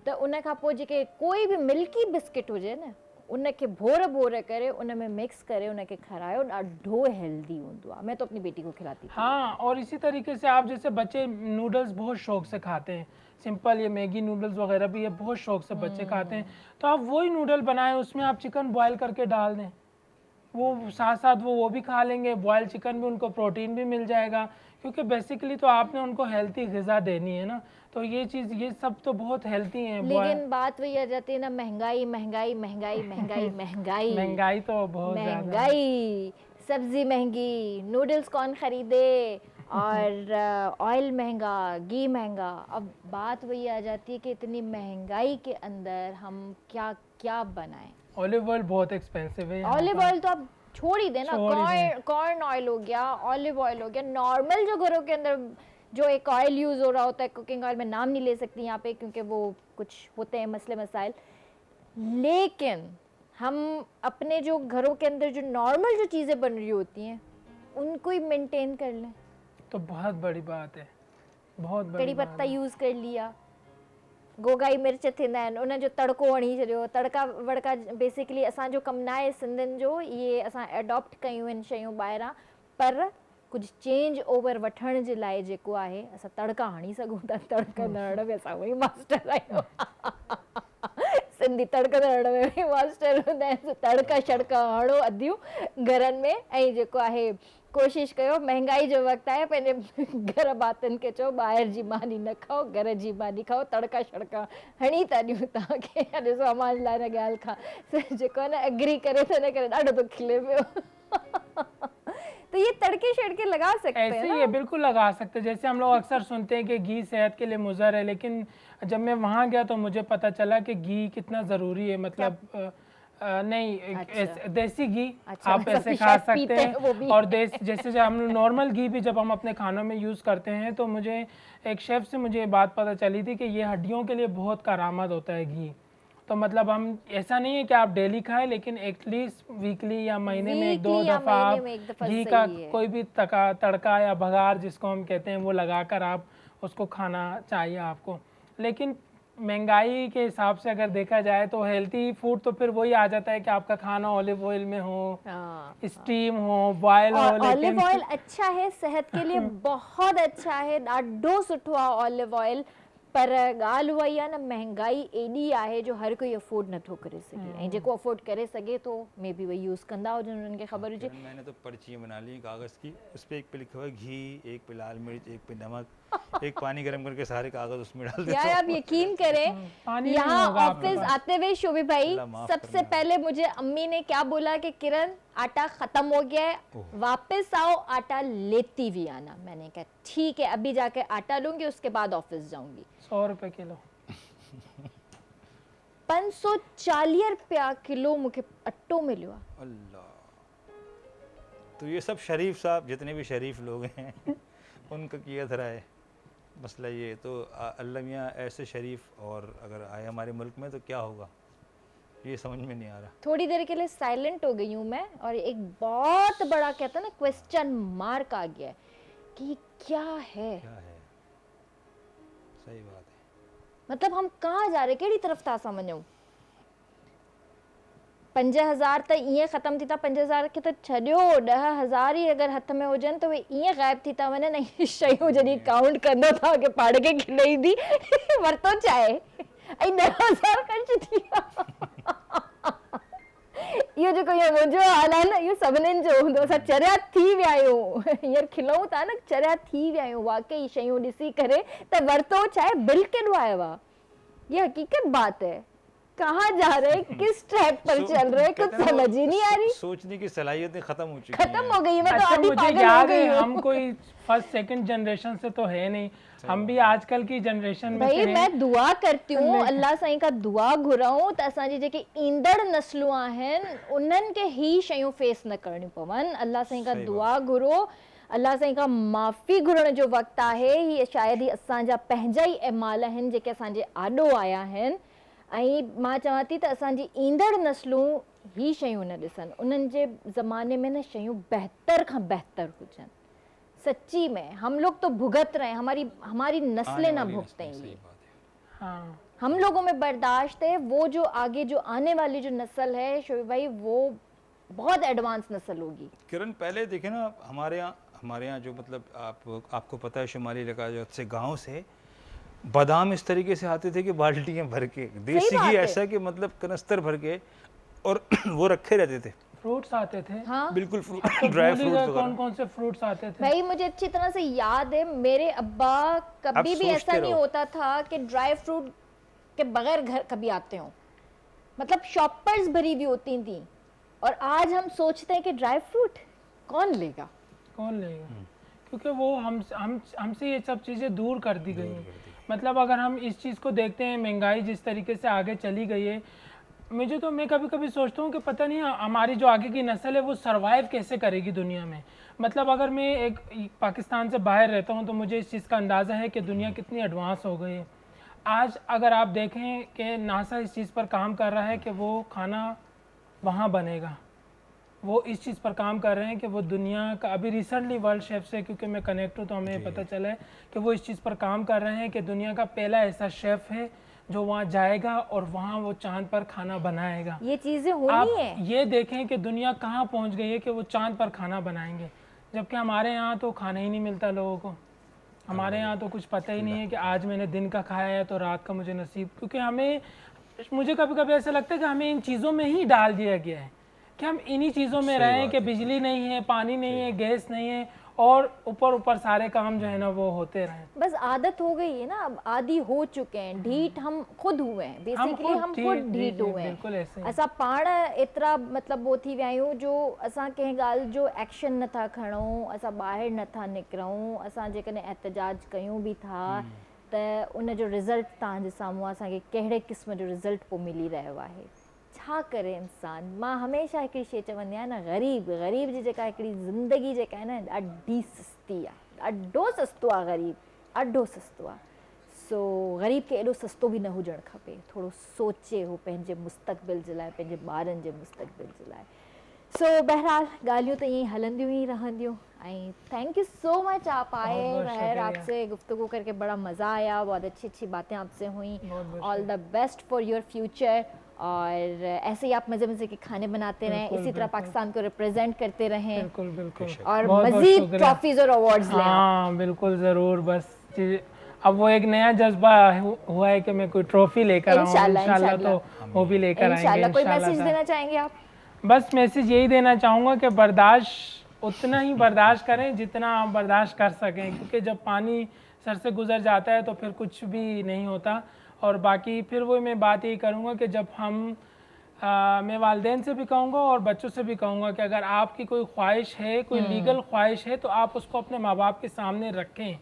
त उन खां पोइ जेके कोई बि मिल्की बिस्किट हुजे न, उनखे भोर भोर करे उन में मिक्स करे उनखे खारायो, ॾाढो हेल्दी हूंदो आहे। मैं तो अपनी बेटी को खिलाती थी। हाँ, और इसी तरीके से आप जैसे बच्चे नूडल्स बहुत शौक से खाते हैं, सिंपल ये मैगी नूडल्स वगैरह भी ये बहुत शौक से बच्चे खाते हैं, तो आप वही नूडल बनाएं, उसमें आप चिकन बॉयल करके डाल दें, वो साथ साथ वो भी खा लेंगे। बॉयल चिकन भी उनको प्रोटीन भी मिल जाएगा, क्योंकि बेसिकली तो आपने उनको हेल्थी ग़िज़ा देनी है ना। तो ये चीज़ ये सब तो बहुत हेल्थी हैं। लेकिन बात वही आ जाती है ना, महंगाई महंगाई महंगाई महंगाई महंगाई महंगाई तो बहुत महंगाई, सब्जी महंगी, नूडल्स कौन खरीदे, और ऑयल महंगा, घी महंगा। अब बात वही आ जाती है कि इतनी महंगाई के अंदर हम क्या क्या बनाएं। ऑलिव ऑयल बहुत एक्सपेंसिव है। ऑलिव ऑयल तो आप छोड़ ही देना, कॉर्न ऑयल हो गया, ऑलिव ऑयल हो गया, नॉर्मल जो घरों के अंदर जो एक ऑयल यूज़ हो रहा होता है, कुकिंग ऑयल, मैं नाम नहीं ले सकती यहाँ पे क्योंकि वो कुछ होते हैं मसले मसाइल, लेकिन हम अपने जो घरों के अंदर जो नॉर्मल जो चीज़ें बन रही होती हैं उनको ही मेंटेन कर लें तो बहुत बड़ी बात है, बहुत बड़ी कड़ी पत्ता यूज़ कर लिया, गोगाई मिर्च थींदा आहिनि, उन जो तड़को हणी छॾियो। तड़का वड़का बेसिकली असांजो कमु न आहे सिंधियुनि जो, इहे असां एडॉप्ट कयूं आहिनि शयूं ॿाहिरां, पर कुझु चेंज ओवर वठण जे लाइ जेको आहे असां तड़का हणी सघूं था। तड़का हणण में असां उहे मास्टर आहियूं। सिंधी तड़का हणण में बि मास्टर हूंदा आहिनि। तड़का शड़का हणो अधियूं घरनि में, ऐं जेको आहे कोशिश कयो, महांगाई जो वक़्तु आहे, पंहिंजे घर भातियुनि खे चओ ॿाहिरि जी मानी न खाओ, घर जी मानी खाओ। तड़का शड़का हणी था ॾियूं तव्हांखे। ॾिसो अमां लाइ हिन ॻाल्हि खां जेको आहे न एग्री करे थो, हिन करे ॾाढो थो खिले पियो। तो ये तड़के शड़के लगा सकते हैं ऐसे ना? ये बिल्कुल लगा सकते हैं। जैसे हम लोग अक्सर सुनते हैं कि घी सेहत के लिए मुज़र है, लेकिन जब मैं वहाँ गया तो मुझे पता चला कि घी कितना ज़रूरी है। मतलब नहीं, अच्छा। देसी घी अच्छा, आप ऐसे सभी खा शेफ सकते पीते हैं वो भी। हैं। और जैसे जब हम नॉर्मल घी भी जब हम अपने खानों में यूज़ करते हैं, तो मुझे एक शेफ़ से मुझे ये बात पता चली थी कि ये हड्डियों के लिए बहुत कारआमद होता है घी। तो मतलब हम ऐसा नहीं है कि आप डेली खाएं, लेकिन एटलीस्ट वीकली या महीने में एक दो दफ़ा आप घी का कोई भी तड़का या बघार जिसको हम कहते हैं वो लगाकर आप उसको खाना चाहिए आपको। लेकिन महंगाई के हिसाब से अगर देखा जाए तो हेल्थी फूड तो फिर वही आ जाता है कि आपका खाना ऑलिव ऑयल में हो, स्टीम हो, बॉयल हो। ऑलिव ऑयल अच्छा है सेहत के लिए, बहुत अच्छा है, ॾाढो सुठो आहे ऑलिव ऑयल, पर ॻाल्हि उहा ई आहे न, महांगाई एॾी आहे जो हर कोई अफोर्ड नथो करे सघे, ऐं जेको अफोर्ड करे सघे थो मे बी वही यूज़ कंदा हुजनि, उन्हनि खे ख़बर हुजे। मैंने तो पर्ची बना ली कागज़ की, उस पर एक पे लिखा हुआ है घी, एक पे लाल मिर्च, एक पे नमक, एक पानी गर्म करके सारे कागज़ उसमें डाल देता यार आप यकीन करें, यहाँ ऑफिस आते हुए शोभित भाई अल्लाह माफ़ सबसे पहले मुझे अम्मी ने क्या बोला कि किरण आटा खत्म हो गया है, वापस आओ आटा लेती भी आना। मैंने कहा ठीक है, अभी जाके आटा लूंगी, उसके बाद ऑफिस जाऊंगी। 100 रुपए किलो 540 रुपया किलो मूंखे अटो मिलियो आहे। अल्लाह, तो ये सब शरीफ साहब जितने भी शरीफ लोग हैं उनका किया धरा है मसला ये। तो अल्लाह मियाँ ऐसे शरीफ और अगर आए हमारे मुल्क में तो क्या होगा, ये समझ में नहीं आ रहा। थोड़ी देर के लिए साइलेंट हो गई हूँ मैं, और एक बहुत बड़ा कहता ना क्वेश्चन मार्क आ गया है कि क्या है, क्या है, सही बात है। मतलब हम कहाँ जा रहे, कहिड़ी तरफ़ था असां वञूं। 5000 त ईअं ख़त्म थी था, 5000 खे त छॾियो, 10,000 ई अगरि हथ में हुजनि त उहे ईअं ग़ाइब थी था वञनि, ऐं शयूं जॾहिं काउंट कंदो था कि पाण खे खिलंदी वरितो छा आहे, ऐं 10,000 ख़र्च थी विया। इहो जेको इहो मुंहिंजो हाल आहे न, इहो सभिनीनि जो हूंदो। असां चरिया थी विया आहियूं, हींअर खिलऊं था न, चरिया थी विया आहियूं वाकई शयूं ॾिसी करे त वरितो छा आहे, बिल केॾो आयो आहे। ये हकीकत बात है, कहाँ जा रहे, किस ट्रैक पर चल रहे, कुछ समझ ही नहीं आ रही। सोचने की सलाहियतें खत्म हो चुकी खत्म हो गई है, मैं तो अच्छा, आधी मुझे पागल हो याद गई है, हूँ। हम कोई फर्स्ट सेकंड जनरेशन से तो है नहीं, हम भी आजकल की जनरेशन में भाई से हैं। मैं दुआ करती हूँ, अल्लाह साईं का दुआ घुराऊं त असांजी जेके ईंदड़ नस्लूं आहिनि उन्हनि खे ही शयूं फेस न करणियूं पवनि। अल्लाह साईं का दुआ घुरो, अल्लाह साईं खां माफ़ी घुरण जो वक़्तु आहे। हीअ शायदि ई असांजा पंहिंजा ई अमाल आहिनि जेके असांजे आॾो आया आहिनि, ऐं मां चवां थी त असांजी ईंदड़ नस्लूं ही शयूं न ॾिसनि, उन्हनि जे ज़माने में न शयूं बहितर खां बहितर हुजनि। सच्ची में हम लोग तो भुगत रहे हैं, हमारी नस्लें ना भुगतें ये। हाँ, हम लोगों में बर्दाश्त है, वो जो आगे जो आने वाली जो नस्ल है शोभित भाई, वो बहुत एडवांस नस्ल होगी। किरण पहले देखे ना, हमारे यहाँ जो मतलब आपको पता है शुमाली इलाका जो से गांव से बादाम इस तरीके से आते थे कि बाल्टियां भर के, देसी घी ऐसा कि मतलब कनस्तर भर के, और वो रखे रहते थे। फ्रूट्स आते थे। हाँ बिल्कुल ड्राई फ्रूट्स कौन कौन से फ्रूट्स आते थे भाई, मुझे अच्छी तरह से याद है, मेरे अब्बा कभी भी ऐसा नहीं होता था कि ड्राई फ्रूट के बगैर घर कभी आते हो, मतलब शॉपर्स भरी भी होती थी। और आज हम सोचते हैं कि ड्राई फ्रूट कौन लेगा, क्योंकि वो हमसे ये सब चीज़ें दूर कर दी गई हैं। मतलब अगर हम इस चीज़ को देखते हैं, महंगाई जिस तरीके से आगे चली गई है, मैं कभी कभी सोचता हूँ कि पता नहीं हमारी जो आगे की नस्ल है वो सरवाइव कैसे करेगी दुनिया में। मतलब अगर मैं एक पाकिस्तान से बाहर रहता हूँ तो मुझे इस चीज़ का अंदाज़ा है कि दुनिया कितनी एडवांस हो गई है। आज अगर आप देखें कि नासा इस चीज़ पर काम कर रहा है कि वो खाना वहाँ बनेगा, वो इस चीज़ पर काम कर रहे हैं कि वो दुनिया का, अभी रिसेंटली वर्ल्ड शेफ़ से क्योंकि मैं कनेक्ट हूँ तो हमें पता चला है कि वो इस चीज़ पर काम कर रहे हैं कि दुनिया का पहला ऐसा शेफ़ है जो वहाँ जाएगा और वहाँ वो चांद पर खाना बनाएगा। ये चीज़ें होनी आप है। ये देखें कि दुनिया कहाँ पहुँच गई है कि वो चांद पर खाना बनाएंगे, जबकि हमारे यहाँ तो खाना ही नहीं मिलता लोगों को। हमारे यहाँ तो कुछ पता ही नहीं है कि आज मैंने दिन का खाया है तो रात का मुझे नसीब, क्योंकि मुझे कभी कभी ऐसा लगता है कि हमें इन चीज़ों में ही डाल दिया गया है कि हम इन्हीं चीज़ों में रहें कि बिजली नहीं है, पानी नहीं है, गैस नहीं है, और ऊपर सारे काम जो है ना वो होते रहें। बस आदत हो गई है ना, अब आदी हो चुके हैं, ढीठ हम खुद हुए हैं, बेसिकली हम खुद ढीठ हुए हैं। असां पाण एतिरा मतलब वो थी विया आहियूं जो असां कंहिं ॻाल्हि जो एक्शन नथा खणूं, असां ॿाहिरि नथा निकिरूं, असां जेकॾहिं एहतजाज कयूं बि था त उन जो रिज़ल्ट तव्हांजे साम्हूं असांखे कहिड़े क़िस्म जो रिज़ल्ट पोइ मिली रहियो आहे। छा करे इंसान। मां हमेशह हिकिड़ी शइ चवंदी आहियां न, ग़रीब जी जेका हिकिड़ी ज़िंदगी जेका आहे न ॾाढी सस्ती आहे, ॾाढो सस्तो आहे ग़रीब, ॾाढो सस्तो आहे। सो ग़रीब खे एॾो सस्तो बि न हुजणु खपे, थोरो सोचे हू पंहिंजे मुस्तक़बिल जे लाइ, पंहिंजे ॿारनि जे मुस्तक़बिल जे लाइ। सो बहरहाल ॻाल्हियूं त ईअं हलंदियूं ही रहंदियूं। And thank you so much, आप आए, खैर आपसे गुफ्तगू करके बड़ा मज़ा आया, बहुत अच्छी अच्छी बातें आपसे हुई। All the best for your future, और ऐसे ही आप मज़े मज़े के खाने बनाते रहें, इसी तरह पाकिस्तान को रिप्रेजेंट करते रहें। बिल्कुल बिल्कुल, और मज़ीद ट्रॉफीज और अवार्ड्स लें। हाँ बिल्कुल ज़रूर, बस अब वो एक नया जज्बा हुआ है कि मैं कोई ट्रॉफी लेकर आऊँ इंशाल्लाह, तो वो भी लेकर आएंगे इंशाल्लाह। कोई इंशाल्लाह मैसेज देना चाहेंगे आप? बस मैसेज यही देना चाहूँगा कि बर्दाश्त उतना ही बर्दाश्त करें जितना आप बर्दाश्त कर सकें, क्योंकि जब पानी सर से गुजर जाता है तो फिर कुछ भी नहीं होता। और बाकी फिर वो मैं बात यही करूँगा कि जब हम मैं वालिदैन से भी कहूँगा और बच्चों से भी कहूँगा कि अगर आपकी कोई ख्वाहिश है, कोई लीगल ख्वाहिश है, तो आप उसको अपने माँ बाप के सामने रखें,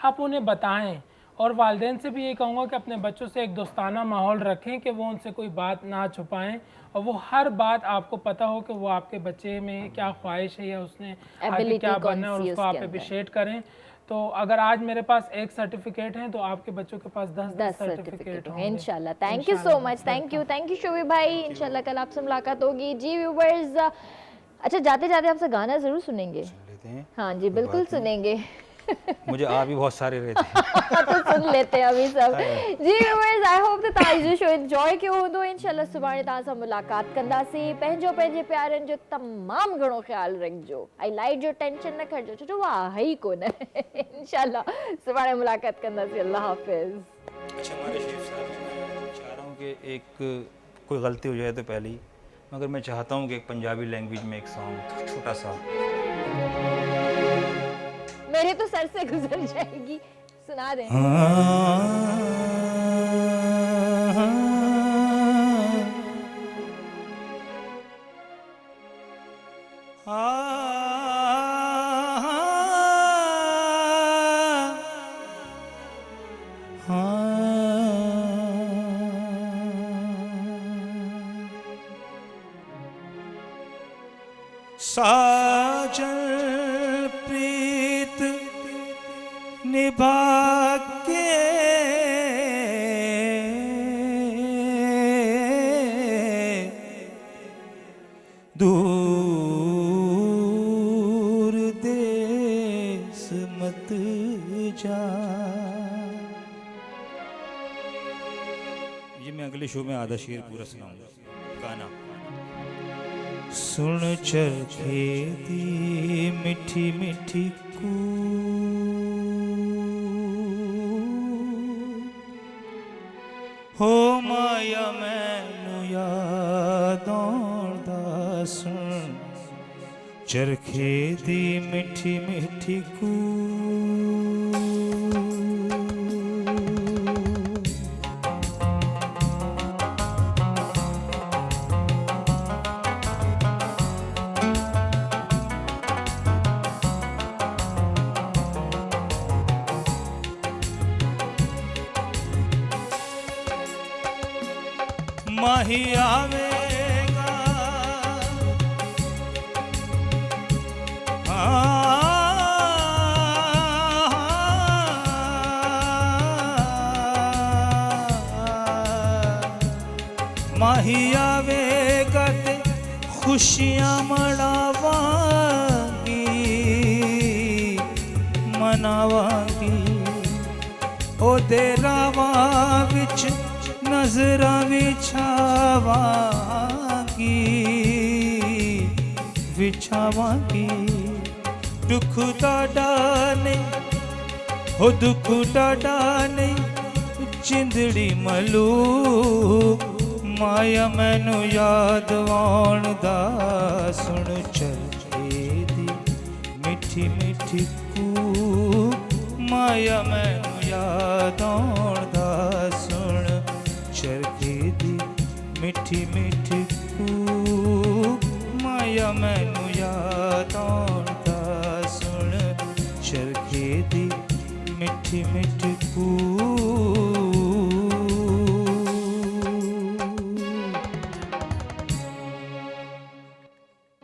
आप उन्हें बताएं। और वालिदैन से भी ये कहूँगा कि अपने बच्चों से एक दोस्ताना माहौल रखें, कि वो उनसे कोई बात ना छुपाएं और वो हर बात आपको पता हो कि वो आपके बच्चे में क्या ख्वाहिश है या उसने आगे क्या बनना है और उसको आप अप्रिशिएट करें। तो अगर आज मेरे पास एक सर्टिफिकेट है तो आपके बच्चों के पास 10 सर्टिफिकेट होंगे इंशाल्लाह। Thank you so much, thank you Shobi भाई। इंशाल्लाह कल आपसे मुलाकात होगी। जी व्यूवर्स, अच्छा जाते जाते आपसे गाना जरूर सुनेंगे। हाँ जी बिल्कुल सुनेंगे। मुझे आ भी बहुत सारे रहते हैं तो सुन लेते हैं अभी सब। जी व्यूअर्स, आई होप त तव्हां जो शो एंजॉय कयो हूंदो। इंशाल्लाह सुभाणे तव्हां सां मुलाक़ात कंदासीं। पंहिंजो पंहिंजे प्यारनि जो तमामु घणो ख़्यालु रखिजो ऐं लाइट जो टेंशन न खणिजो, छो जो उहा आहे ई कोन। इंशाल्लाह सुभाणे मुलाक़ात कंदासीं। अल्लाह हाफ़िज़। अच्छा हमारे शेख साहब, मैं चाह रहा हूँ कि एक कोई गलती हो जाए तो पहले ही, मगर मैं चाहता हूँ कि एक पंजाबी लैंग्वेज में एक सॉन्ग छोटा सा मेरे तो सर से गुजर जाएगी, सुना दें। साजन प्रीत निभा के दूर देश मत जा। ये मैं अगले शो में आधा शेर पूरा सुनाऊंगा गाना। सुन चरखे दी मिठी मिठी कू, हो माया मैनू याद आउंदा। सुन चरखे दी मिठी मिठी कू, माही आवेगा माही आवेगा ते खुशियां मनावांगी मनावांगी। ओदे रावां विच नजरां विछावांगी। दुख डाडा नहीं हो दुख डाडा नहीं, चिंदड़ी मलूक माया मैनू याद आउंदा। सुन चरखे दी मिठी मिठी कू, माया मैनू याद आउंदा। सुन चरखे दी मिठी मिठी कू, माया मैनू याद आउंदा। सुन चरखे दी मिठी मिठी कू।